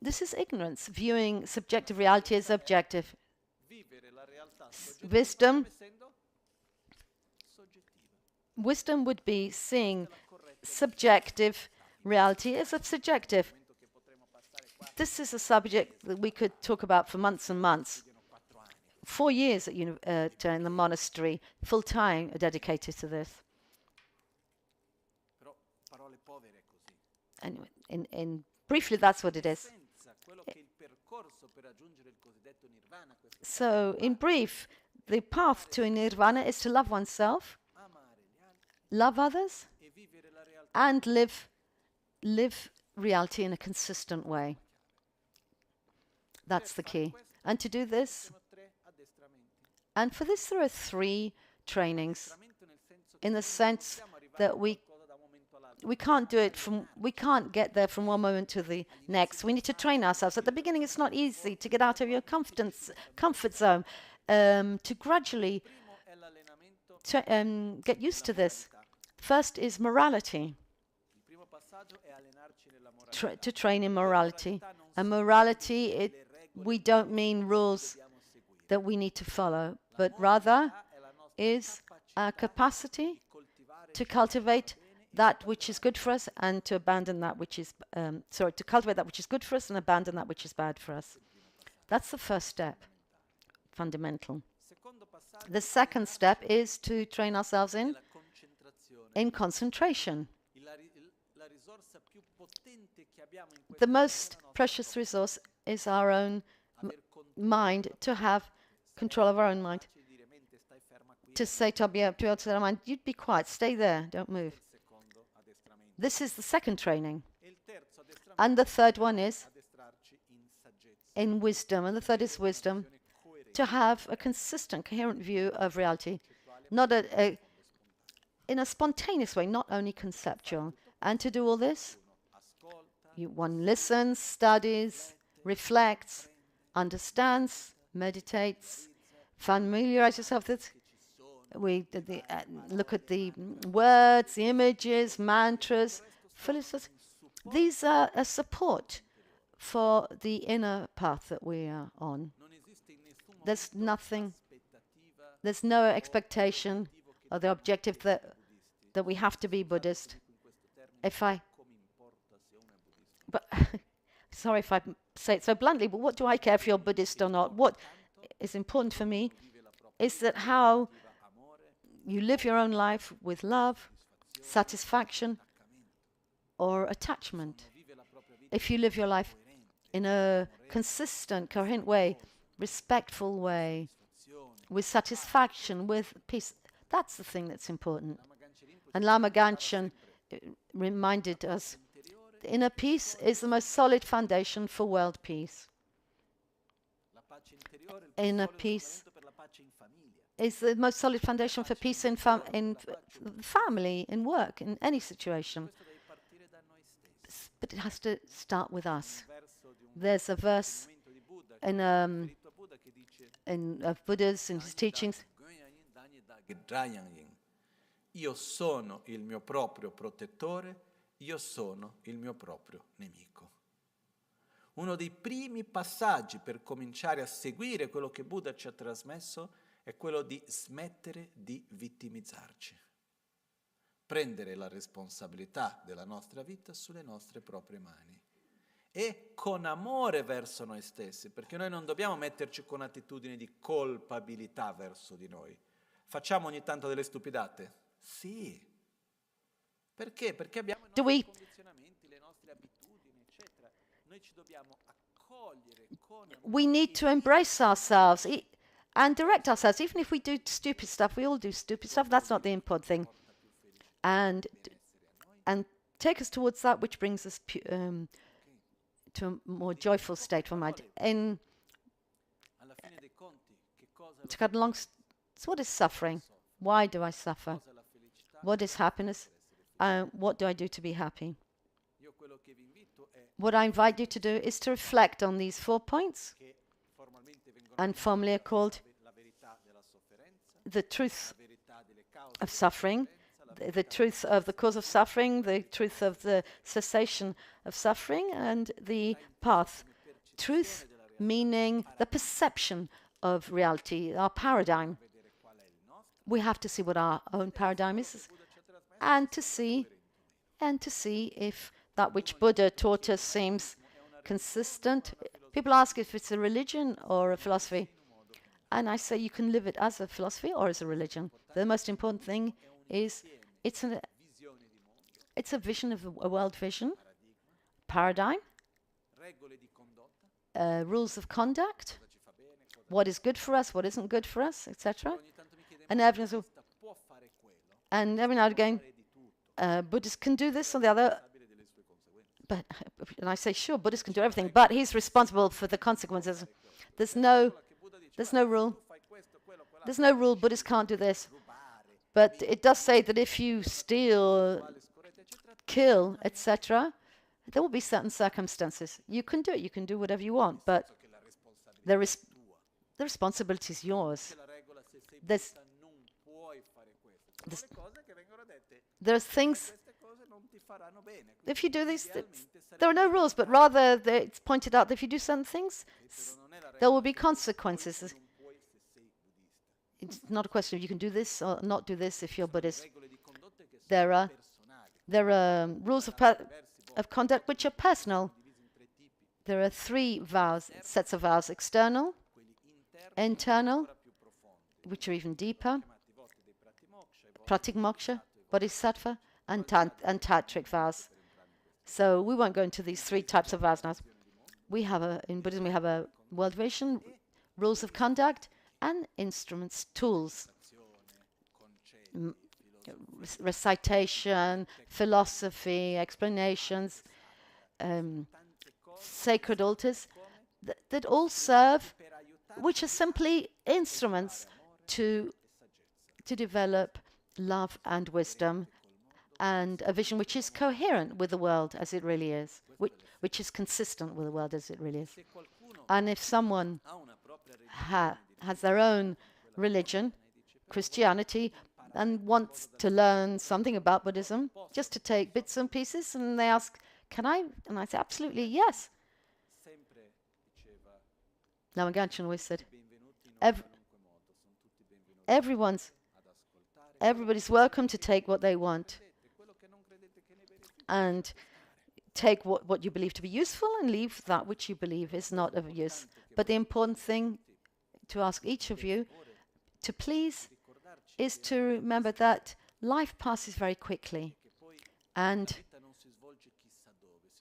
this is ignorance, viewing subjective reality as objective. Wisdom would be seeing subjective reality as subjective. This is a subject that we could talk about for months and months. 4 years at in the monastery, full time dedicated to this. Anyway, in briefly, that's what it is. So, in brief, the path to nirvana is to love oneself, love others, and live reality in a consistent way. That's the key. And to do this, and for this there are 3 trainings, in the sense that we can't do it we can't get there from one moment to the next. We need to train ourselves. At the beginning, it's not easy to get out of your comfort zone, to gradually get used to this. First is morality. To train in morality. And morality, we don't mean rules that we need to follow, but rather is our capacity to cultivate that which is good for us and to abandon that which is, to cultivate that which is good for us and abandon that which is bad for us. That's the first step, fundamental. The second step is to train ourselves in concentration. The most precious resource is our own mind, to have control of our own mind. To say to our mind, you'd be quiet, stay there, don't move. This is the second training. And the third one is in wisdom. And the third is wisdom, to have a consistent, coherent view of reality. Not in a spontaneous way, not only conceptual. And to do all this, one listens, studies, reflects, understands, meditates, familiarize yourself with it. We look at the words, the images, mantras. These are a support for the inner path that we are on. There's no expectation or the objective that we have to be Buddhist. Sorry if I say it so bluntly, but what do I care if you're Buddhist or not? What is important for me is that how you live your own life with love, satisfaction, or attachment. If you live your life in a consistent, coherent way, respectful way, with satisfaction, with peace, that's the thing that's important. And Lama Ganchen reminded us, inner peace is the most solid foundation for world peace. Inner peace is the most solid foundation for peace in family, in work, in any situation. But it has to start with us. There's a verse of Buddha's in his teachings. Io sono il mio proprio protettore, io sono il mio proprio nemico. Uno dei primi passaggi per cominciare a seguire quello che Buddha ci ha trasmesso è quello di smettere di vittimizzarci. Prendere la responsabilità della nostra vita sulle nostre proprie mani. E con amore verso noi stessi, perché noi non dobbiamo metterci con attitudini di colpabilità verso di noi. Facciamo ogni tanto delle stupidate? Sì. Perché? Perché abbiamo i nostri condizionamenti, le nostre abitudini, eccetera. Noi ci dobbiamo accogliere con amore. We need to embrace ourselves and direct ourselves. Even if we do stupid stuff, we all do stupid stuff. That's not the important thing. And take us towards that which brings us to a more joyful state of mind. To cut along, so what is suffering? Why do I suffer? What is happiness? what do I do to be happy? What I invite you to do is to reflect on these 4 points, and formally are called the truth of suffering, the truth of the cause of suffering, the truth of the cessation of suffering, and the path. Truth meaning the perception of reality, our paradigm. We have to see what our own paradigm is, and to see if that which Buddha taught us seems consistent. People ask if it's a religion or a philosophy, and I say you can live it as a philosophy or as a religion. The most important thing is it's a vision of a world vision, paradigm, rules of conduct, what is good for us, what isn't good for us, etc. And every now and again, Buddhists can do this or the other. But and I say, sure, Buddhists can do everything, but he's responsible for the consequences. There's no rule. There's no rule. Buddhists can't do this. But it does say that if you steal, kill, etc., there will be certain circumstances. You can do it. You can do whatever you want, but the responsibility is yours. There's things. If you do these, there are no rules, but rather it's pointed out that if you do certain things, there will be consequences. It's not a question of you can do this or not do this if you're Buddhist. There are rules of conduct which are personal. There are 3 vows, sets of vows: external, internal, which are even deeper, pratigmoksha, bodhisattva, and tantric vows. So we won't go into these 3 types of vows now. In Buddhism, we have a world vision, rules of conduct, and instruments, tools, recitation, philosophy, explanations, sacred altars, that all serve, which are simply instruments to develop love and wisdom, and a vision which is coherent with the world as it really is, which is consistent with the world as it really is. And if someone has their own religion, Christianity, and wants to learn something about Buddhism, just to take bits and pieces, and they ask, can I? And I say, absolutely, yes. Lama Michel always said, everybody's welcome to take what they want and take what you believe to be useful and leave that which you believe is not of use. But the important thing to ask each of you to please is to remember that life passes very quickly, and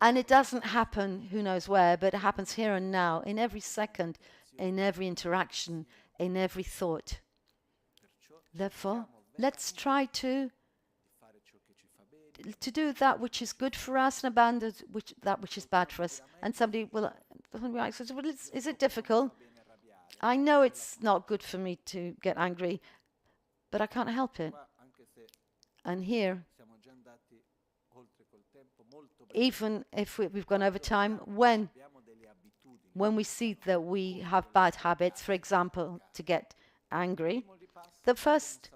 it doesn't happen who knows where, but it happens here and now, in every second, in every interaction, in every thought. Therefore, let's try to do that which is good for us and abandon that which is bad for us. And somebody will ask, well, is it difficult? I know it's not good for me to get angry, but I can't help it. And here, even if we've gone over time, when we see that we have bad habits, for example, to get angry, the first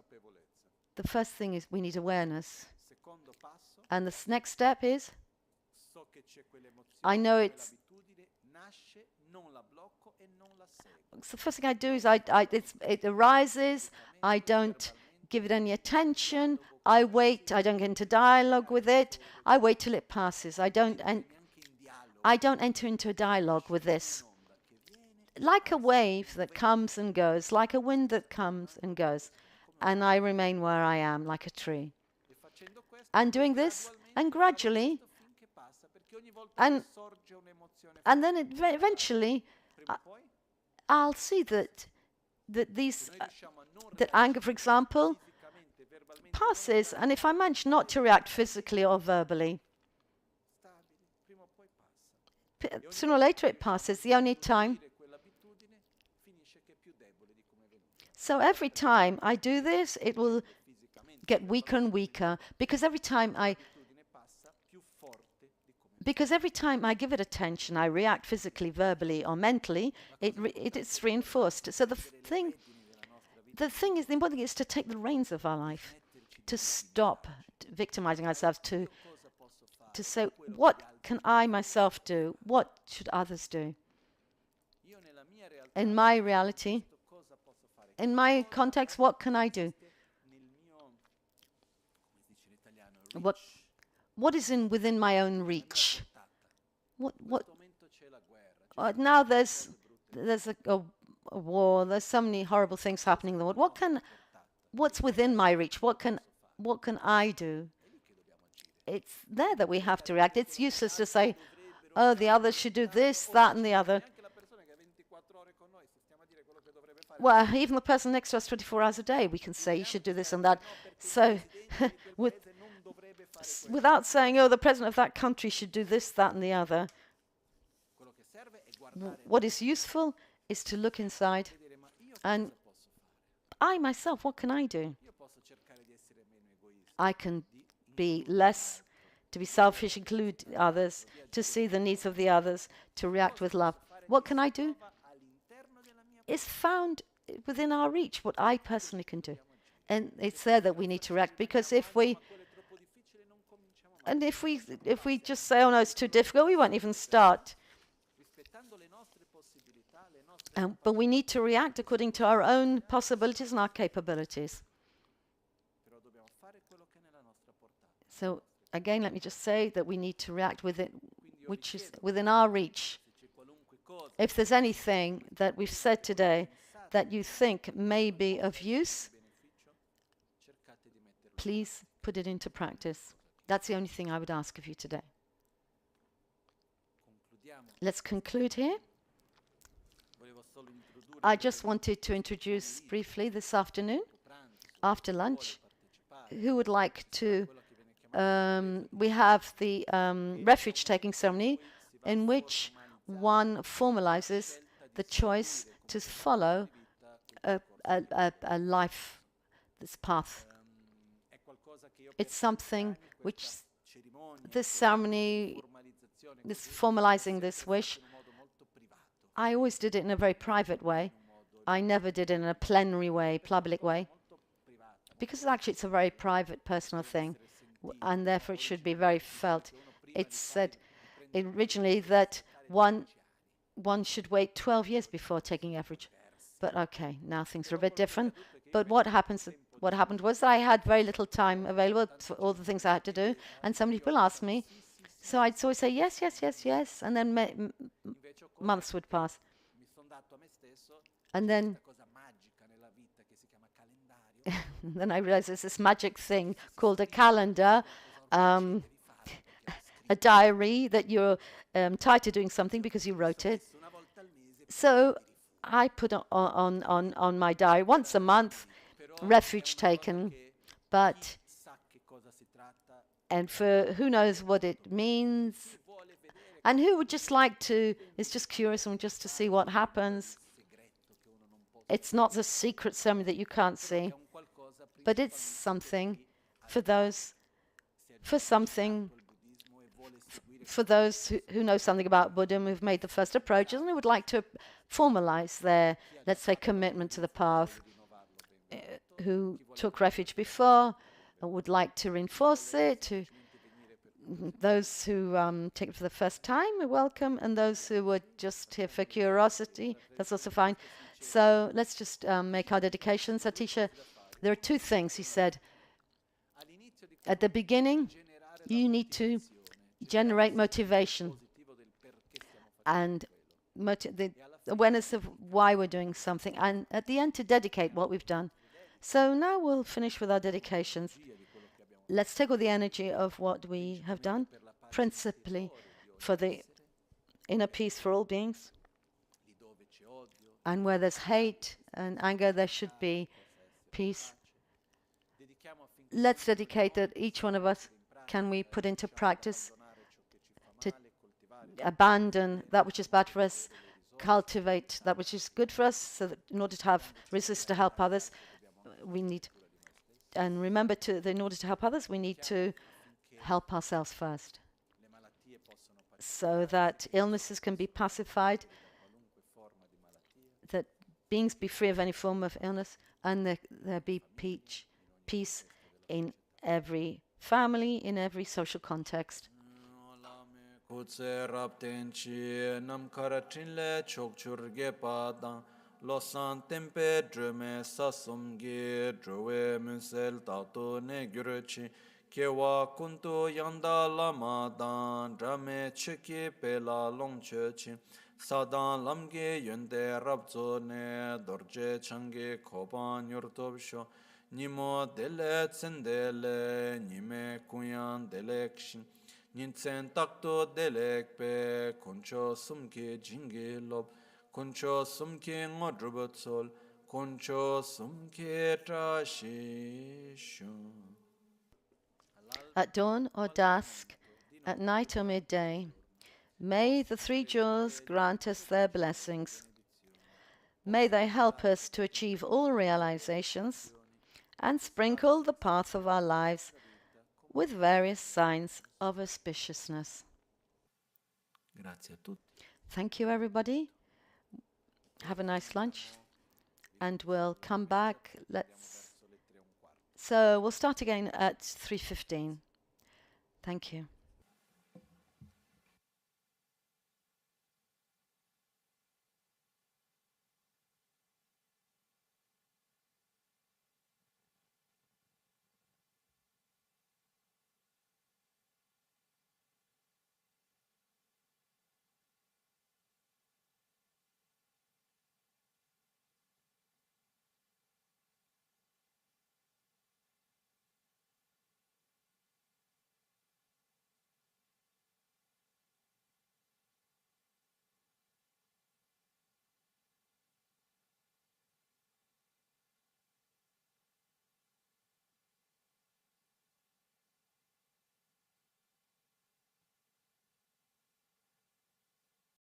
thing is we need awareness. And the next step is, I know it's... So the first thing I do is it arises, I don't give it any attention, I wait, I don't get into dialogue with it, I wait till it passes. I don't enter into a dialogue with this. Like a wave that comes and goes, like a wind that comes and goes, and I remain where I am, like a tree. And doing this, and gradually, and then eventually, I'll see that anger, for example, passes, and if I manage not to react physically or verbally, sooner or later it passes. The only time. So every time I do this, get weaker and weaker, because every time I give it attention, I react physically, verbally, or mentally, it's reinforced. So the important thing is to take the reins of our life, to stop victimizing ourselves, to say, what can I myself do? What should others do? In my reality, in my context, what can I do? What is within my own reach? Now there's a war. There's so many horrible things happening in the world. What's within my reach? What can I do? It's there that we have to react. It's useless to say, oh, the others should do this, that, and the other. Well, even the person next to us 24 hours a day, we can say, you should do this and that. So without saying, oh, the president of that country should do this, that, and the other, what is useful is to look inside and I myself, what can I do? I can be less, to be selfish, include others, to see the needs of the others, to react with love. What can I do? Is found within our reach, what I personally can do. And it's there that we need to react, because if we just say, oh no, it's too difficult, we won't even start. But we need to react according to our own possibilities and our capabilities. So again, let me just say that we need to react with it, which is within our reach. If there's anything that we've said today that you think may be of use, please put it into practice. That's the only thing I would ask of you today. Let's conclude here. I just wanted to introduce briefly this afternoon, after lunch, who would like to, we have the refuge-taking ceremony in which one formalizes the choice to follow a life, this path. It's something which this ceremony, this formalizing this wish, I always did it in a very private way. I never did it in a plenary way, public way, because actually it's a very private, personal thing, and therefore it should be very felt. It's said originally that one should wait 12 years before taking average. But okay, now things are a bit different. But what happened was I had very little time available for all the things I had to do, and some people asked me, so I'd always say yes, yes, yes, yes, and then months would pass. And then I realized there's this magic thing called a calendar, a diary that you're tied to doing something because you wrote it. So I put on my diary once a month, refuge taken, and for who knows what it means, and who would just like to, is just curious and just to see what happens. It's not the secret ceremony that you can't see, but it's something for those, for those who know something about Buddhism, who've made the first approaches, and who would like to formalize their, let's say, commitment to the path, who took refuge before, and would like to reinforce it. To those who take it for the first time are welcome, and those who were just here for curiosity, that's also fine. So let's just make our dedications. Atisha, there are two things he said. At the beginning, you need to generate motivation and the awareness of why we're doing something, and at the end to dedicate what we've done. So now we'll finish with our dedications. Let's take all the energy of what we have done, principally for the inner peace for all beings. And where there's hate and anger, there should be peace. Let's dedicate that each one of us, can we put into practice to abandon that which is bad for us, cultivate that which is good for us, so that in order to have resist to help others, we need And remember, in order to help others, we need to help ourselves first, so that illnesses can be pacified, that beings be free of any form of illness, and there be peace in every family, in every social context. Losan tempe drume sasumgi druwe munsel tato ne gyurchi kewa kunto yanda lama dan drame chiki pela longchechi sadan lamge yonde rabzo ne dorje changi koban yurtobsho nimo dele tsendele nime kunyan delekshin ninsen takto delekpe kuncho sumki jingi lob Kuncho sumke ngodrubatsol, kuncho sumke trashishu. At dawn or dusk, at night or midday, may the three jewels grant us their blessings. May they help us to achieve all realizations and sprinkle the path of our lives with various signs of auspiciousness. Grazie a tutti. Thank you, everybody. Have a nice lunch, and we'll come back. So we'll start again at 3:15. Thank you.